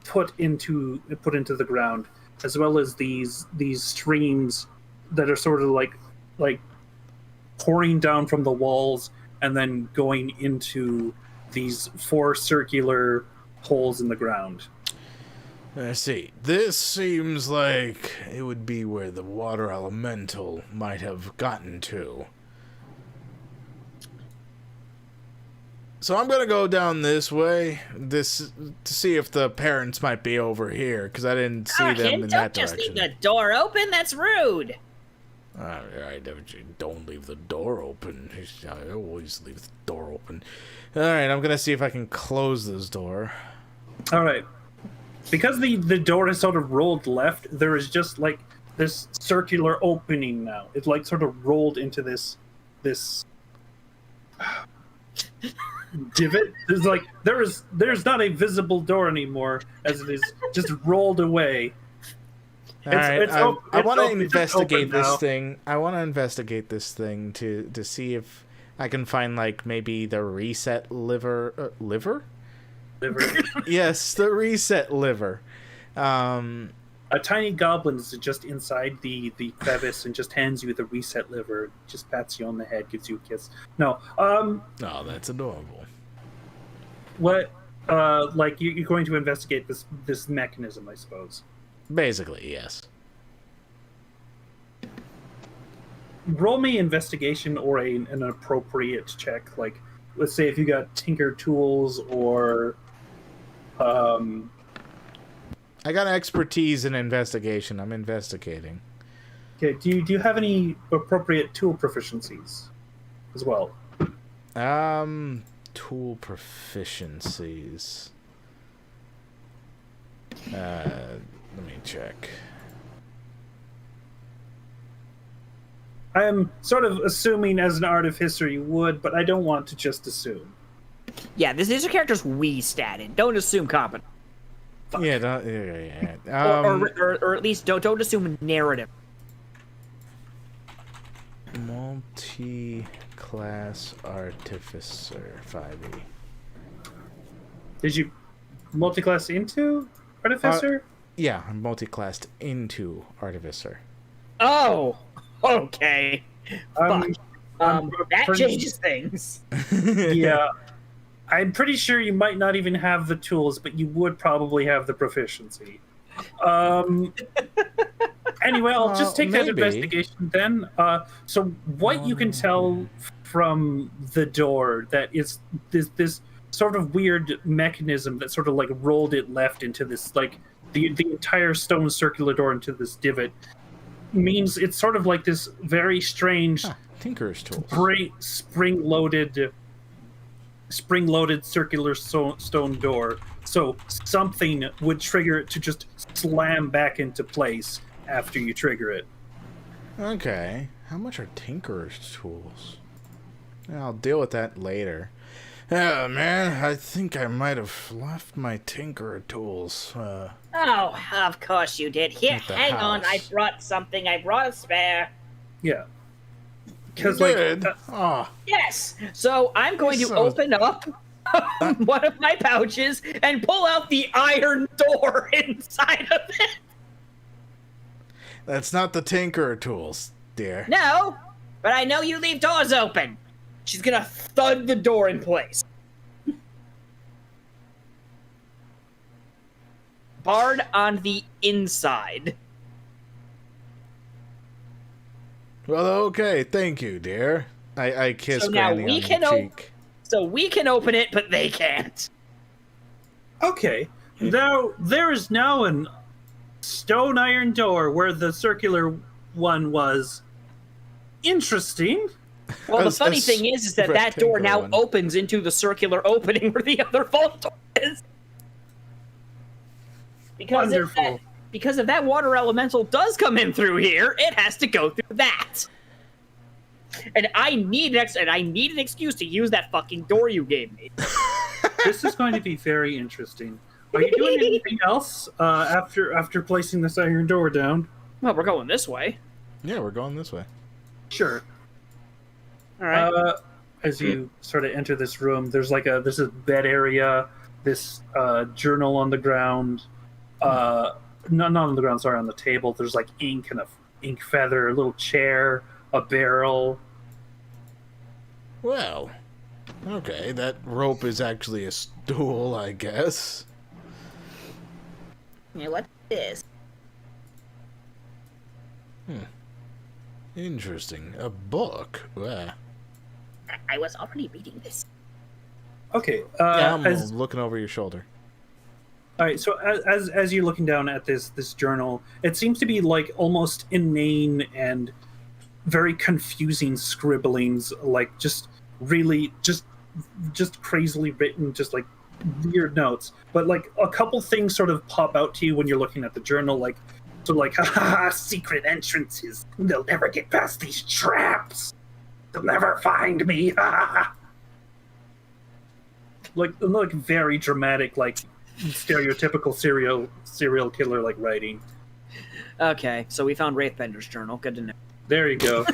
Speaker 2: put into the ground, as well as these streams that are sort of like pouring down from the walls and then going into these 4 circular holes in the ground.
Speaker 1: Let's see. This seems like it would be where the water elemental might have gotten to. So I'm gonna go down this way, to see if the parents might be over here, because I didn't see them in that
Speaker 3: Don't just
Speaker 1: direction.
Speaker 3: leave the door open. That's rude.
Speaker 1: Alright, don't leave the door open. I always leave the door open. Alright, I'm gonna see if I can close this door.
Speaker 2: All right. Because the door is sort of rolled left, there is just like this circular opening now. It's like sort of rolled into this divot. There's not a visible door anymore, as it is just rolled away.
Speaker 1: Alright, I want to
Speaker 2: it's just open
Speaker 1: investigate this
Speaker 2: now.
Speaker 1: thing. I want to investigate this thing to see if I can find, like, maybe the reset liver. Liver? Yes, the reset liver.
Speaker 2: A tiny goblin is just inside the crevice and just hands you the reset liver, just pats you on the head, gives you a kiss. No,
Speaker 1: Oh, that's adorable.
Speaker 2: what? Like you're going to investigate this mechanism, I suppose.
Speaker 1: Basically, yes.
Speaker 2: Roll me investigation or an appropriate check. Like, let's say if you got Tinker Tools or,
Speaker 1: I got expertise in investigation. I'm investigating.
Speaker 2: okay. Do you have any appropriate tool proficiencies as well?
Speaker 1: Tool proficiencies. Let me check.
Speaker 2: I am sort of assuming as an artificer you would, but I don't want to just assume.
Speaker 4: Yeah, these are characters we statted. Don't assume competence.
Speaker 1: Yeah, yeah.
Speaker 4: Or at least don't assume narrative.
Speaker 1: Multi-class artificer 5e.
Speaker 2: Did you multi-class into artificer?
Speaker 1: Yeah, I'm multi-classed into artificer.
Speaker 4: Oh, okay.
Speaker 2: I'm
Speaker 4: That
Speaker 2: pretty-
Speaker 4: changes things.
Speaker 2: Yeah. I'm pretty sure you might not even have the tools, but you would probably have the proficiency. Anyway, I'll just take that
Speaker 1: maybe.
Speaker 2: investigation then. So what you can tell from the door that is this sort of weird mechanism that sort of like rolled it left into this, like the entire stone circular door into this divot, means it's sort of like this very strange
Speaker 1: Tinker's tools.
Speaker 2: spring-loaded circular stone door. So something would trigger it to just slam back into place after you trigger it.
Speaker 1: Okay. How much are Tinker's tools? I'll deal with that later. Yeah, man, I think I might have left my Tinker tools.
Speaker 3: Oh, of course you did. Here,
Speaker 1: At the
Speaker 3: hang on. I
Speaker 1: house.
Speaker 3: brought something. I brought a spare.
Speaker 2: Yeah.
Speaker 1: You
Speaker 2: Because
Speaker 1: did?
Speaker 2: like
Speaker 1: Oh,
Speaker 3: Yes.
Speaker 4: So I'm going to
Speaker 1: So-
Speaker 4: open up one of my pouches and pull out the iron door inside of it.
Speaker 1: that's not the Tinker tools, dear.
Speaker 3: No, but I know you leave doors open.
Speaker 4: She's gonna thud the door in place. Barred on the inside.
Speaker 1: Well, okay, thank you, dear. I kiss
Speaker 4: So now
Speaker 1: Granny
Speaker 4: we
Speaker 1: on
Speaker 4: can
Speaker 1: the cheek.
Speaker 4: So we can open it, but they can't.
Speaker 2: okay, now there is now an stone iron door where the circular one was. Interesting.
Speaker 4: Well, the
Speaker 1: As-
Speaker 4: funny
Speaker 1: as
Speaker 4: thing is that that door
Speaker 1: rectangular
Speaker 4: now
Speaker 1: one.
Speaker 4: opens into the circular opening where the other vault door is.
Speaker 2: Wonderful.
Speaker 4: Because if that water elemental does come in through here, it has to go through that. And I need an excuse to use that fucking door you gave me.
Speaker 2: This is going to be very interesting. Are you doing anything else after placing this iron door down?
Speaker 4: Well, we're going this way.
Speaker 1: Yeah, we're going this way.
Speaker 2: Sure.
Speaker 4: All right.
Speaker 2: As you sort of enter this room, there's a bed area, this journal on the ground, not on the ground, sorry, on the table. There's like ink and a ink feather, a little chair, a barrel.
Speaker 1: Well, okay, that rope is actually a stool, I guess.
Speaker 3: Yeah, what's this?
Speaker 1: Interesting. A book.
Speaker 3: I was already reading this.
Speaker 2: Okay.
Speaker 1: Yeah, I'm looking over your shoulder.
Speaker 2: All right. So as you're looking down at this journal, it seems to be like almost inane and very confusing scribblings, like just really just crazily written, just like weird notes. But like a couple things sort of pop out to you when you're looking at the journal, like so like ha ha ha, secret entrances. They'll never get past these traps. They'll never find me. Ha ha ha. Like very dramatic, like stereotypical serial killer like writing.
Speaker 4: Okay, so we found Wraithbender's journal. Good to know.
Speaker 2: There you go.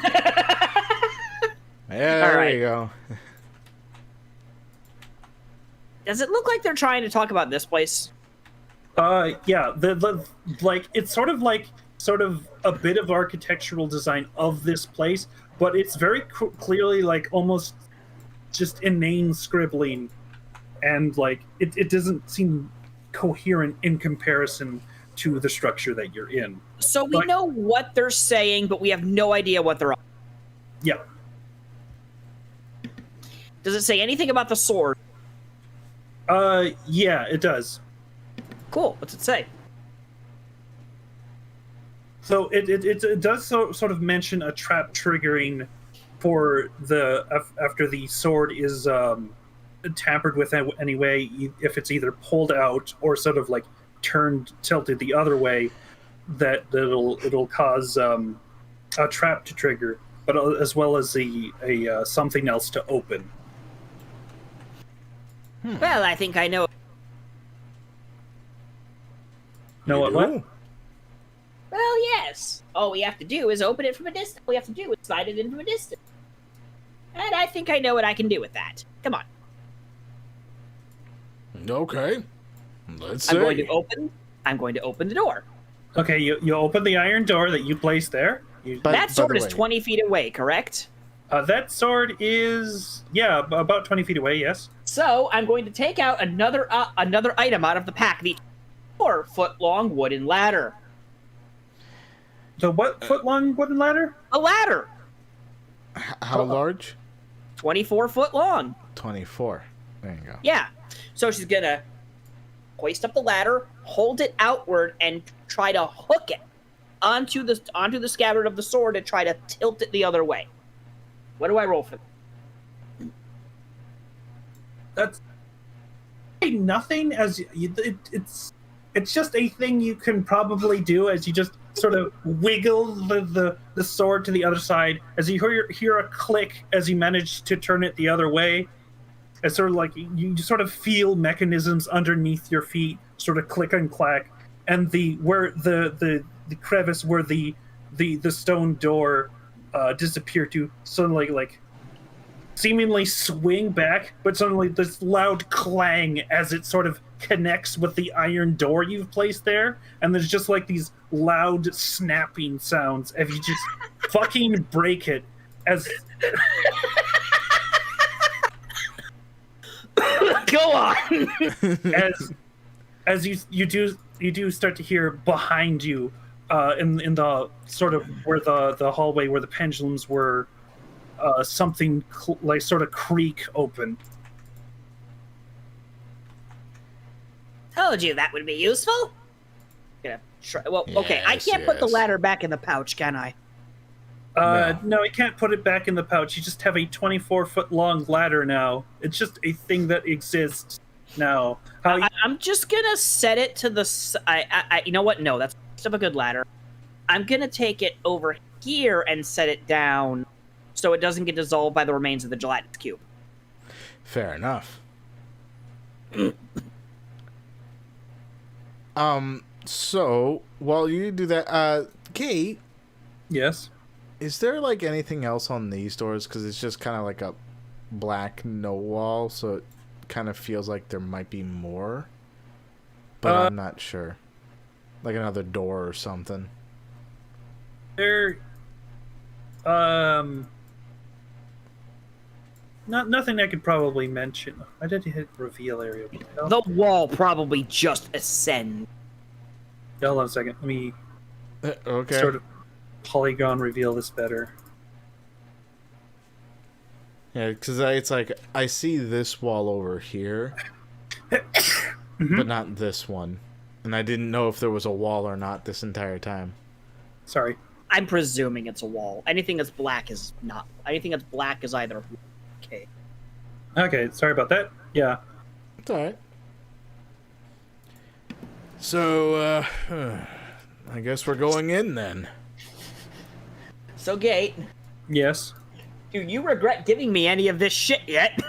Speaker 1: Yeah, there you go.
Speaker 4: Does it look like they're trying to talk about this place?
Speaker 2: Yeah, the like it's sort of a bit of architectural design of this place, but it's very clearly like almost just inane scribbling, and like it doesn't seem coherent in comparison to the structure that you're in.
Speaker 4: So we know what they're saying, but we have no idea what they're on.
Speaker 2: Yeah.
Speaker 4: Does it say anything about the sword?
Speaker 2: Yeah, it does.
Speaker 4: Cool. What's it say?
Speaker 2: So it does sort of mention a trap triggering for after the sword is tampered with anyway, if it's either pulled out or sort of like tilted the other way, it'll cause a trap to trigger, but as well as a something else to open.
Speaker 4: Well, I think I know.
Speaker 2: Know what?
Speaker 1: Ooh.
Speaker 3: Well, yes. All we have to do is open it from a distance. All we have to do is slide it in from a distance.
Speaker 4: And I think I know what I can do with that. Come on.
Speaker 1: Okay. Let's see.
Speaker 4: I'm going to open the door.
Speaker 2: Okay, you open the iron door that you placed there.
Speaker 4: That sword is 20 feet away, correct?
Speaker 2: That sword is about 20 feet away. Yes.
Speaker 4: So I'm going to take out another item out of the pack. The 4-foot-long wooden ladder.
Speaker 2: The what foot-long wooden ladder?
Speaker 4: A ladder.
Speaker 1: How large?
Speaker 4: 24 foot long.
Speaker 1: 24. There you go.
Speaker 4: Yeah. So she's gonna hoist up the ladder, hold it outward, and try to hook it onto the scabbard of the sword and try to tilt it the other way. What do I roll for?
Speaker 2: That's nothing. It's just a thing you can probably do as you just sort of wiggle the sword to the other side as you hear a click as you manage to turn it the other way. It's sort of like you sort of feel mechanisms underneath your feet sort of click and clack, and the crevice where the stone door disappeared to suddenly like seemingly swing back, but suddenly this loud clang as it sort of connects with the iron door you've placed there, and there's just like these loud snapping sounds if you just fucking break it as
Speaker 4: Go on.
Speaker 2: as you do start to hear behind you in the sort of where the hallway where the pendulums were something like sort of creak open.
Speaker 3: Told you that would be useful.
Speaker 4: Yeah. Well, okay. I can't put the ladder back in the pouch, can I?
Speaker 2: No, you can't put it back in the pouch. You just have a 24-foot long ladder now. It's just a thing that exists now.
Speaker 4: I'm just gonna set it to the. You know what? No, that's still a good ladder. I'm gonna take it over here and set it down so it doesn't get dissolved by the remains of the gelatinous cube.
Speaker 1: Fair enough. So while you do that, Kate.
Speaker 2: Yes.
Speaker 1: Is there like anything else on these doors? Because it's just kind of like a black no wall, so it kind of feels like there might be more. But I'm not sure. Like another door or something.
Speaker 2: There, nothing I could probably mention. I did hit reveal area.
Speaker 4: The wall probably just ascends.
Speaker 2: Hold on a second. Let me
Speaker 1: Okay.
Speaker 2: sort of polygon reveal this better.
Speaker 1: Yeah, because it's like, I see this wall over here, but not this one. And I didn't know if there was a wall or not this entire time.
Speaker 2: Sorry.
Speaker 4: I'm presuming it's a wall. Anything that's black is not. Anything that's black is either. Okay.
Speaker 2: Okay, sorry about that. Yeah.
Speaker 1: It's alright. So, I guess we're going in then.
Speaker 4: So, Gate,
Speaker 2: Yes.
Speaker 4: do you regret giving me any of this shit yet?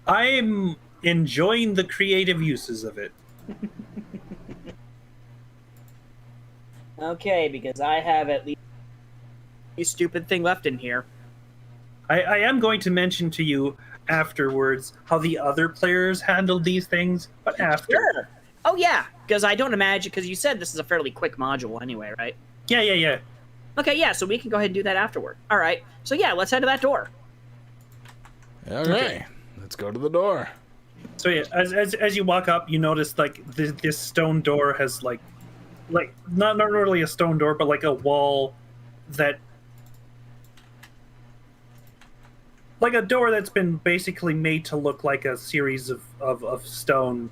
Speaker 2: I'm enjoying the creative uses of it.
Speaker 4: Okay, because I have at least a stupid thing left in here.
Speaker 2: I am going to mention to you afterwards how the other players handled these things, but after.
Speaker 4: Sure. Oh yeah, because I don't imagine, because you said this is a fairly quick module anyway, right?
Speaker 2: Yeah.
Speaker 4: Okay, yeah, so we can go ahead and do that afterward. All right, so yeah, let's head to that door.
Speaker 1: Okay, let's go to the door.
Speaker 2: So yeah, as you walk up, you notice like this stone door has like not really a stone door, but like a wall that, like a door that's been basically made to look like a series of stone,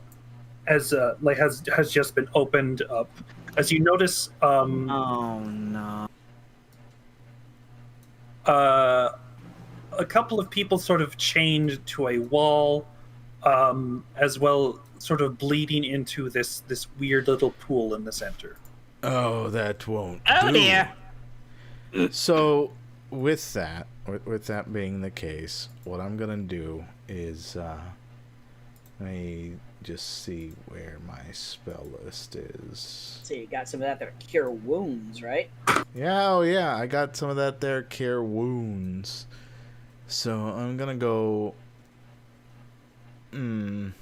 Speaker 2: as like has just been opened up. As you notice,
Speaker 4: Oh no.
Speaker 2: a couple of people sort of chained to a wall, as well, sort of bleeding into this weird little pool in the center.
Speaker 1: Oh, that won't
Speaker 4: Oh
Speaker 1: do.
Speaker 4: dear.
Speaker 1: So, with that being the case, what I'm gonna do is, let me just see where my spell list is.
Speaker 4: So you got some of that there. Cure wounds, right?
Speaker 1: Yeah, oh yeah, I got some of that there, cure wounds. So I'm gonna go. You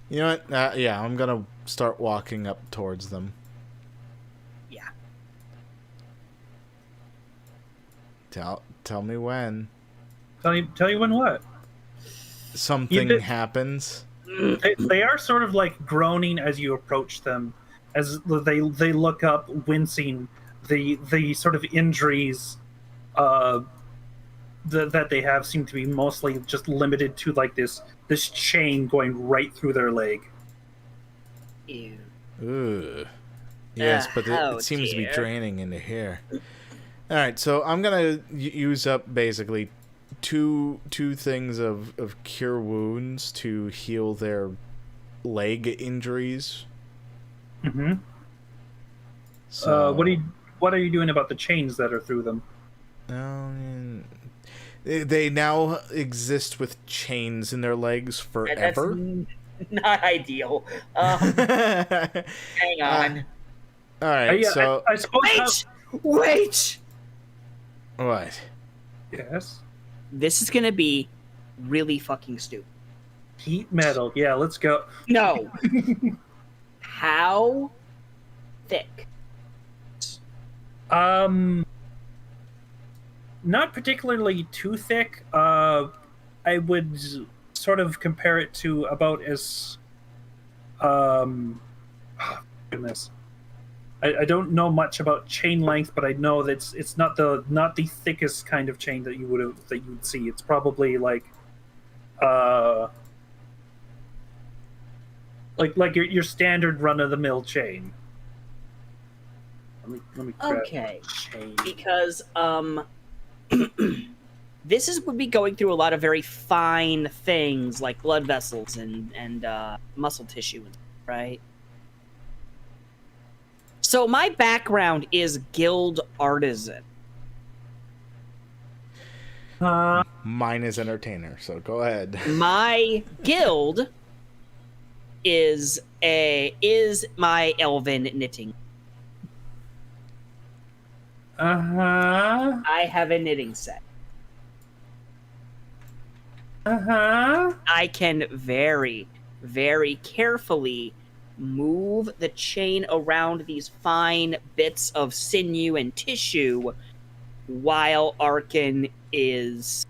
Speaker 1: know what? Yeah, I'm gonna start walking up towards them.
Speaker 4: Yeah.
Speaker 1: Tell me when
Speaker 2: Tell you when what?
Speaker 1: something happens.
Speaker 2: They are sort of like groaning as you approach them, as they look up, wincing. The sort of injuries that they have seem to be mostly just limited to like this chain going right through their leg.
Speaker 4: Ew.
Speaker 1: Ugh. Yes, but
Speaker 4: oh,
Speaker 1: it seems to be
Speaker 4: dear.
Speaker 1: draining into here. All right, so I'm gonna use up basically two things of cure wounds to heal their leg injuries.
Speaker 2: Mm-hmm.
Speaker 1: So
Speaker 2: What are you doing about the chains that are through them?
Speaker 1: They now exist with chains in their legs forever.
Speaker 4: That's not ideal. Hang on.
Speaker 1: All right, so
Speaker 2: I suppose.
Speaker 4: Wait!
Speaker 1: what?
Speaker 2: Yes.
Speaker 4: This is gonna be really fucking stupid.
Speaker 2: Heat metal. Yeah, let's go.
Speaker 4: No. How thick?
Speaker 2: Not particularly too thick. I would sort of compare it to about as goodness. I don't know much about chain length, but I know that it's not the thickest kind of chain that you would see. It's probably like your standard run of the mill chain. Let me grab
Speaker 4: Okay.
Speaker 2: chain.
Speaker 4: Because this would be going through a lot of very fine things like blood vessels and muscle tissue, right? So my background is guild artisan.
Speaker 1: Mine is entertainer, so go ahead.
Speaker 4: My guild is my elven knitting. I have a knitting set. I can very, very carefully move the chain around these fine bits of sinew and tissue while Arkin is,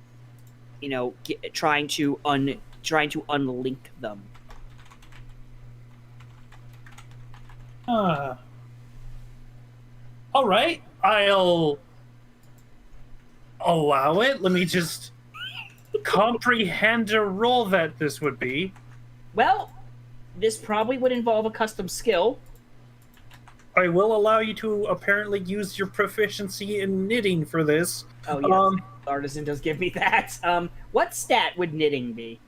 Speaker 4: trying to unlink them.
Speaker 2: All right, I'll allow it. Let me just comprehend a role that this would be.
Speaker 4: Well, this probably would involve a custom skill.
Speaker 2: I will allow you to apparently use your proficiency in knitting for this.
Speaker 4: Oh, yes. Artisan does give me that. What stat would knitting be?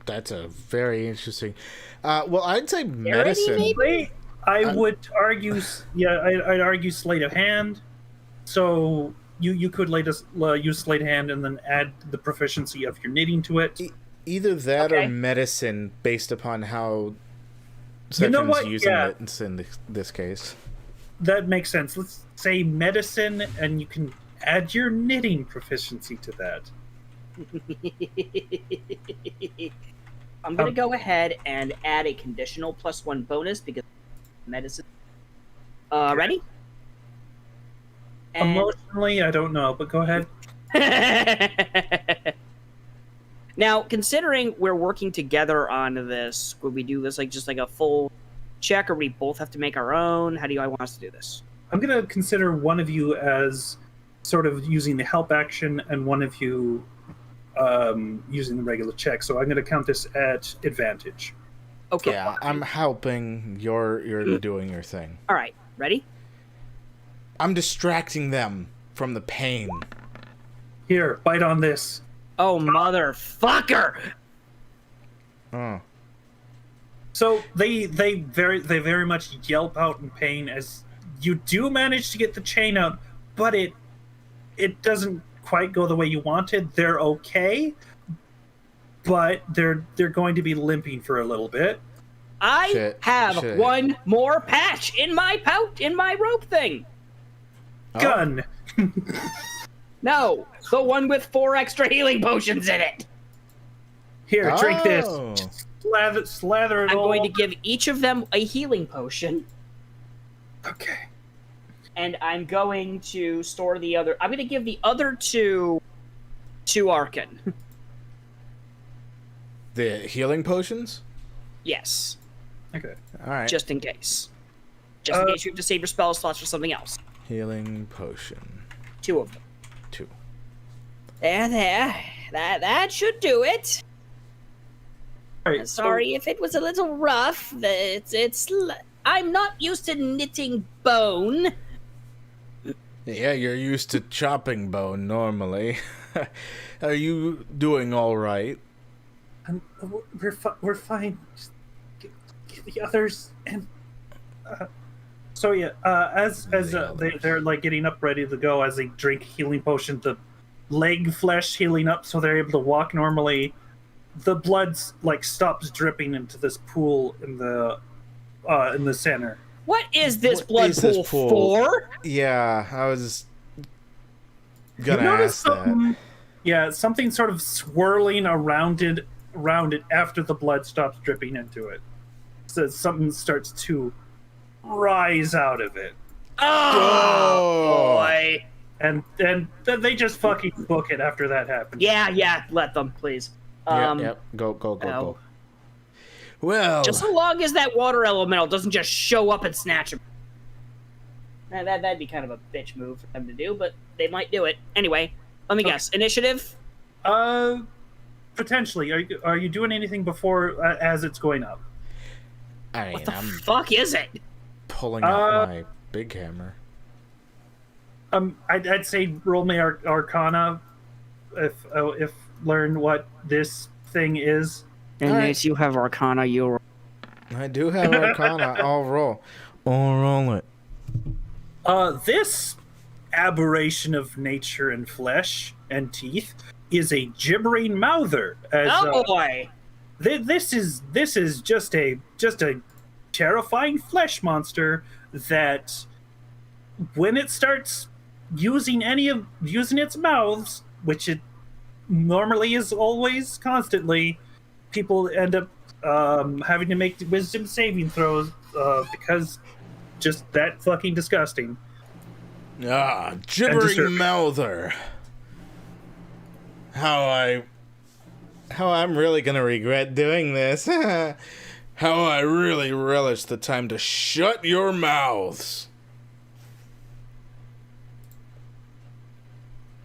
Speaker 1: That's a very interesting. Well, I'd say medicine.
Speaker 4: maybe?
Speaker 2: I would argue, I'd argue sleight of hand. So you could use sleight of hand and then add the proficiency of your knitting to it.
Speaker 1: Either that
Speaker 4: Okay.
Speaker 1: or medicine, based upon how
Speaker 2: You know
Speaker 1: Second's
Speaker 2: what?
Speaker 1: using
Speaker 2: Yeah.
Speaker 1: it in this case.
Speaker 2: That makes sense. Let's say medicine, and you can add your knitting proficiency to that.
Speaker 4: I'm going to go ahead and add a conditional +1 bonus because medicine. Ready? And...
Speaker 2: Emotionally, I don't know, but go ahead.
Speaker 4: Now, considering we're working together on this, would we do this like just like a full check, or we both have to make our own? How do you want us to do this?
Speaker 2: I'm going to consider one of you as sort of using the help action and one of you using the regular check. So I'm going to count this at advantage.
Speaker 4: Okay.
Speaker 1: Yeah, I'm helping. You're doing your thing.
Speaker 4: All right. Ready?
Speaker 1: I'm distracting them from the pain.
Speaker 2: Here, bite on this.
Speaker 4: Oh, motherfucker!
Speaker 1: Oh.
Speaker 2: So they very much yelp out in pain as you do manage to get the chain out, but it doesn't quite go the way you wanted. They're okay, but they're going to be limping for a little bit.
Speaker 4: I have one more patch in my rope thing.
Speaker 1: Oh.
Speaker 2: Gun.
Speaker 4: No, the one with 4 extra healing potions in it.
Speaker 2: Here, drink this.
Speaker 1: Oh.
Speaker 2: Just slather it
Speaker 4: I'm
Speaker 2: all.
Speaker 4: going to give each of them a healing potion,
Speaker 2: Okay.
Speaker 4: and I'm going to store the other. I'm going to give the other two to Arkin.
Speaker 1: The healing potions?
Speaker 4: Yes,
Speaker 2: Okay.
Speaker 1: All right.
Speaker 4: just in case. Just in case you have to save your spell slots for something else.
Speaker 1: Healing potion.
Speaker 4: 2 of them.
Speaker 1: 2.
Speaker 4: There. That should do it.
Speaker 2: All right.
Speaker 4: Sorry if it was a little rough. I'm not used to knitting bone.
Speaker 1: Yeah, you're used to chopping bone normally. Are you doing all right?
Speaker 2: We're fine. Just get the others and. So yeah, as they're like getting up ready to go, as they drink healing potion, the leg flesh healing up, so they're able to walk normally. The blood like stops dripping into this pool in the center.
Speaker 4: What is this
Speaker 1: What
Speaker 4: blood
Speaker 1: is this
Speaker 4: pool
Speaker 1: pool?
Speaker 4: for?
Speaker 1: Yeah, I was gonna
Speaker 2: You notice
Speaker 1: ask that.
Speaker 2: Yeah, something sort of swirling around it after the blood stops dripping into it. So something starts to rise out of it,
Speaker 4: Oh, boy.
Speaker 2: and they just fucking book it after that happens.
Speaker 4: Yeah, let them, please.
Speaker 1: Yep. Go. Well,
Speaker 4: Just so long as that water elemental doesn't just show up and snatch him. Now, that'd be kind of a bitch move for them to do, but they might do it. Anyway, let me guess. Initiative?
Speaker 2: Potentially. Are you doing anything before as it's going up?
Speaker 1: I mean,
Speaker 4: What the
Speaker 1: I'm
Speaker 4: fuck is it?
Speaker 1: pulling out my big hammer.
Speaker 2: I'd say roll me Arcana if learn what this thing is.
Speaker 4: And
Speaker 1: Alright.
Speaker 4: yes, you have Arcana, you
Speaker 1: I do have Arcana. I'll roll. I'll roll it.
Speaker 2: This aberration of nature and flesh and teeth is a gibbering mouther.
Speaker 4: Oh boy!
Speaker 2: This is just a terrifying flesh monster that, when it starts using its mouths, which it normally is always constantly, people end up having to make wisdom saving throws because just that fucking disgusting.
Speaker 1: Ah, gibbering
Speaker 2: disturbing.
Speaker 1: mouther. How I'm really gonna regret doing this. How I really relish the time to shut your mouths.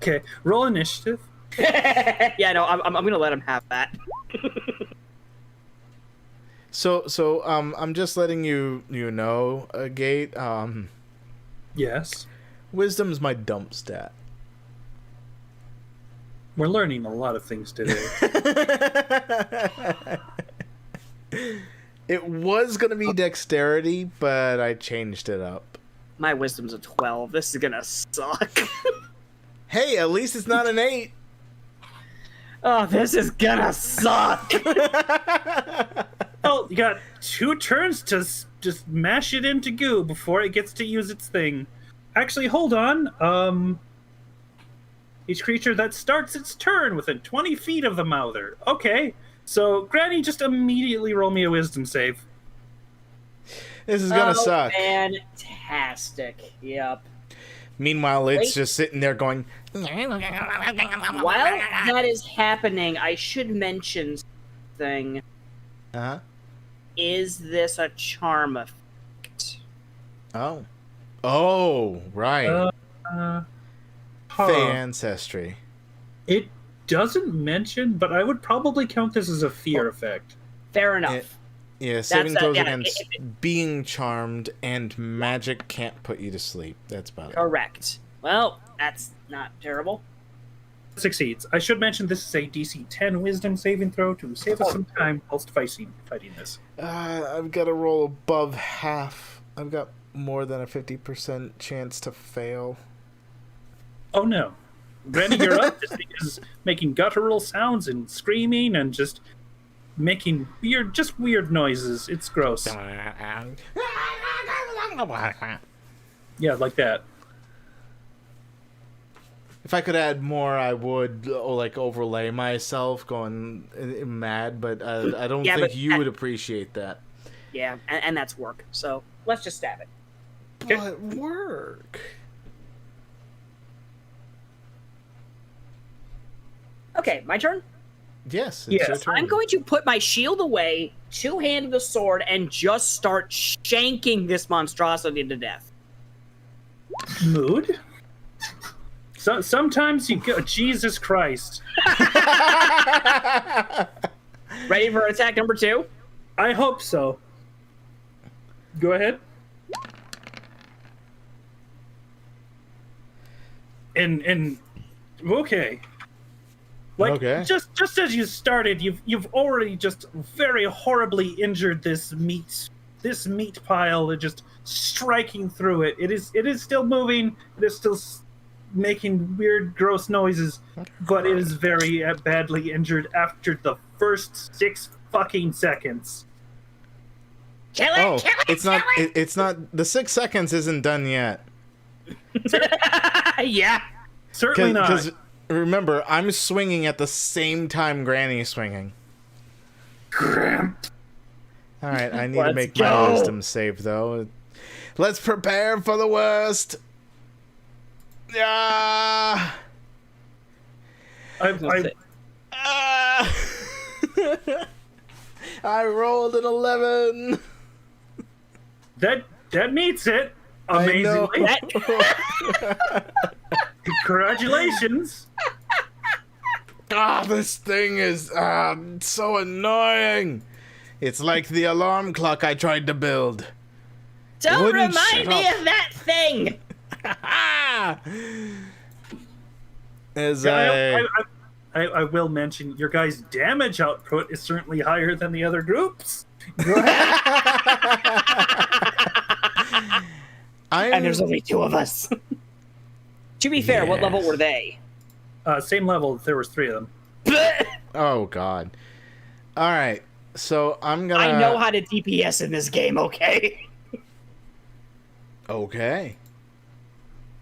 Speaker 2: Okay, roll initiative.
Speaker 4: Yeah, no, I'm gonna let him have that.
Speaker 1: So I'm just letting you know, Gate.
Speaker 2: Yes.
Speaker 1: Wisdom's my dump stat.
Speaker 2: We're learning a lot of things today.
Speaker 1: It was gonna be dexterity, but I changed it up.
Speaker 4: My wisdom's a 12. This is gonna suck.
Speaker 1: Hey, at least it's not an 8.
Speaker 4: Oh, this is gonna suck.
Speaker 2: Well, you got 2 turns to just mash it into goo before it gets to use its thing. Actually, hold on. Each creature that starts its turn within 20 feet of the Mouther. Okay, so Granny, just immediately roll me a wisdom save.
Speaker 1: This is gonna suck.
Speaker 4: Fantastic. Yep.
Speaker 1: Meanwhile, it's just sitting there going.
Speaker 4: While that is happening, I should mention something.
Speaker 1: Uh-huh.
Speaker 4: Is this a charm effect?
Speaker 1: Oh. Oh, right. Fey ancestry.
Speaker 2: It doesn't mention, but I would probably count this as a fear effect.
Speaker 4: Fair enough.
Speaker 1: Yeah, saving throws
Speaker 4: yeah,
Speaker 1: against being charmed and magic can't put you to sleep. That's about it.
Speaker 4: Correct. Well, that's not terrible.
Speaker 2: Succeeds. I should mention this is a DC 10 wisdom saving throw to save us some time whilst fighting this.
Speaker 1: I've got to roll above half. I've got more than a 50% chance to fail.
Speaker 2: Oh no. Granny, you're up. This thing is making guttural sounds and screaming and just making weird noises. It's gross. Yeah, like that.
Speaker 1: If I could add more, I would overlay myself going mad, but I don't think you would appreciate that.
Speaker 4: Yeah, and that's work. So let's just stab it.
Speaker 2: Okay.
Speaker 1: But work.
Speaker 4: Okay, my turn.
Speaker 1: Yes,
Speaker 2: Yes.
Speaker 1: your turn.
Speaker 4: I'm going to put my shield away, two-handed the sword, and just start shanking this monstrosity to death.
Speaker 2: Mood? So sometimes you go, Jesus Christ.
Speaker 4: Ready for attack number 2?
Speaker 2: I hope so. Go ahead. And okay.
Speaker 1: Okay.
Speaker 2: Just as you started, you've already just very horribly injured this meat pile, and just striking through it. It is still moving. It is still making weird, gross noises, but it is very badly injured after the first 6 fucking seconds.
Speaker 4: Kill it! Kill it!
Speaker 1: It's not. It's not. The 6 seconds isn't done yet.
Speaker 4: Yeah.
Speaker 2: Certainly not.
Speaker 1: Because remember, I'm swinging at the same time Granny's swinging.
Speaker 2: Cramp.
Speaker 1: All right, I need to
Speaker 4: Let's
Speaker 1: make
Speaker 4: go.
Speaker 1: my wisdom save though. Let's prepare for the worst. Ah. I rolled an 11.
Speaker 2: That meets it. Amazingly. Congratulations.
Speaker 1: This thing is so annoying. It's like the alarm clock I tried to build.
Speaker 4: Don't
Speaker 1: Wouldn't
Speaker 4: remind
Speaker 1: shut
Speaker 4: me
Speaker 1: up.
Speaker 4: of that thing!
Speaker 1: As
Speaker 2: I will mention your guys' damage output is certainly higher than the other groups.
Speaker 4: And there's only 2 of us. To be fair, what level were they?
Speaker 2: Same level. There was 3 of them.
Speaker 1: Oh God. All right. So I'm gonna.
Speaker 4: I know how to DPS in this game, okay?
Speaker 1: Okay.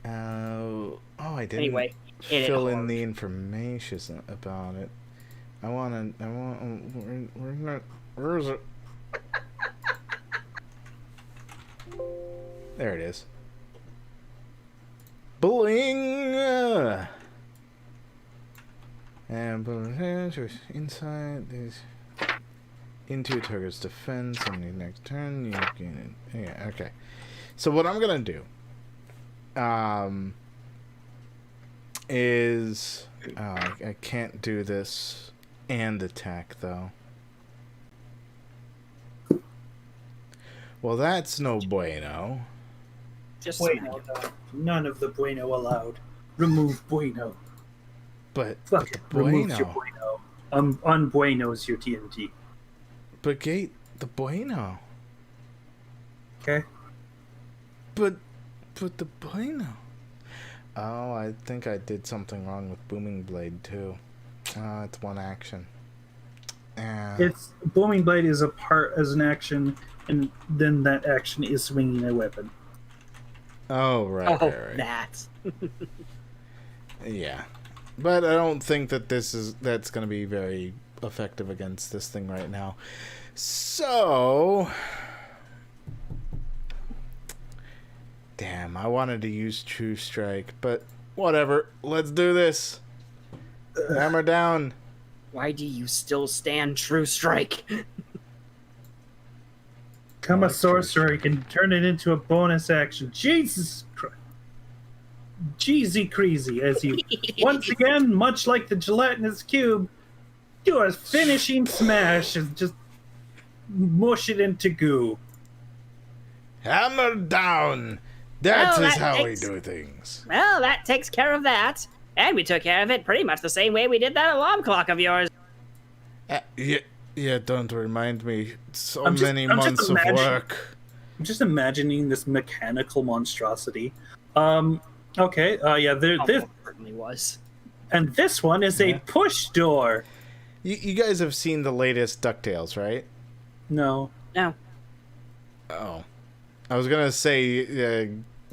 Speaker 1: I didn't
Speaker 4: Anyway, hit it
Speaker 1: fill in
Speaker 4: hard.
Speaker 1: the information about it. Where is it? There it is. Bling! And inside these. into a target's defense on the next turn. You gain it. Yeah, okay. So what I'm gonna do, is I can't do this and attack though. Well, that's no bueno.
Speaker 4: Just
Speaker 2: Bueno, none of the bueno allowed. Remove bueno.
Speaker 1: But
Speaker 2: Fuck
Speaker 1: the
Speaker 2: it. Remove your
Speaker 1: bueno.
Speaker 2: bueno. Unbueno's your TNT.
Speaker 1: But Gate, the bueno.
Speaker 2: Okay.
Speaker 1: But the bueno. Oh, I think I did something wrong with Booming Blade too. It's one action.
Speaker 2: It's Booming Blade is a part as an action, and then that action is swinging a weapon.
Speaker 1: Oh, right, right.
Speaker 4: That.
Speaker 1: Yeah. But I don't think that that's going to be very effective against this thing right now. So, damn, I wanted to use True Strike, but whatever. Let's do this. Hammer down.
Speaker 4: Why do you still stand True Strike?
Speaker 2: Come a sorcerer, you can turn it into a bonus action. Jesus Christ. Jeezy crazy, as you once again, much like the gelatinous cube, do a finishing smash and just mush it into goo.
Speaker 1: Hammer down. That
Speaker 4: Well,
Speaker 1: is
Speaker 4: that
Speaker 1: how we
Speaker 4: takes-
Speaker 1: do things.
Speaker 4: Well, that takes care of that. And we took care of it pretty much the same way we did that alarm clock of yours.
Speaker 1: Yeah, don't remind me. So
Speaker 2: I'm just-
Speaker 1: many
Speaker 2: I'm just
Speaker 1: months of
Speaker 2: imagining-
Speaker 1: work.
Speaker 2: I'm just imagining this mechanical monstrosity. Okay, yeah, this
Speaker 4: Almost certainly was.
Speaker 2: and this one is a push door.
Speaker 1: You guys have seen the latest DuckTales, right?
Speaker 2: No.
Speaker 4: No.
Speaker 1: Oh. I was going to say,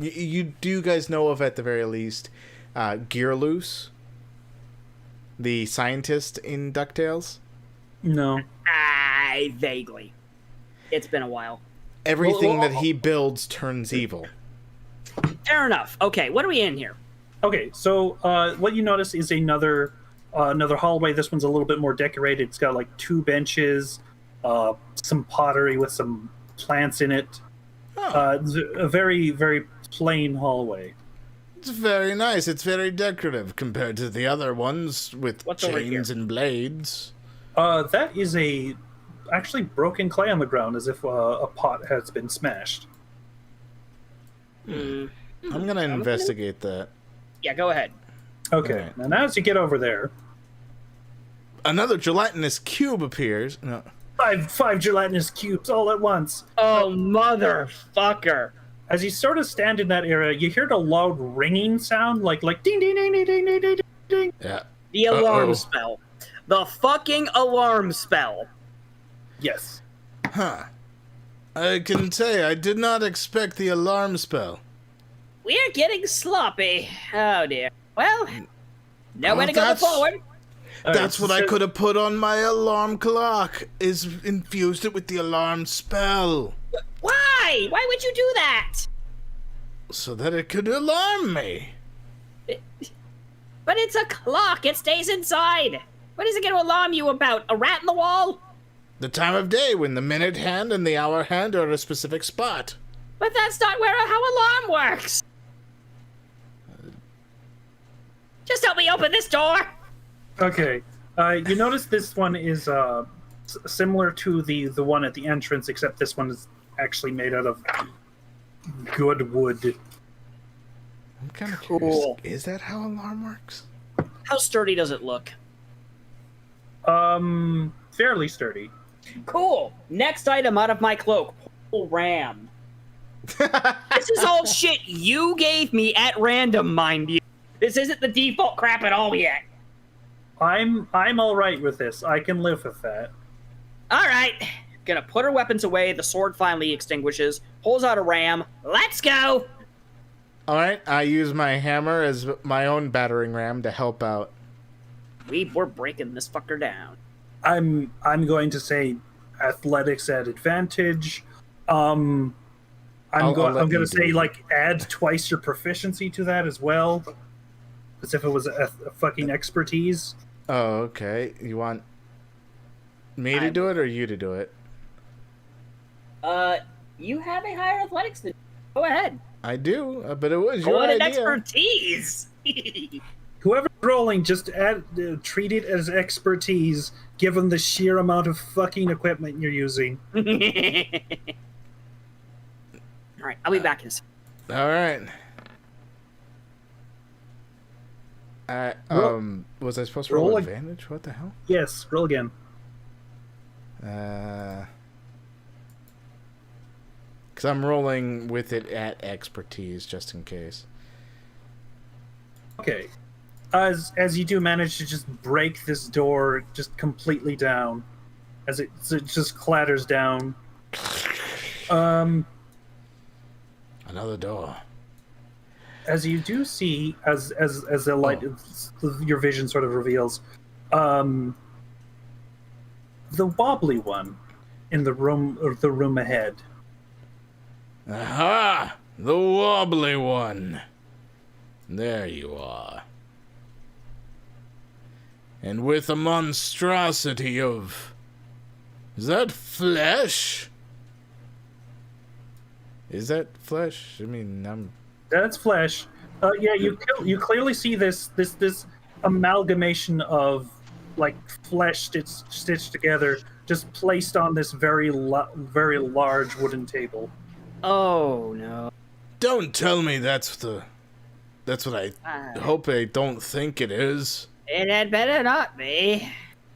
Speaker 1: do you guys know of, at the very least, Gearloose? The scientist in DuckTales?
Speaker 2: No.
Speaker 4: Vaguely. It's been a while.
Speaker 1: Everything that he builds turns evil.
Speaker 4: Fair enough. Okay, what are we in here?
Speaker 2: Okay, so what you notice is another hallway. This one's a little bit more decorated. It's got like 2 benches, some pottery with some plants in it. It's a very, very plain hallway.
Speaker 1: It's very nice. It's very decorative compared to the other ones with
Speaker 4: What's over here?
Speaker 1: chains and blades.
Speaker 2: That is actually broken clay on the ground, as if a pot has been smashed.
Speaker 1: I'm going to investigate that.
Speaker 4: Yeah, go ahead.
Speaker 2: Okay,
Speaker 1: Alright.
Speaker 2: now as you get over there,
Speaker 1: Another gelatinous cube appears. No.
Speaker 2: five gelatinous cubes all at once.
Speaker 4: Oh, motherfucker.
Speaker 2: As you sort of stand in that area, you hear the loud ringing sound, like ding ding ding ding ding ding ding ding.
Speaker 1: Yeah.
Speaker 4: The alarm
Speaker 1: Uh-oh.
Speaker 4: spell. The fucking alarm spell.
Speaker 2: Yes.
Speaker 1: Huh. I can say I did not expect the alarm spell.
Speaker 4: We're getting sloppy. Oh, dear. Well, no way to go
Speaker 1: that's-
Speaker 4: forward.
Speaker 1: That's what I could have put on my alarm clock, is infused it with the alarm spell.
Speaker 4: Why? Why would you do that?
Speaker 1: So that it could alarm me.
Speaker 4: But it's a clock. It stays inside. What is it going to alarm you about? A rat in the wall?
Speaker 1: The time of day when the minute hand and the hour hand are at a specific spot.
Speaker 4: But that's not how alarm works. Just help me open this door.
Speaker 2: Okay. You notice this one is similar to the one at the entrance, except this one is actually made out of good wood.
Speaker 1: I'm kind of
Speaker 4: Cool.
Speaker 1: curious. Is that how alarm works?
Speaker 4: How sturdy does it look?
Speaker 2: Fairly sturdy.
Speaker 4: Cool. Next item out of my cloak. Portal ram. This is all shit you gave me at random, mind you. This isn't the default crap at all yet.
Speaker 2: I'm all right with this. I can live with that.
Speaker 4: All right. Gonna put her weapons away. The sword finally extinguishes. Pulls out a ram. Let's go.
Speaker 1: All right, I use my hammer as my own battering ram to help out.
Speaker 4: We're breaking this fucker down.
Speaker 2: I'm going to say athletics at advantage. I'm
Speaker 1: I'll
Speaker 2: going
Speaker 1: let you
Speaker 2: to
Speaker 1: do
Speaker 2: say
Speaker 1: it.
Speaker 2: like add twice your proficiency to that as well, as if it was a fucking expertise.
Speaker 1: Oh, okay. You want Me to do it or you to do it?
Speaker 4: You have a higher athletics than. Go ahead.
Speaker 1: I do, but it was
Speaker 4: Go
Speaker 1: your
Speaker 4: on an
Speaker 1: idea.
Speaker 4: expertise.
Speaker 2: Whoever's rolling, just treat it as expertise, given the sheer amount of fucking equipment you're using.
Speaker 4: All right, I'll be back in a second.
Speaker 1: All right. Was I supposed to roll
Speaker 2: roll
Speaker 1: advantage? What the hell?
Speaker 2: Yes, roll again.
Speaker 1: Because I'm rolling with it at expertise, just in case.
Speaker 2: Okay. As you do manage to just break this door just completely down, as it just clatters down.
Speaker 1: Another door.
Speaker 2: As you do see, as the light, your vision sort of reveals, the wobbly one in the room ahead.
Speaker 1: Aha! The wobbly one. There you are. And with a monstrosity of... Is that flesh? Is that flesh? I mean,
Speaker 2: That's flesh. Yeah, you clearly see this amalgamation of like flesh stitched together, just placed on this very large wooden table.
Speaker 4: Oh no.
Speaker 1: Don't tell me that's what I hope I don't think it is.
Speaker 4: It had better not be.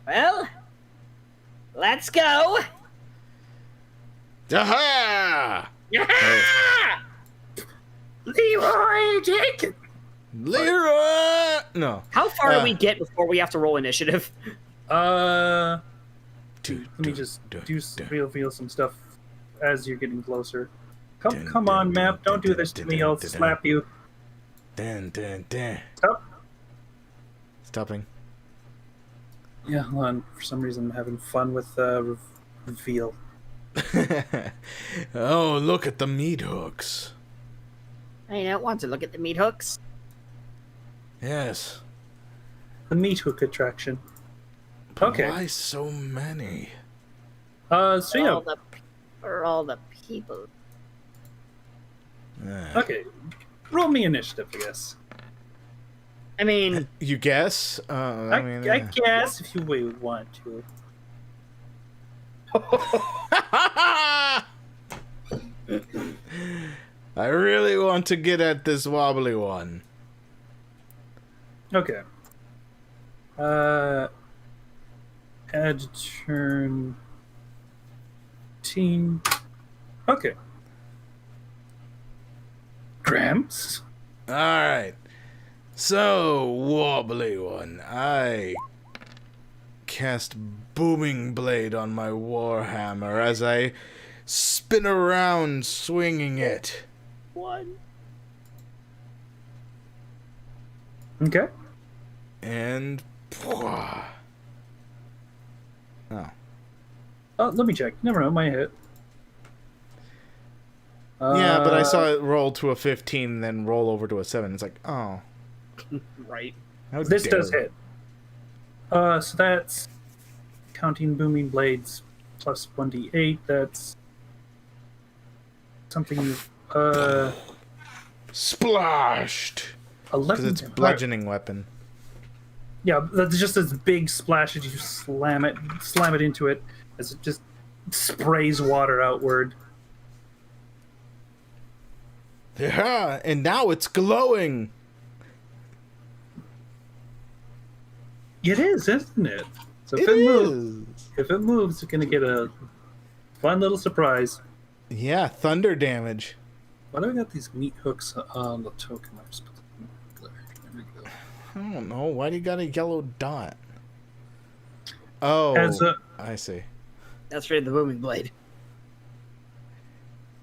Speaker 4: Well, let's go.
Speaker 1: Aha!
Speaker 2: Leroy Jenkins.
Speaker 1: Leroy! No.
Speaker 4: How far do we get before we have to roll initiative?
Speaker 2: Let me just reveal some stuff as you're getting closer. Come on, map! Don't do this to me. I'll slap you. Stop.
Speaker 1: Stopping.
Speaker 2: Yeah, hold on. For some reason, I'm having fun with reveal.
Speaker 1: Oh, look at the meat hooks.
Speaker 4: I don't want to look at the meat hooks.
Speaker 1: Yes.
Speaker 2: The meat hook attraction.
Speaker 1: But
Speaker 2: Okay.
Speaker 1: why so many?
Speaker 2: So yeah.
Speaker 4: For all the people.
Speaker 2: Okay. Roll me initiative, I guess.
Speaker 4: I mean,
Speaker 1: You guess?
Speaker 2: I guess if you would want to.
Speaker 1: I really want to get at this wobbly one.
Speaker 2: Okay. Add turn. Team. Okay. Gramps.
Speaker 1: All right. So, wobbly one, I cast Booming Blade on my Warhammer as I spin around swinging it.
Speaker 4: one.
Speaker 2: Okay.
Speaker 1: And... Oh.
Speaker 2: Let me check. Never know. My hit.
Speaker 1: Yeah, but I saw it roll to a 15 and then roll over to a 7. It's like, oh.
Speaker 4: Right.
Speaker 1: How
Speaker 2: This
Speaker 1: dare
Speaker 2: does
Speaker 1: you.
Speaker 2: hit. So that's counting booming blades plus 1d8. That's something.
Speaker 1: Splashed!
Speaker 2: 11.
Speaker 1: Because it's bludgeoning weapon.
Speaker 2: Yeah, that's just this big splash as you slam it into it as it just sprays water outward.
Speaker 1: Yeah, and now it's glowing.
Speaker 2: It is, isn't it? So
Speaker 1: It
Speaker 2: if it moves, it's gonna get a fun little surprise.
Speaker 1: Yeah, thunder damage.
Speaker 2: Why do I got these meat hooks on the token? I'm supposed to... There we go.
Speaker 1: I don't know. Why do you got a yellow dot? Oh, I see.
Speaker 4: That's for the booming blade.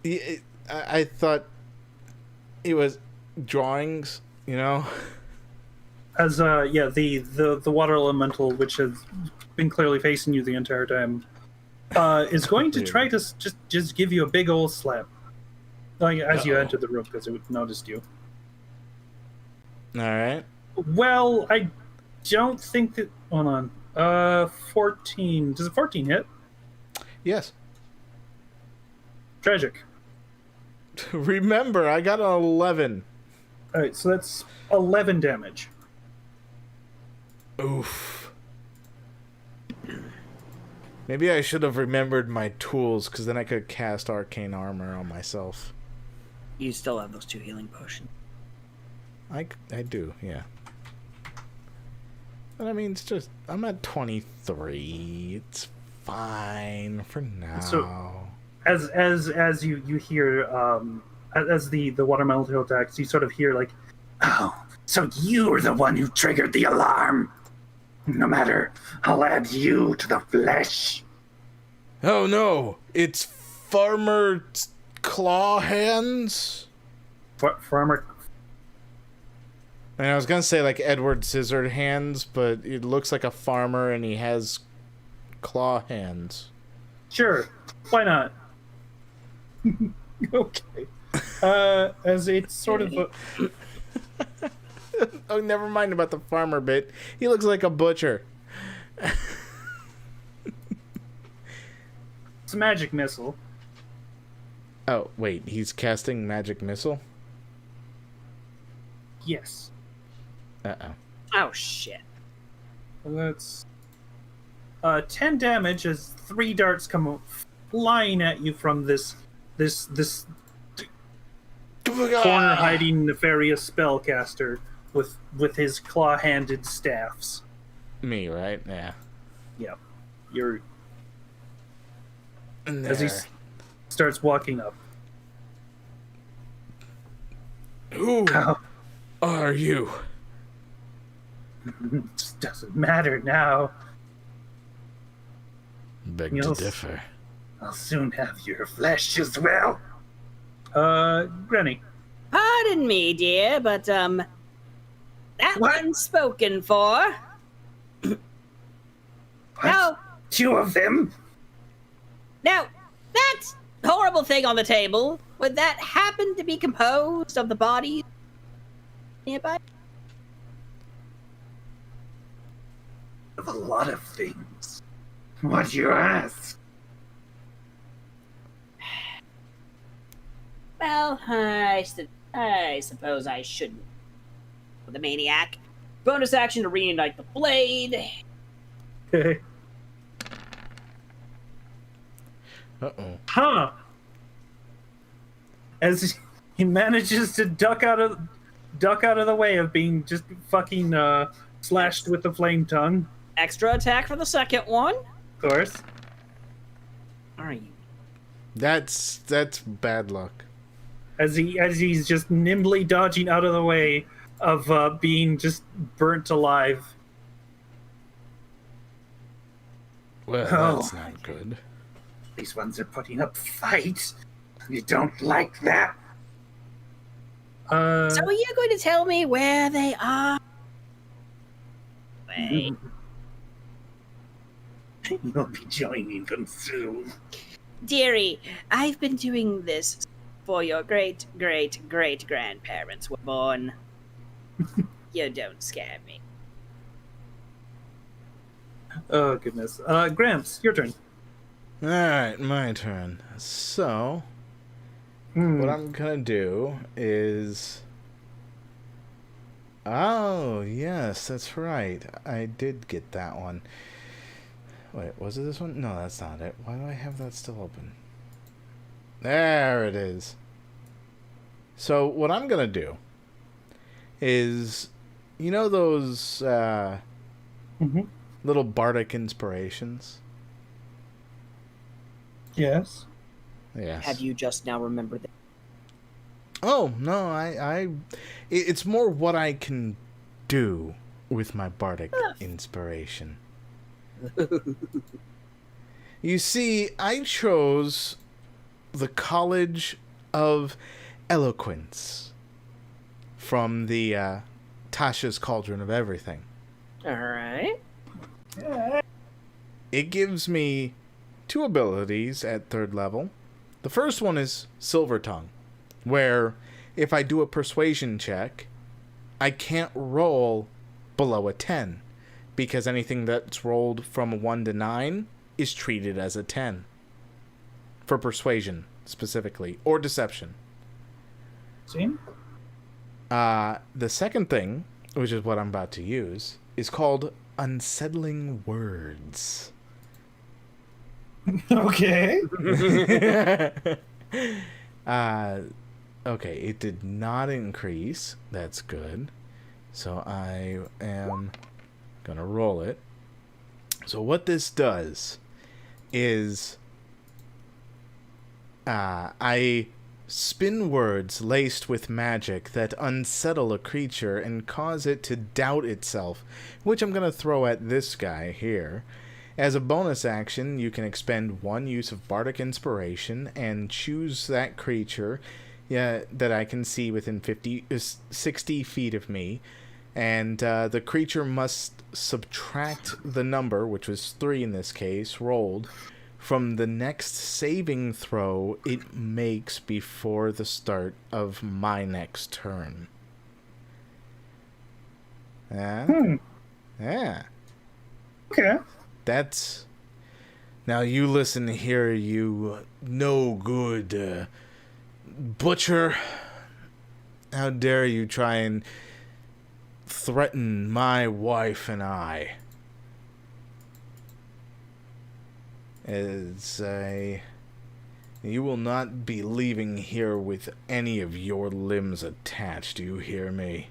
Speaker 1: I thought it was drawings, you know?
Speaker 2: As the water elemental, which has been clearly facing you the entire time, is going to try to just give you a big old slap, like as you enter the room because it noticed you.
Speaker 1: All right.
Speaker 2: Well, I don't think that. Hold on. 14. Does a 14 hit?
Speaker 1: Yes.
Speaker 2: Tragic.
Speaker 1: Remember, I got an 11.
Speaker 2: All right, so that's 11 damage.
Speaker 1: Oof. Maybe I should have remembered my tools, because then I could cast arcane armor on myself.
Speaker 4: You still have those 2 healing potions.
Speaker 1: I do, yeah. But I mean, it's just, I'm at 23. It's fine for now.
Speaker 2: So, as you hear, as the watermelon tail attacks, you sort of hear like,
Speaker 5: Oh, so you're the one who triggered the alarm. No matter, I'll add you to the flesh.
Speaker 1: Oh no, it's Farmer Claw Hands?
Speaker 2: Farmer.
Speaker 1: And I was gonna say like Edward Scissored Hands, but it looks like a farmer and he has claw hands.
Speaker 2: Sure, why not? Okay. As it's sort of
Speaker 1: Oh, never mind about the farmer bit. He looks like a butcher.
Speaker 2: it's a magic missile.
Speaker 1: Oh, wait, he's casting magic missile?
Speaker 2: Yes.
Speaker 1: Uh-oh.
Speaker 4: Oh, shit.
Speaker 2: And that's 10 damage as 3 darts come flying at you from this corner hiding nefarious spellcaster with his claw-handed staffs.
Speaker 1: Me, right? Yeah.
Speaker 2: Yeah. You're
Speaker 1: And
Speaker 2: as he
Speaker 1: there.
Speaker 2: starts walking up.
Speaker 1: Who
Speaker 2: Oh,
Speaker 1: are you?
Speaker 2: it doesn't matter now.
Speaker 1: Beg
Speaker 2: Yes.
Speaker 1: to differ.
Speaker 5: I'll soon have your flesh as well.
Speaker 2: Granny.
Speaker 4: Pardon me, dear, but, that
Speaker 5: What?
Speaker 4: one's spoken for.
Speaker 5: What?
Speaker 4: No,
Speaker 5: 2 of them?
Speaker 4: now, that horrible thing on the table, would that happen to be composed of the bodies nearby?
Speaker 5: Of a lot of things. What'd you ask?
Speaker 4: Well, I suppose I shouldn't. The maniac. Bonus action to reunite the blade.
Speaker 2: Okay.
Speaker 1: Uh-oh.
Speaker 2: Huh. As he manages to duck out of the way of being just fucking slashed with the flame tongue.
Speaker 4: Extra attack for the second one.
Speaker 2: Of course.
Speaker 4: Are you?
Speaker 1: That's bad luck.
Speaker 2: As he's just nimbly dodging out of the way of being just burnt alive.
Speaker 1: Well,
Speaker 2: Oh.
Speaker 1: that's not good.
Speaker 5: These ones are putting up fights. You don't like that?
Speaker 4: So are you going to tell me where they are? Wait.
Speaker 5: You'll be joining them soon.
Speaker 4: Dearie, I've been doing this for your great-great-great-grandparents were born. You don't scare me.
Speaker 2: Oh goodness. Gramps, your turn.
Speaker 1: Alright, my turn. So, what I'm gonna do is... Oh, yes, that's right. I did get that one. Wait, was it this one? No, that's not it. Why do I have that still open? There it is. So, what I'm gonna do is... You know those little bardic inspirations?
Speaker 2: Yes.
Speaker 1: Yes.
Speaker 4: Have you just now remembered that?
Speaker 1: Oh, no, it's more what I can do with my bardic inspiration. You see, I chose the College of Eloquence from the Tasha's Cauldron of Everything.
Speaker 4: Alright.
Speaker 1: It gives me 2 abilities at 3rd level. The first one is Silver Tongue, where if I do a persuasion check, I can't roll below a 10 because anything that's rolled from a 1 to 9 is treated as a 10. For persuasion, specifically, or deception.
Speaker 2: See?
Speaker 1: The second thing, which is what I'm about to use, is called unsettling words.
Speaker 2: Okay.
Speaker 1: Okay, it did not increase. That's good. So I am gonna roll it. So what this does is I spin words laced with magic that unsettle a creature and cause it to doubt itself, which I'm gonna throw at this guy here. As a bonus action, you can expend 1 use of Bardic Inspiration and choose that creature that I can see within 60 feet of me. And the creature must subtract the number, which was 3 in this case, rolled, from the next saving throw it makes before the start of my next turn. Yeah. Yeah.
Speaker 2: Okay.
Speaker 1: That's... Now you listen here, you no good butcher. How dare you try and threaten my wife and I? You will not be leaving here with any of your limbs attached, do you hear me?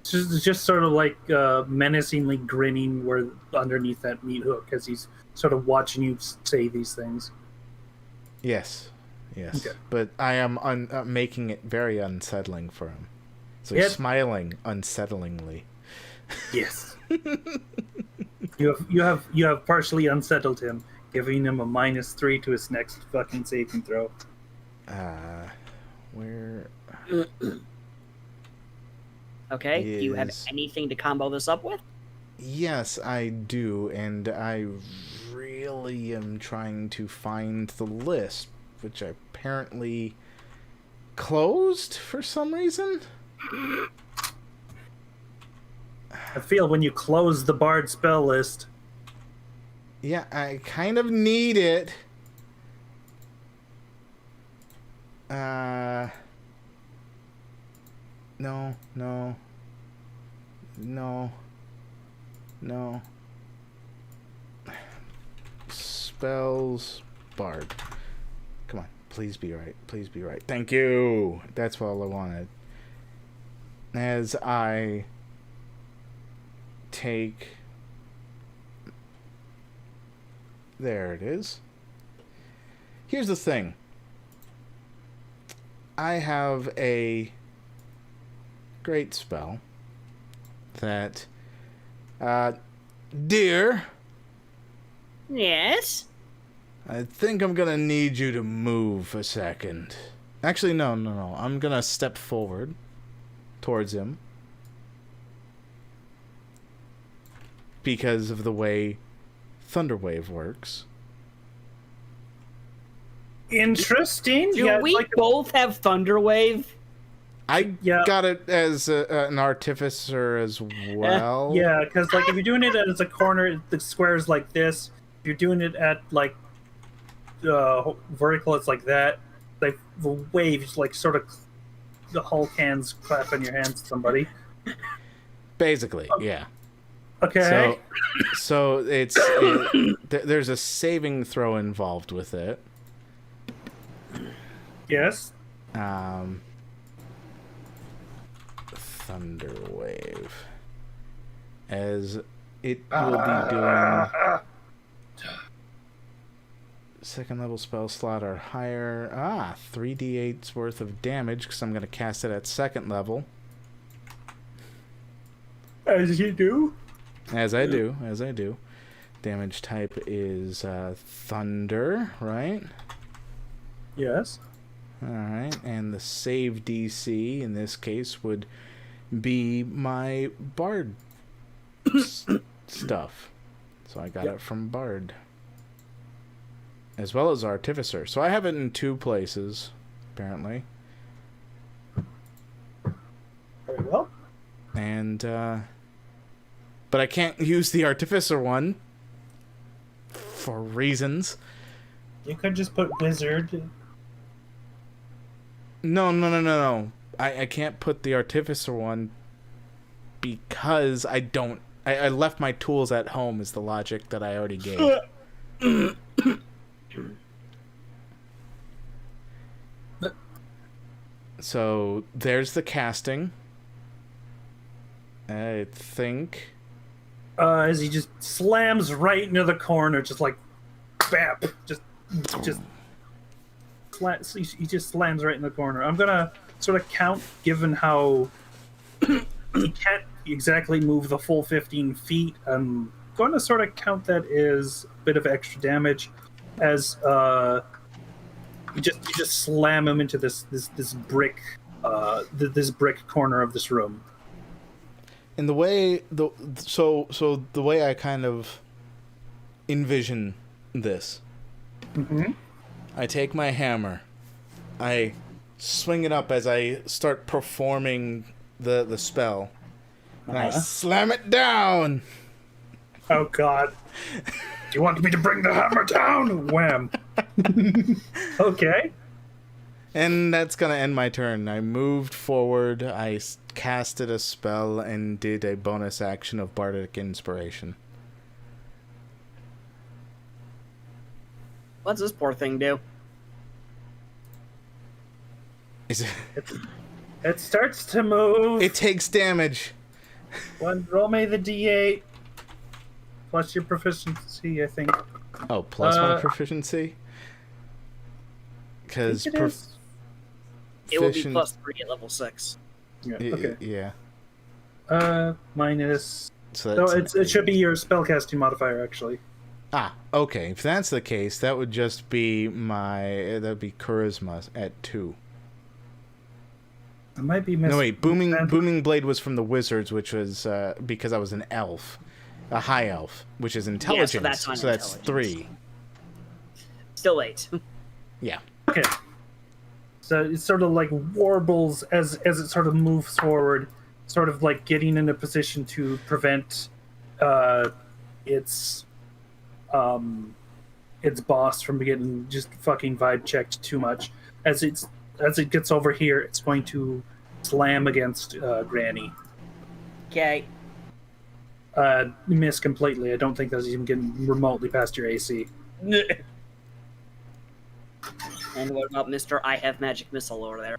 Speaker 2: Just sort of like menacingly grinning where underneath that meat hook as he's sort of watching you say these things.
Speaker 1: Yes. Yes.
Speaker 2: Okay.
Speaker 1: But I am making it very unsettling for him. So he's smiling unsettlingly.
Speaker 2: Yes. You have partially unsettled him, giving him a -3 to his next fucking saving throw.
Speaker 1: Where...
Speaker 4: Okay, do you have anything to combo this up with?
Speaker 1: Yes, I do, and I really am trying to find the list, which I apparently closed for some reason.
Speaker 2: I feel when you close the Bard spell list.
Speaker 1: Yeah, I kind of need it. No. Spells, Bard. Come on, please be right. Please be right. Thank you. That's all I wanted. As I take... There it is. Here's the thing. I have a great spell that... dear...
Speaker 4: Yes?
Speaker 1: I think I'm gonna need you to move a second. Actually, no. I'm gonna step forward towards him. Because of the way Thunderwave works.
Speaker 2: Interesting.
Speaker 4: Do we both have Thunderwave?
Speaker 1: I got it as an artificer as well.
Speaker 2: Yeah, because like if you're doing it as a corner, the square is like this. If you're doing it at like vertical, it's like that. Like the wave is like sort of the Hulk hands clapping your hands to somebody.
Speaker 1: Basically, yeah.
Speaker 2: Okay.
Speaker 1: So there's a saving throw involved with it.
Speaker 2: Yes.
Speaker 1: Thunderwave. As it will be doing second level spell slot or higher. 3d8's worth of damage because I'm going to cast it at second level.
Speaker 2: As you do.
Speaker 1: As I do. Damage type is thunder, right?
Speaker 2: Yes.
Speaker 1: Alright, and the save DC in this case would be my Bard stuff. So I got it from Bard. As well as Artificer. So I have it in 2 places, apparently.
Speaker 2: Very well.
Speaker 1: And, but I can't use the Artificer one for reasons.
Speaker 2: You could just put wizard.
Speaker 1: No. I can't put the Artificer one because I left my tools at home is the logic that I already gave. So there's the casting. I think.
Speaker 2: As he just slams right into the corner, just like, bap, he just slams right in the corner. I'm gonna sort of count, given how he can't exactly move the full 15 feet. I'm going to sort of count that as a bit of extra damage, as you just slam him into this brick, this brick corner of this room.
Speaker 1: And the way the way I kind of envision this, I take my hammer, I swing it up as I start performing the spell, and I slam it down.
Speaker 2: Oh God! Do you want me to bring the hammer down? Wham! Okay.
Speaker 1: And that's gonna end my turn. I moved forward, I casted a spell, and did a bonus action of Bardic Inspiration.
Speaker 4: What's this poor thing do?
Speaker 1: Is it?
Speaker 2: It starts to move.
Speaker 1: It takes damage.
Speaker 2: Roll me the D8 plus your proficiency, I think.
Speaker 1: Oh, plus my proficiency? Because
Speaker 4: it will be +3 at level 6.
Speaker 2: Yeah. Okay.
Speaker 1: Yeah.
Speaker 2: Minus.
Speaker 1: So
Speaker 2: No, it should be your spellcasting modifier, actually.
Speaker 1: Ah, okay. If that's the case, that would just be that'd be charisma at 2.
Speaker 2: I might be missing.
Speaker 1: No, wait. Booming Blade was from the wizards, which was because I was an elf, a high elf, which is intelligence. So that's 3.
Speaker 4: Still 8.
Speaker 1: Yeah.
Speaker 2: Okay. So it sort of like warbles as it sort of moves forward, sort of like getting in a position to prevent its boss from getting just fucking vibe checked too much. As it gets over here, it's going to slam against Granny.
Speaker 4: Okay.
Speaker 2: Miss completely. I don't think that's even getting remotely past your AC.
Speaker 4: And what about Mr. I Have Magic Missile over there?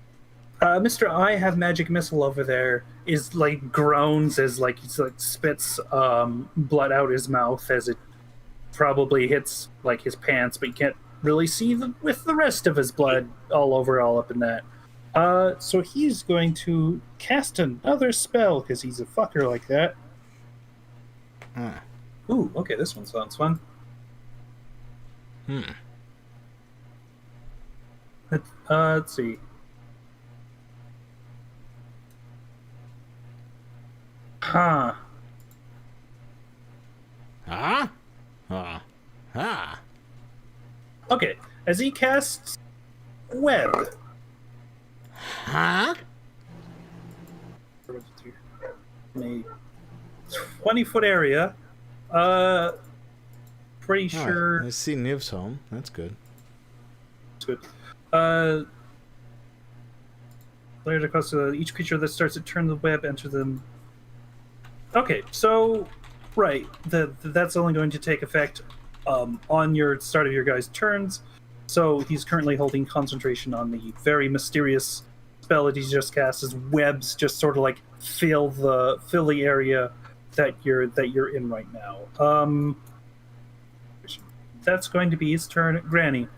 Speaker 2: Mr. I Have Magic Missile over there is like groans as like he like spits blood out his mouth as it probably hits like his pants, but you can't really see with the rest of his blood all up in that. So he's going to cast another spell because he's a fucker like that. Ooh, okay, this one sounds fun. Let's see. Huh. Okay, as he casts web.
Speaker 1: Huh?
Speaker 2: In a 20-foot area. Pretty sure.
Speaker 1: I see Niv's home. That's good.
Speaker 2: It's good. Layered across each creature that starts to turn the web, enter them. Okay, so right, that's only going to take effect on your start of your guys' turns. So he's currently holding concentration on the very mysterious spell that he's just cast. As webs just sort of like fill the area that you're in right now. That's going to be his turn. Granny,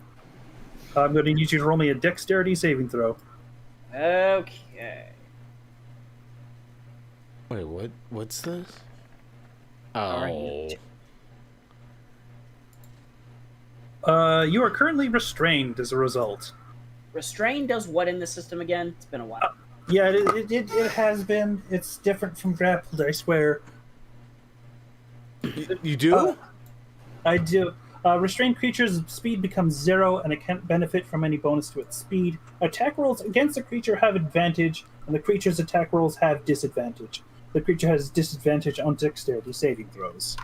Speaker 2: I'm going to need you to roll me a dexterity saving throw.
Speaker 4: Okay.
Speaker 1: Wait, what? What's this?
Speaker 4: Are
Speaker 1: Oh.
Speaker 2: You are currently restrained as a result.
Speaker 4: Restrain does what in the system again? It's been a while.
Speaker 2: Yeah, it has been. It's different from grappled, I swear.
Speaker 1: You do?
Speaker 2: I do. Restrained creature's speed becomes 0, and it can't benefit from any bonus to its speed. Attack rolls against the creature have advantage, and the creature's attack rolls have disadvantage. the creature has disadvantage on dexterity saving throws.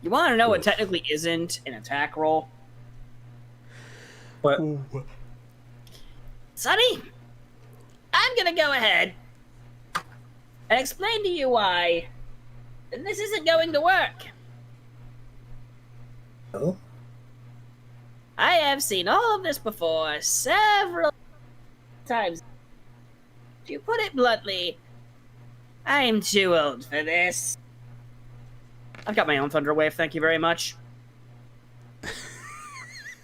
Speaker 4: You want to know what technically isn't an attack roll?
Speaker 2: But
Speaker 4: Sonny, I'm gonna go ahead and explain to you why this isn't going to work.
Speaker 2: oh,
Speaker 4: I have seen all of this before several times. To put it bluntly, I'm too old for this. I've got my own Thunder Wave, thank you very much.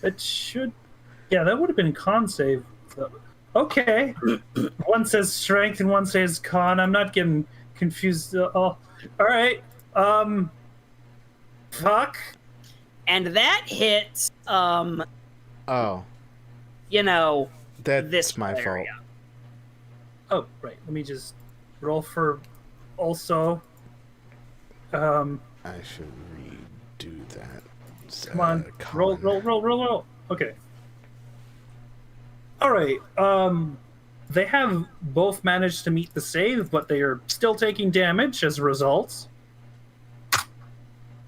Speaker 2: that should. Yeah, that would have been con save. Okay. One says strength and one says con. I'm not getting confused. All right. Fuck.
Speaker 4: And that hits,
Speaker 1: Oh,
Speaker 4: you know,
Speaker 1: that's
Speaker 4: this
Speaker 1: my fault.
Speaker 4: area.
Speaker 2: Oh, right. Let me just roll for also.
Speaker 1: I should redo that.
Speaker 2: Come on. Roll. Okay. All right. They have both managed to meet the save, but they are still taking damage as a result.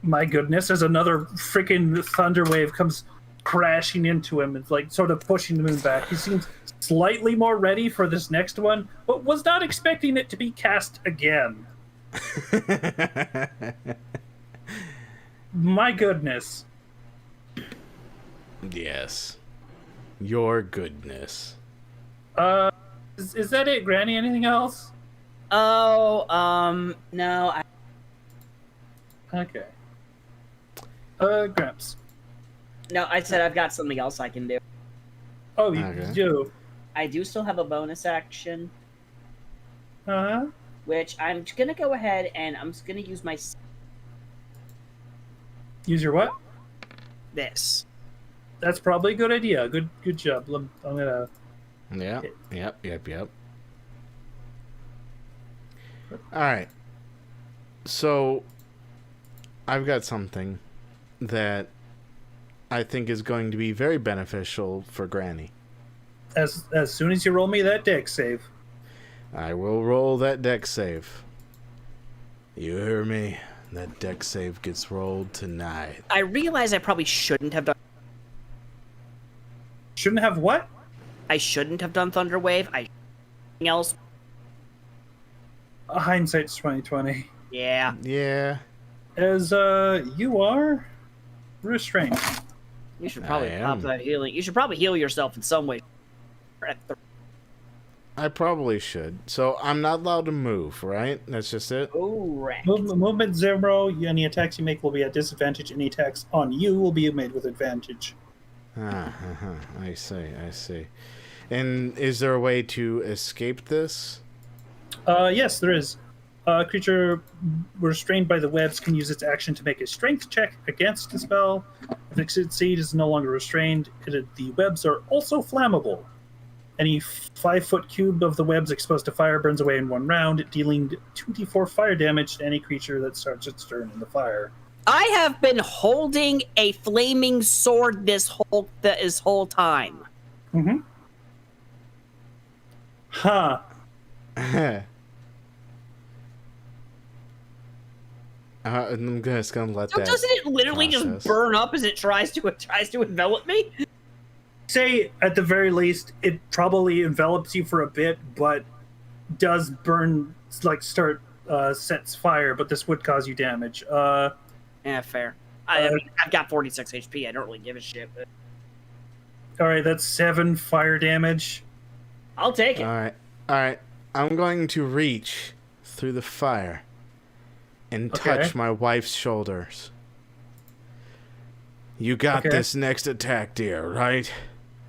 Speaker 2: My goodness, as another freaking thunder wave comes crashing into him, it's like sort of pushing the moon back. He seems slightly more ready for this next one, but was not expecting it to be cast again. My goodness.
Speaker 1: Yes. Your goodness.
Speaker 2: Is that it, Granny? Anything else?
Speaker 4: Oh, no,
Speaker 2: Okay. Gramps.
Speaker 4: No, I said I've got something else I can do.
Speaker 2: Oh, you
Speaker 1: Okay.
Speaker 2: do.
Speaker 4: I do still have a bonus action,
Speaker 2: Uh-huh.
Speaker 4: which I'm gonna go ahead and I'm just gonna use my
Speaker 2: Use your what?
Speaker 4: this.
Speaker 2: That's probably a good idea. Good job. I'm gonna.
Speaker 1: Yeah. Yep. All right. So, I've got something that I think is going to be very beneficial for Granny.
Speaker 2: As soon as you roll me that dex save.
Speaker 1: I will roll that dex save. You hear me? That dex save gets rolled tonight.
Speaker 4: I realize I probably shouldn't have done.
Speaker 2: Shouldn't have what?
Speaker 4: I shouldn't have done Thunder Wave. Anything else?
Speaker 2: Hindsight's 2020.
Speaker 4: Yeah.
Speaker 1: Yeah.
Speaker 2: As you are restrained.
Speaker 4: You should probably
Speaker 1: I
Speaker 4: pop
Speaker 1: am.
Speaker 4: that healing. You should probably heal yourself in some way.
Speaker 1: I probably should. So I'm not allowed to move, right? That's just it?
Speaker 4: Correct.
Speaker 2: Movement 0. Any attacks you make will be at disadvantage. Any attacks on you will be made with advantage.
Speaker 1: I see. And is there a way to escape this?
Speaker 2: Yes, there is. A creature restrained by the webs can use its action to make a strength check against the spell. If it succeeds, it is no longer restrained. The webs are also flammable. Any 5-foot cube of the webs exposed to fire burns away in one round, dealing 2d4 fire damage to any creature that starts its turn in the fire.
Speaker 4: I have been holding a flaming sword this whole time.
Speaker 2: Mm-hmm. Huh.
Speaker 1: I'm just gonna let
Speaker 4: So
Speaker 1: that.
Speaker 4: doesn't it literally
Speaker 1: process.
Speaker 4: just burn up as it tries to envelop me?
Speaker 2: Say, at the very least, it probably envelops you for a bit, but does burn, sets fire, but this would cause you damage.
Speaker 4: Yeah, fair. I mean, I've got 46 HP. I don't really give a shit. But
Speaker 2: Alright, that's 7 fire damage.
Speaker 4: I'll take it.
Speaker 1: All right. I'm going to reach through the fire and touch
Speaker 2: Okay.
Speaker 1: my wife's shoulders. You got
Speaker 2: Okay.
Speaker 1: this next attack, dear, right?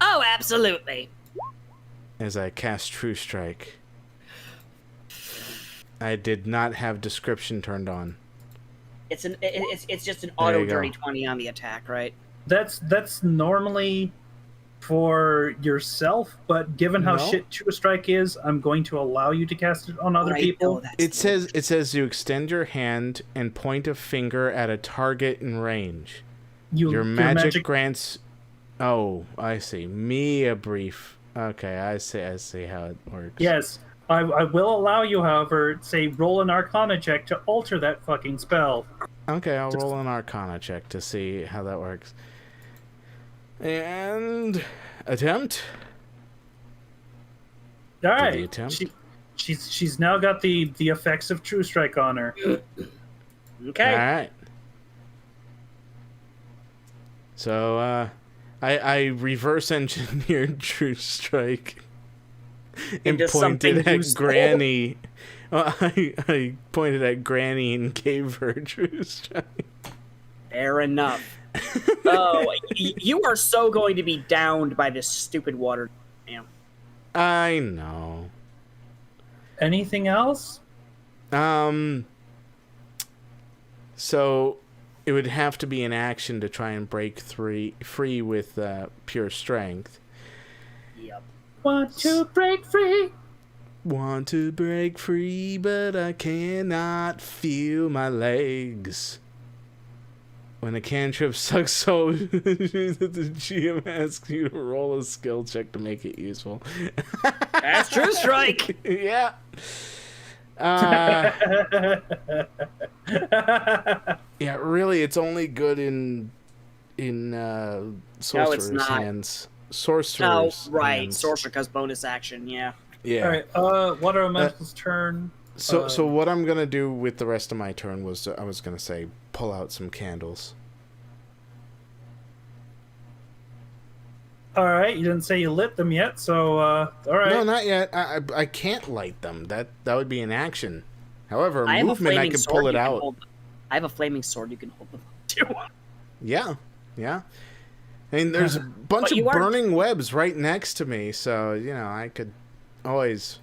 Speaker 4: Oh, absolutely.
Speaker 1: As I cast True Strike. I did not have description turned on.
Speaker 4: It's just an
Speaker 1: There
Speaker 4: auto
Speaker 1: you go.
Speaker 4: dirty 20 on the attack, right?
Speaker 2: That's normally for yourself, but given how
Speaker 1: No.
Speaker 2: shit True Strike is, I'm going to allow you to cast it on other
Speaker 4: Right,
Speaker 2: people.
Speaker 4: oh, that's
Speaker 1: It says you extend your hand and point a finger at a target in range. Your magic grants. Oh, I see. Me a brief. Okay, I see how it works.
Speaker 2: Yes. I will allow you, however, say roll an Arcana check to alter that fucking spell.
Speaker 1: Okay, I'll roll an Arcana check to see how that works. And attempt.
Speaker 2: All right.
Speaker 1: the attempt.
Speaker 2: She's now got the effects of True Strike on her.
Speaker 4: Okay.
Speaker 1: All right. So I reverse engineered True Strike and
Speaker 4: Into something
Speaker 1: pointed at
Speaker 4: useful.
Speaker 1: Granny. Well, I pointed at Granny and gave her True Strike.
Speaker 4: Fair enough. Oh, you are so going to be downed by this stupid water. Damn.
Speaker 1: I know.
Speaker 2: Anything else?
Speaker 1: So it would have to be an action to try and break free with pure strength.
Speaker 4: Yep.
Speaker 2: Want to break free?
Speaker 1: Want to break free, but I cannot feel my legs. When a cantrip sucks so that the GM asks you to roll a skill check to make it useful.
Speaker 4: That's True Strike.
Speaker 1: Yeah. Yeah, really, it's only good in sorcerer's
Speaker 4: not.
Speaker 1: hands. Sorcerer's
Speaker 4: Oh, right.
Speaker 1: hands.
Speaker 4: Sorcerer because bonus action. Yeah.
Speaker 1: Yeah.
Speaker 2: All right. Water Elemental's turn.
Speaker 1: So what I'm gonna do with the rest of my turn was I was gonna say pull out some candles.
Speaker 2: All right. You didn't say you lit them yet, so all right.
Speaker 1: No, not yet. I can't light them. That would be an action. However,
Speaker 4: I have a
Speaker 1: movement I
Speaker 4: flaming
Speaker 1: can
Speaker 4: sword
Speaker 1: pull it
Speaker 4: you can
Speaker 1: out.
Speaker 4: hold. I have a flaming sword you can hold them too.
Speaker 1: Yeah. I mean, there's a bunch
Speaker 4: But
Speaker 1: of
Speaker 4: you aren't-
Speaker 1: burning webs right next to me, so I could always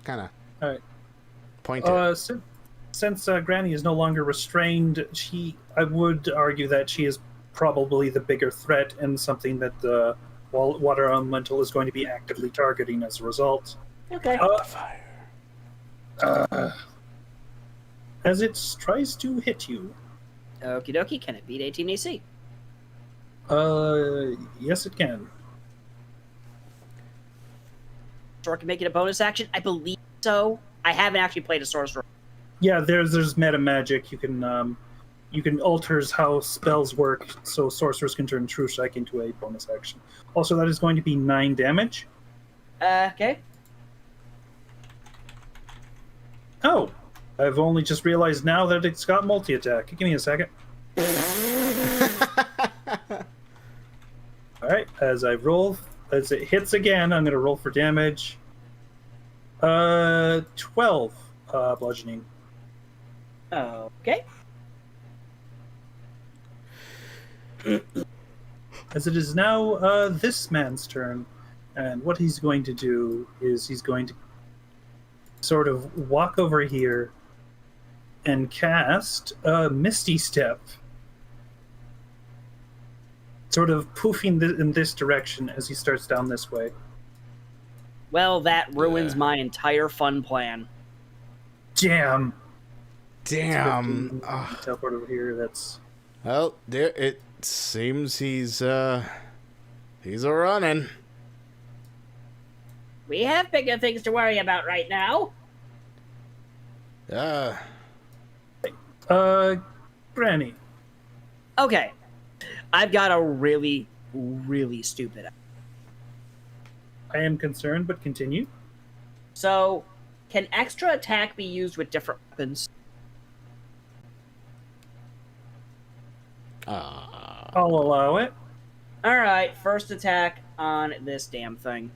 Speaker 1: kind of
Speaker 2: All right.
Speaker 1: point it.
Speaker 2: Since Granny is no longer restrained, I would argue that she is probably the bigger threat and something that the Water Elemental is going to be actively targeting as a result.
Speaker 4: Okay.
Speaker 1: Fire.
Speaker 2: As it tries to hit you.
Speaker 4: Okie dokie. Can it beat 18 AC?
Speaker 2: Yes, it can.
Speaker 4: Sorcerer can make it a bonus action? I believe so. I haven't actually played a sorcerer.
Speaker 2: Yeah, there's meta magic. You can alter how spells work, so sorcerers can turn True Strike into a bonus action. Also, that is going to be 9 damage.
Speaker 4: Okay.
Speaker 2: Oh, I've only just realized now that it's got multi-attack. Give me a second. All right, as it hits again, I'm going to roll for damage. 12 bludgeoning.
Speaker 4: Okay.
Speaker 2: As it is now this man's turn, and what he's going to do is he's going to sort of walk over here and cast Misty Step, sort of poofing in this direction as he starts down this way.
Speaker 4: Well, that ruins my entire fun plan.
Speaker 2: Jam!
Speaker 1: Damn.
Speaker 2: Teleport over here. That's
Speaker 1: Well, there it seems he's a running.
Speaker 3: We have bigger things to worry about right now.
Speaker 2: Granny.
Speaker 4: Okay. I've got a really, really stupid.
Speaker 2: I am concerned, but continue.
Speaker 4: So, can extra attack be used with different weapons?
Speaker 2: I'll allow it.
Speaker 4: Alright, first attack on this damn thing.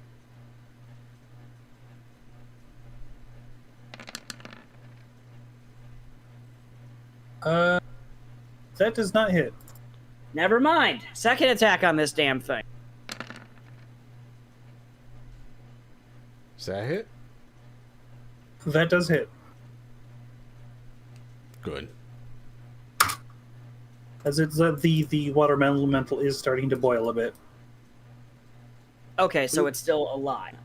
Speaker 2: That does not hit.
Speaker 4: Never mind. Second attack on this damn thing.
Speaker 1: Is that hit?
Speaker 2: That does hit.
Speaker 1: Good.
Speaker 2: As it's the water elemental is starting to boil a bit.
Speaker 4: Okay, so it's still alive.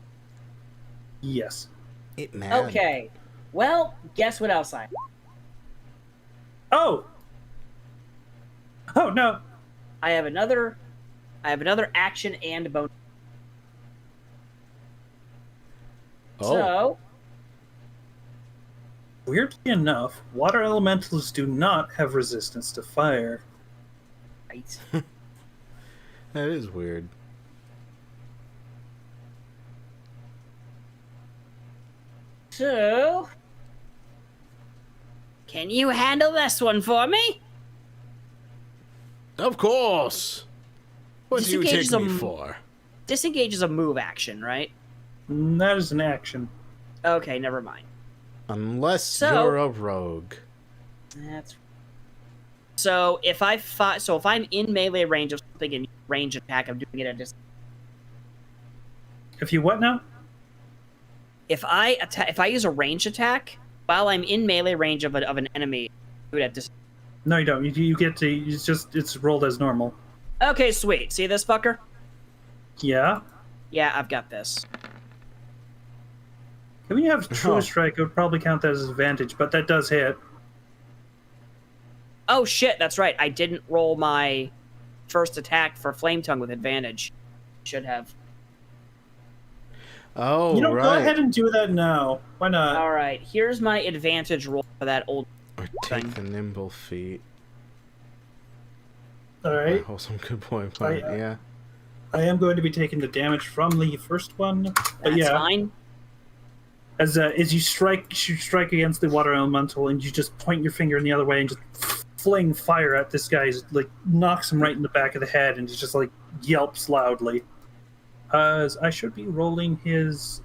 Speaker 2: Yes.
Speaker 1: It man.
Speaker 4: Okay. Well, guess what else I...
Speaker 2: Oh! Oh no!
Speaker 4: I have another action and bonus.
Speaker 1: Oh.
Speaker 4: So,
Speaker 2: Weirdly enough, water elementals do not have resistance to fire.
Speaker 4: Right.
Speaker 1: That is weird.
Speaker 4: So, can you handle this one for me?
Speaker 1: Of course. What do you take
Speaker 4: Disengage
Speaker 1: me
Speaker 4: them-
Speaker 1: for?
Speaker 4: Disengage is a move action, right?
Speaker 2: That is an action.
Speaker 4: Okay, never mind.
Speaker 1: Unless
Speaker 4: So-
Speaker 1: you're a rogue.
Speaker 4: That's so if if I'm in melee range of something in range attack, I'm doing it at distance.
Speaker 2: If you what now?
Speaker 4: If I use a range attack while I'm in melee range of an enemy, do it at distance.
Speaker 2: No, you don't. You get to. It's rolled as normal.
Speaker 4: Okay, sweet. See this fucker?
Speaker 2: Yeah.
Speaker 4: Yeah, I've got this.
Speaker 2: When you have True
Speaker 1: Oh.
Speaker 2: Strike, it would probably count that as advantage, but that does hit.
Speaker 4: Oh shit, that's right. I didn't roll my first attack for Flame Tongue with advantage. Should have.
Speaker 1: Oh,
Speaker 2: You know,
Speaker 1: right.
Speaker 2: go ahead and do that now. Why not?
Speaker 4: All right, here's my advantage roll for that old.
Speaker 1: Or take the nimble feet.
Speaker 2: All right.
Speaker 1: Oh, some good boy point. Yeah.
Speaker 2: I am going to be taking the damage from the first one, but
Speaker 4: That's
Speaker 2: yeah,
Speaker 4: fine.
Speaker 2: as you strike against the water elemental, and you just point your finger in the other way and just fling fire at this guy, like knocks him right in the back of the head, and he just like yelps loudly. I should have been rolling his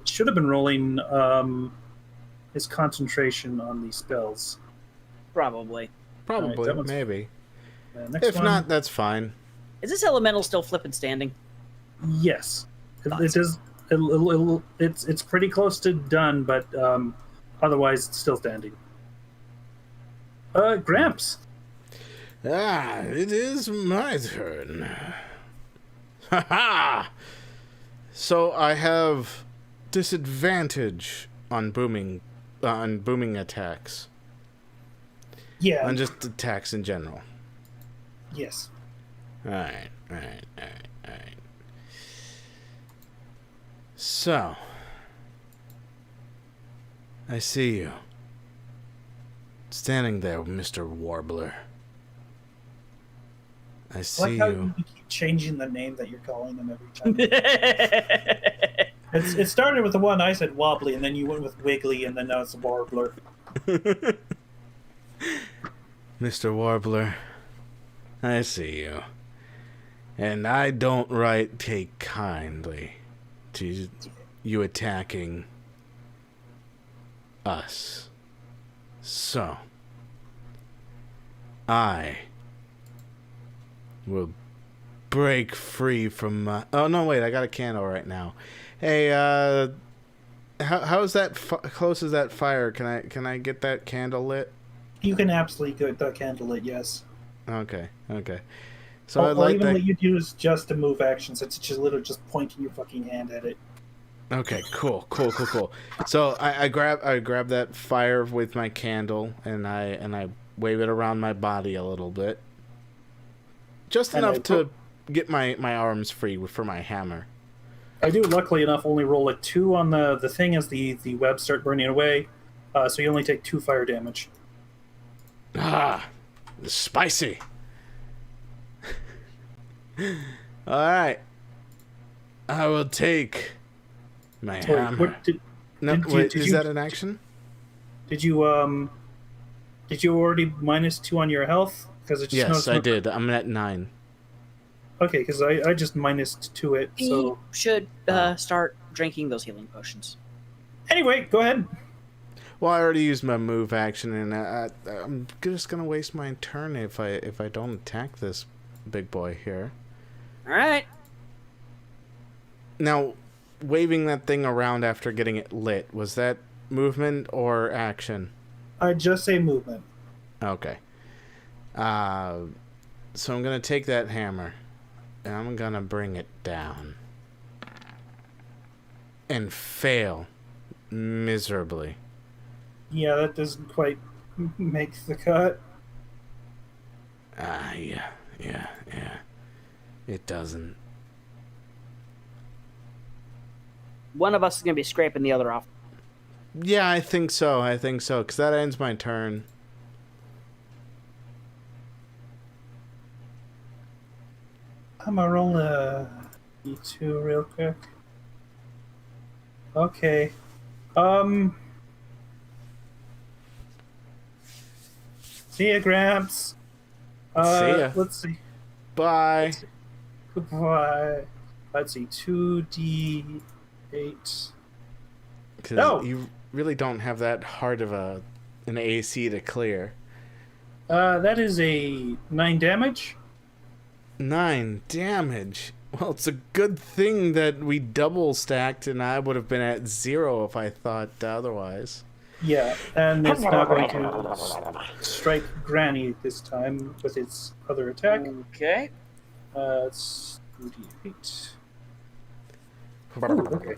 Speaker 2: concentration on these spells.
Speaker 4: Probably.
Speaker 1: Probably.
Speaker 2: that one's-
Speaker 1: Maybe.
Speaker 2: Next
Speaker 1: If
Speaker 2: one,
Speaker 1: not, that's fine.
Speaker 4: Is this elemental still flipping standing?
Speaker 2: yes, it is. It's pretty close to done, but otherwise it's still standing. Gramps.
Speaker 1: Ah, it is my turn. Ha ha! So I have disadvantage on booming attacks.
Speaker 2: Yeah.
Speaker 1: On just attacks in general.
Speaker 2: Yes.
Speaker 1: Alright. So, I see you. Standing there, Mr. Warbler. I
Speaker 2: I
Speaker 1: see
Speaker 2: like how
Speaker 1: you.
Speaker 2: you keep changing the name that you're calling them every time. It started with the one I said wobbly, and then you went with wiggly, and then now it's a warbler.
Speaker 1: Mr. Warbler, I see you. And I don't take kindly to you attacking us. So, I will break free from my... Oh, no, wait, I got a candle right now. Hey, how's that close is that fire? Can I get that candle lit?
Speaker 2: You can absolutely get the candle lit, yes.
Speaker 1: Okay. So I'd
Speaker 2: All
Speaker 1: like
Speaker 2: even
Speaker 1: that.
Speaker 2: what you do is just a move action, so it's just literally just pointing your fucking hand at it.
Speaker 1: Okay, cool. So I grab that fire with my candle and I wave it around my body a little bit, just
Speaker 2: And I
Speaker 1: enough to get my arms free for my hammer.
Speaker 2: I do, luckily enough, only roll a 2 on the thing as the webs start burning away, so you only take 2 fire damage.
Speaker 1: Ah, spicy. All right, I will take my
Speaker 2: Wait,
Speaker 1: hammer.
Speaker 2: what did
Speaker 1: Wait,
Speaker 2: did
Speaker 1: is
Speaker 2: you-
Speaker 1: that an action?
Speaker 2: you already minus 2 on your health? Because it just
Speaker 1: Yes, I
Speaker 2: noticed-
Speaker 1: did. I'm at 9.
Speaker 2: Okay, because I just minused to it. So
Speaker 4: You should start drinking those healing potions.
Speaker 2: anyway, go ahead.
Speaker 1: Well, I already used my move action, and I'm just gonna waste my turn if I don't attack this big boy here.
Speaker 4: All right.
Speaker 1: Now, waving that thing around after getting it lit, was that movement or action?
Speaker 2: I just say movement.
Speaker 1: Okay. So I'm gonna take that hammer, and I'm gonna bring it down, and fail miserably.
Speaker 2: Yeah, that doesn't quite make the cut.
Speaker 1: Yeah. It doesn't.
Speaker 4: One of us is gonna be scraping the other off.
Speaker 1: Yeah, I think so. Because that ends my turn.
Speaker 2: I'm gonna roll a D2 real quick. Okay. See ya, Gramps.
Speaker 1: See ya.
Speaker 2: Let's see.
Speaker 1: Bye.
Speaker 2: Goodbye. Let's see. 2D8.
Speaker 1: Because
Speaker 2: No!
Speaker 1: you really don't have that hard of an AC to clear.
Speaker 2: That is a 9 damage.
Speaker 1: 9 damage. Well, it's a good thing that we double stacked, and I would have been at 0 if I thought otherwise.
Speaker 2: Yeah, and it's now going to strike Granny this time with its other attack.
Speaker 4: Okay.
Speaker 2: It's 2d8. Okay.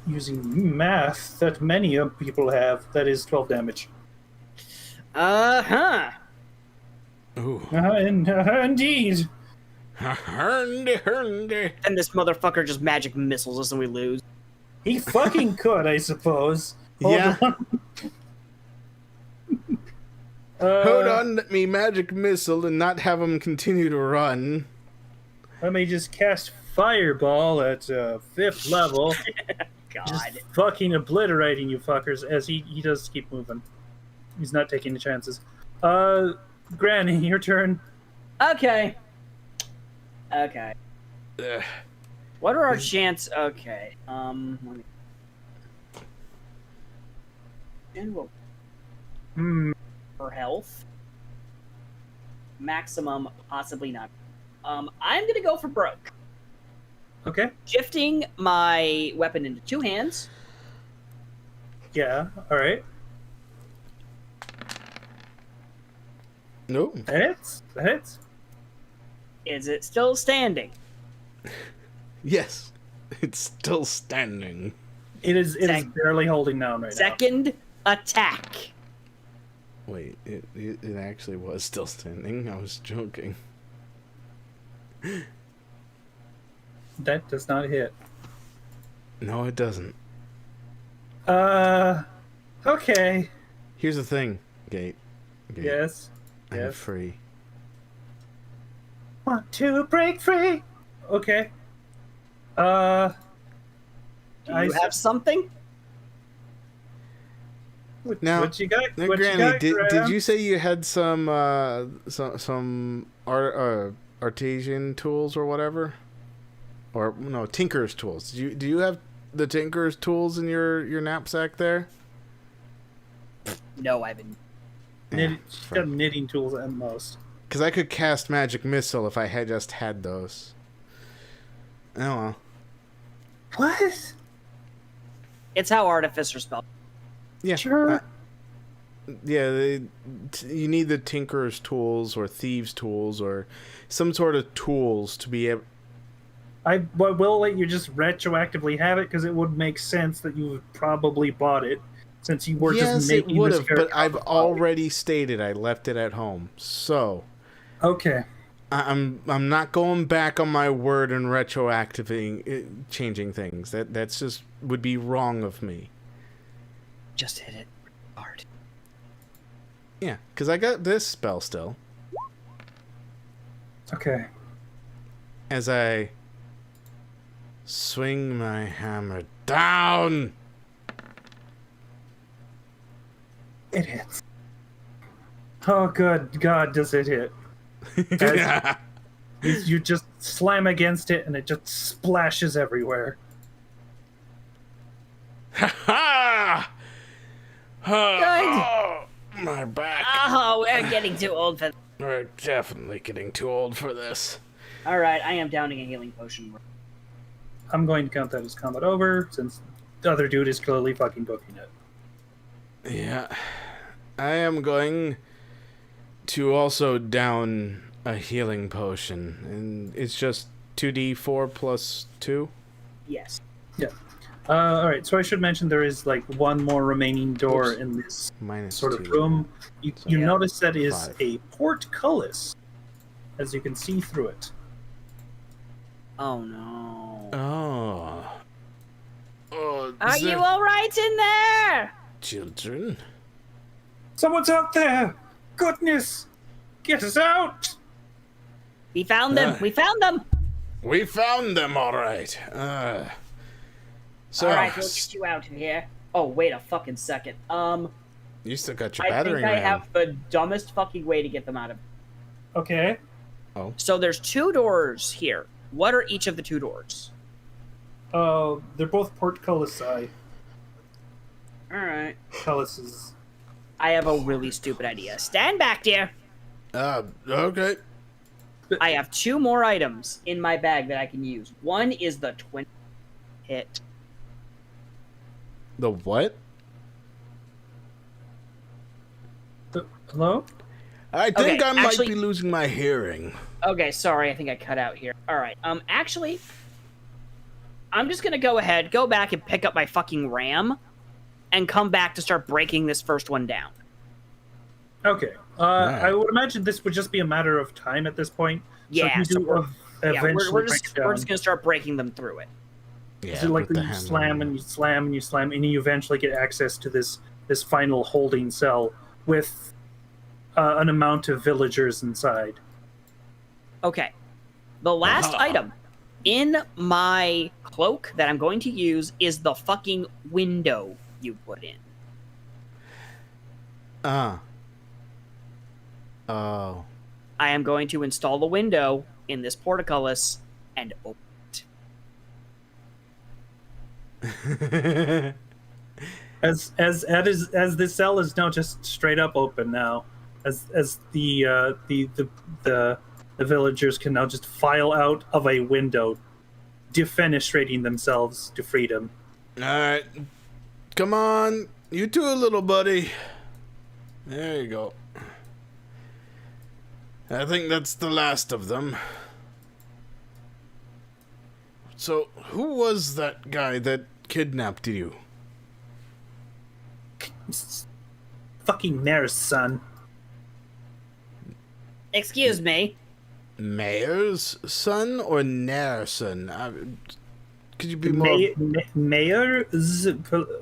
Speaker 2: Using math that many people have, that is 12 damage.
Speaker 4: Uh-huh.
Speaker 1: Ooh.
Speaker 2: Indeed.
Speaker 1: Hurndy.
Speaker 4: And this motherfucker just magic missiles us and we lose.
Speaker 2: He fucking could, I suppose.
Speaker 1: Yeah. Hold
Speaker 2: Uh,
Speaker 1: on, let me magic missile and not have him continue to run.
Speaker 2: Let me just cast Fireball at 5th level.
Speaker 4: God.
Speaker 2: Just fucking obliterating you fuckers as he does keep moving. He's not taking the chances. Granny, your turn.
Speaker 4: Okay. Okay.
Speaker 1: Ugh.
Speaker 4: What are our chances? Okay. Let me. And we'll for health. Maximum, possibly not. I'm gonna go for broke.
Speaker 2: Okay.
Speaker 4: Shifting my weapon into 2 hands.
Speaker 2: Yeah, alright.
Speaker 1: Nope.
Speaker 2: That hits. That hits.
Speaker 4: Is it still standing?
Speaker 1: Yes. It's still standing.
Speaker 2: It is barely holding down right
Speaker 4: Second attack.
Speaker 1: Wait, it actually was still standing. I was joking.
Speaker 2: now. That does not hit.
Speaker 1: No, it doesn't.
Speaker 2: Okay.
Speaker 1: Here's the thing, Gate.
Speaker 2: Yes.
Speaker 1: I'm
Speaker 2: Yes.
Speaker 1: free.
Speaker 2: Want to break free? Okay.
Speaker 4: Do
Speaker 2: I
Speaker 4: you have something?
Speaker 1: Now,
Speaker 2: what you got?
Speaker 1: Now,
Speaker 2: What
Speaker 1: Granny,
Speaker 2: you got,
Speaker 1: did
Speaker 2: Graham?
Speaker 1: you say you had some artesian tools or whatever? Or no, tinker's tools. Do you have the tinker's tools in your knapsack there?
Speaker 4: No, I've been.
Speaker 2: She's got knitting tools at most.
Speaker 1: Because I could cast magic missile if I had just had those. Oh well.
Speaker 2: What?
Speaker 4: It's how artificer spell.
Speaker 1: Yeah.
Speaker 2: Sure.
Speaker 1: Yeah, you need the tinker's tools or thieves' tools or some sort of tools to be able.
Speaker 2: I will let you just retroactively have it because it would make sense that you probably bought it since you were just making
Speaker 1: it would
Speaker 2: this
Speaker 1: have, but
Speaker 2: character
Speaker 1: I've
Speaker 2: out of
Speaker 1: already stated I left it at home. So
Speaker 2: Okay.
Speaker 1: I'm not going back on my word and retroactively changing things. That's just would be wrong of me.
Speaker 4: Just hit it hard.
Speaker 1: Yeah, because I got this spell still.
Speaker 2: Okay.
Speaker 1: As I swing my hammer down.
Speaker 2: It hits. Oh, good God, does it hit. As you just slam against it and it just splashes everywhere.
Speaker 1: Ha! Oh, my back.
Speaker 4: Oh, we're getting too old for.
Speaker 1: We're definitely getting too old for this.
Speaker 4: All right, I am downing a healing potion.
Speaker 2: I'm going to count that as combat over since the other dude is clearly fucking booking it.
Speaker 1: Yeah. I am going to also down a healing potion. And it's just 2d4 plus 2?
Speaker 4: Yes.
Speaker 2: Yeah. Alright, so I should mention there is like one more remaining door
Speaker 1: Oops.
Speaker 2: in this
Speaker 1: Minus
Speaker 2: sort of
Speaker 1: 2.
Speaker 2: room. You
Speaker 4: Yeah.
Speaker 2: notice that is
Speaker 1: 5.
Speaker 2: a portcullis, as you can see through it.
Speaker 4: Oh no.
Speaker 1: Oh.
Speaker 3: Are you all right in there?
Speaker 1: children?
Speaker 2: Someone's out there! Goodness! Get us out!
Speaker 4: We found them. We found them.
Speaker 1: We found them, all right. So,
Speaker 4: All right, we'll get you out of here. Oh, wait a fucking second.
Speaker 1: you still got your
Speaker 4: I
Speaker 1: battering
Speaker 4: think I
Speaker 1: ram.
Speaker 4: have the dumbest fucking way to get them out of.
Speaker 2: Okay.
Speaker 4: So there's 2 doors here. What are each of the 2 doors?
Speaker 2: They're both portcullises.
Speaker 4: All right.
Speaker 2: Cullises.
Speaker 4: I have a really stupid idea. Stand back, dear.
Speaker 1: Okay.
Speaker 4: I have 2 more items in my bag that I can use. One is the twin hit.
Speaker 1: The what?
Speaker 2: Hello?
Speaker 1: I think
Speaker 4: Okay,
Speaker 1: I might
Speaker 4: actually-
Speaker 1: be losing my hearing.
Speaker 4: Okay, sorry, I think I cut out here. All right. Actually, I'm just gonna go ahead, go back and pick up my fucking RAM, and come back to start breaking this first one down.
Speaker 2: Okay. I would imagine this would just be a matter of time at this point.
Speaker 4: Yeah,
Speaker 2: So
Speaker 4: so
Speaker 2: you
Speaker 4: we're-
Speaker 2: do
Speaker 4: Yeah,
Speaker 2: eventually
Speaker 4: we're
Speaker 2: break
Speaker 4: just
Speaker 2: it down.
Speaker 4: gonna start breaking them through it.
Speaker 1: Yeah,
Speaker 2: So like
Speaker 1: with the
Speaker 2: you
Speaker 1: handle.
Speaker 2: slam and you slam and you slam, and you eventually get access to this final holding cell with an amount of villagers inside.
Speaker 4: Okay. The last
Speaker 1: Aha.
Speaker 4: item in my cloak that I'm going to use is the fucking window you put in.
Speaker 1: Oh.
Speaker 4: I am going to install the window in this portcullis and open it.
Speaker 2: As this cell is now just straight up open now, as the villagers can now just file out of a window, defenestrating themselves to freedom.
Speaker 1: All right. Come on. You too, little buddy. There you go. I think that's the last of them. So, who was that guy that kidnapped you?
Speaker 2: Fucking mayor's son.
Speaker 4: Excuse me.
Speaker 1: Mayor's son or Nairson? Could you be more...
Speaker 2: Mayor's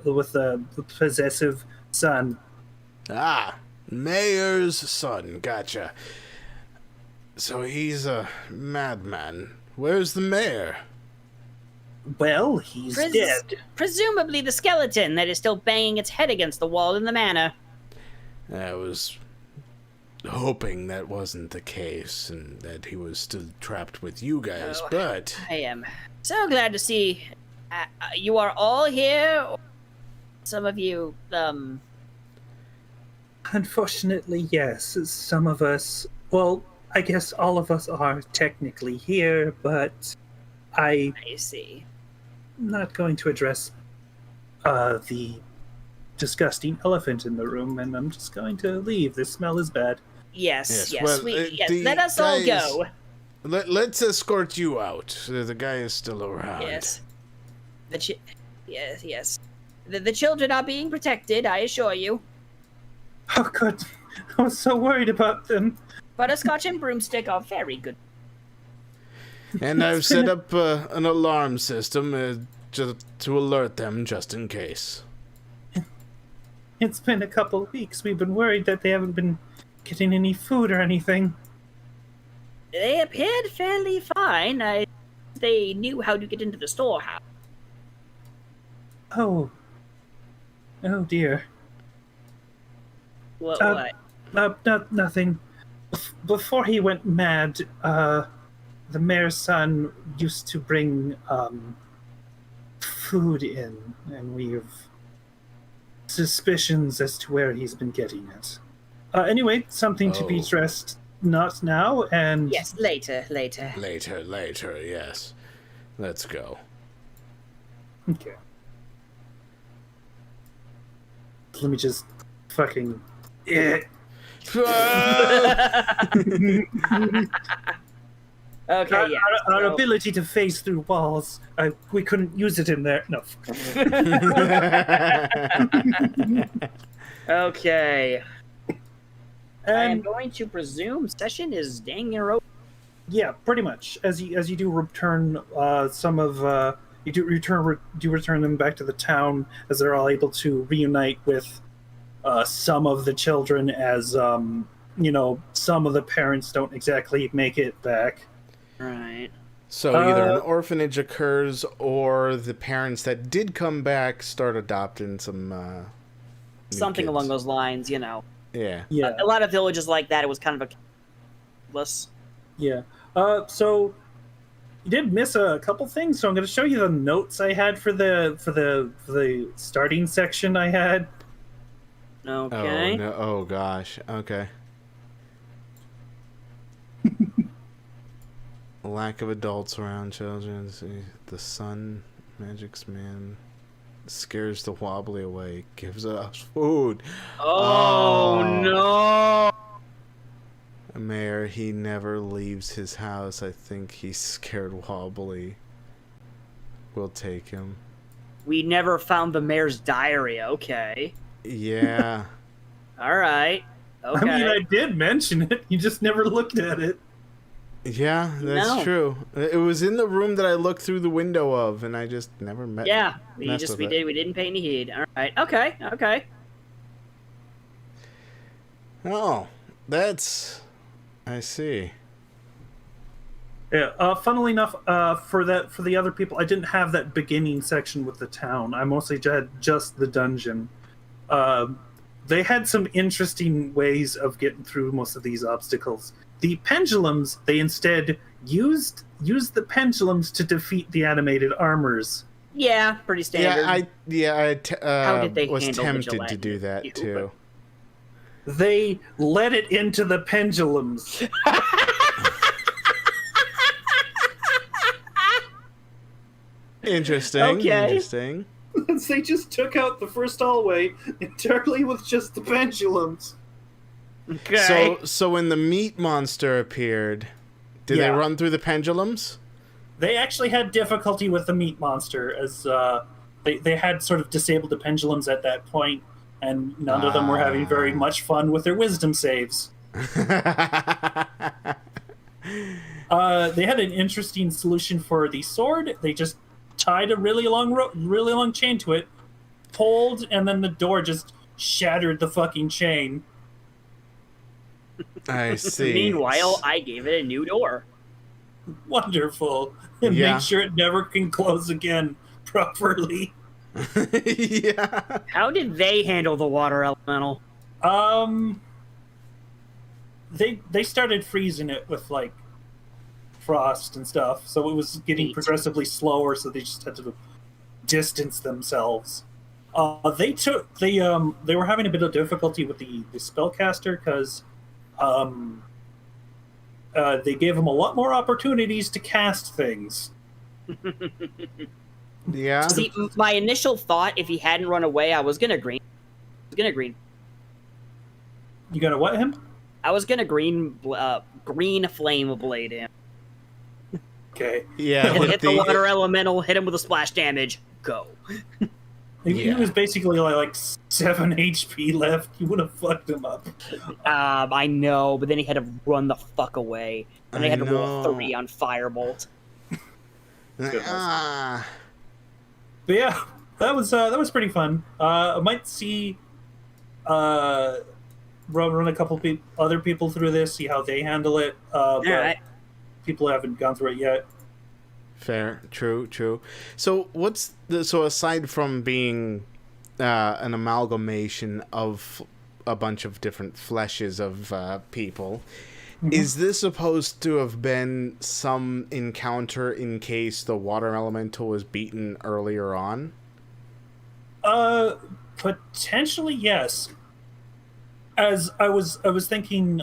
Speaker 2: with a possessive son.
Speaker 1: Ah, Mayor's son. Gotcha. So he's a madman. Where's the mayor?
Speaker 2: Well, he's dead.
Speaker 4: Presumably the skeleton that is still banging its head against the wall in the manor.
Speaker 1: I was hoping that wasn't the case and that he was still trapped with you guys,
Speaker 4: Oh.
Speaker 1: but...
Speaker 4: I am so glad to see you are all here. Some of you,
Speaker 2: Unfortunately, yes. Some of us, well, I guess all of us are technically here, but I'm
Speaker 4: I see.
Speaker 2: not going to address the disgusting elephant in the room, and I'm just going to leave. The smell is bad.
Speaker 4: Yes,
Speaker 1: Yes, well,
Speaker 4: yes.
Speaker 1: the
Speaker 4: Let us all
Speaker 1: guys-
Speaker 4: go.
Speaker 1: Let's escort you out. The guy is still around.
Speaker 4: Yes. Yes. The children are being protected, I assure you.
Speaker 2: Oh, good. I was so worried about them.
Speaker 4: Butterscotch and broomstick are very good.
Speaker 1: And I've set up an alarm system to alert them just in case.
Speaker 2: It's been a couple of weeks. We've been worried that they haven't been getting any food or anything.
Speaker 4: They appeared fairly fine. They knew how to get into the storehouse.
Speaker 2: Oh. Oh, dear.
Speaker 4: What?
Speaker 2: Nothing. Before he went mad, the mayor's son used to bring food in, and we've suspicions as to where he's been getting it. Anyway, something to be
Speaker 1: Oh.
Speaker 2: addressed not now, and
Speaker 4: Yes, later.
Speaker 1: Later, yes. Let's go.
Speaker 2: Okay. Let me just fucking.
Speaker 4: Okay, yeah.
Speaker 2: Our
Speaker 4: so-
Speaker 2: ability to phase through walls, we couldn't use it in there. No.
Speaker 4: Okay. I am
Speaker 2: And
Speaker 4: going to presume session is dang near over.
Speaker 2: yeah, pretty much. As you do return some of you do return them back to the town as they're all able to reunite with some of the children, as some of the parents don't exactly make it back.
Speaker 4: Right.
Speaker 1: So either an orphanage occurs, or the parents that did come back start adopting some new
Speaker 4: Something
Speaker 1: kids.
Speaker 4: along those lines,
Speaker 1: Yeah.
Speaker 2: Yeah.
Speaker 4: A lot of villages like that, it was kind of a...
Speaker 2: Yeah. So you did miss a couple things, so I'm going to show you the notes I had for the starting section I had.
Speaker 4: Okay.
Speaker 1: Oh, no. Oh, gosh. Okay. Lack of adults around children. The sun, magic's man, scares the wobbly away, gives us food.
Speaker 4: Oh, no!
Speaker 1: Mayor, he never leaves his house. I think he's scared wobbly. We'll take him.
Speaker 4: We never found the mayor's diary. Okay.
Speaker 1: Yeah.
Speaker 4: All right. Okay.
Speaker 2: I mean, I did mention it. You just never looked at it.
Speaker 1: Yeah, that's
Speaker 4: No.
Speaker 1: true. It was in the room that I looked through the window of, and I just never met.
Speaker 4: Yeah, we
Speaker 1: messed with it.
Speaker 4: didn't pay any heed. All right. Okay.
Speaker 1: Oh, that's. I see.
Speaker 2: Yeah. Funnily enough, for the other people, I didn't have that beginning section with the town. I mostly had just the dungeon. They had some interesting ways of getting through most of these obstacles. The pendulums, they instead used the pendulums to defeat the animated armors.
Speaker 4: Yeah, pretty standard.
Speaker 1: I
Speaker 4: How did they
Speaker 1: was
Speaker 4: handle
Speaker 1: tempted to
Speaker 4: vigilante?
Speaker 1: do that
Speaker 4: You-
Speaker 1: too.
Speaker 2: They let it into the pendulums.
Speaker 1: Interesting.
Speaker 4: Okay.
Speaker 1: Interesting.
Speaker 2: They just took out the first hallway entirely with just the pendulums.
Speaker 4: Okay.
Speaker 1: So when the meat monster appeared, did they
Speaker 2: Yeah.
Speaker 1: run through the pendulums?
Speaker 2: They actually had difficulty with the meat monster, as they had sort of disabled the pendulums at that point, and none of them were having very much fun with their wisdom saves. They had an interesting solution for the sword. They just tied a really long chain to it, pulled, and then the door just shattered the fucking chain.
Speaker 1: I see.
Speaker 4: Meanwhile, I gave it a new door.
Speaker 2: Wonderful. And
Speaker 1: Yeah.
Speaker 2: make sure it never can close again properly.
Speaker 1: Yeah.
Speaker 4: How did they handle the water elemental?
Speaker 2: They started freezing it with like frost and stuff, so it was getting
Speaker 4: Neat.
Speaker 2: progressively slower. So they just had to distance themselves. They were having a bit of difficulty with the spellcaster because they gave him a lot more opportunities to cast things.
Speaker 1: Yeah.
Speaker 4: See, my initial thought, if he hadn't run away, I was gonna green.
Speaker 2: You gotta what him?
Speaker 4: I was gonna green flame blade him.
Speaker 2: Okay.
Speaker 1: Yeah.
Speaker 4: Hit the water elemental, hit him with a splash damage. Go.
Speaker 2: He
Speaker 1: Yeah.
Speaker 2: was basically like 7 HP left. You would have fucked him up.
Speaker 4: I know, but then he had to run the fuck away, and they had to roll a
Speaker 1: know.
Speaker 4: 3 on Firebolt.
Speaker 1: Ah.
Speaker 2: But yeah, that was pretty fun. I might see run a couple other people through this, see how they handle it. But
Speaker 4: Alright.
Speaker 2: people haven't gone through it yet.
Speaker 1: Fair. True. So so aside from being an amalgamation of a bunch of different fleshes of people, is this supposed to have been some encounter in case the water elemental was beaten earlier on?
Speaker 2: Potentially yes. As I was thinking,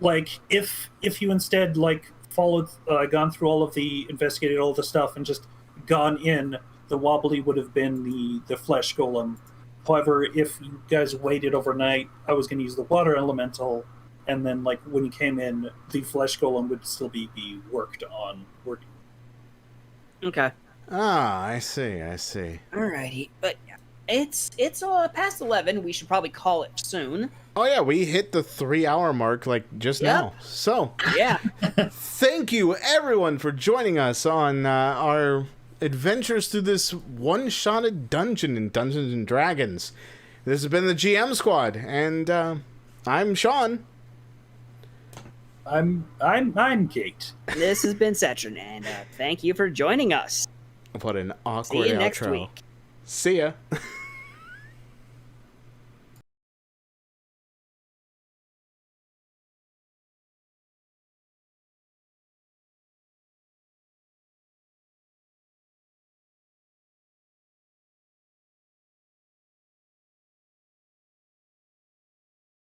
Speaker 2: like if you instead like followed, gone through all of investigated all the stuff and just gone in, the wobbly would have been the flesh golem. However, if you guys waited overnight, I was going to use the water elemental, and then like when you came in, the flesh golem would still be worked on.
Speaker 4: Okay.
Speaker 1: Ah, I see.
Speaker 4: Alrighty, but it's past 11. We should probably call it soon.
Speaker 1: Oh yeah, we hit the 3-hour mark like just now. So
Speaker 4: Yeah.
Speaker 1: thank you everyone for joining us on our adventures through this one-shotted dungeon in Dungeons and Dragons. This has been the GM Squad, and I'm Sean.
Speaker 2: I'm Kate.
Speaker 4: This has been Cetrin, and thank you for joining us.
Speaker 1: What an awkward
Speaker 4: See you
Speaker 1: outro.
Speaker 4: next week.
Speaker 1: See ya.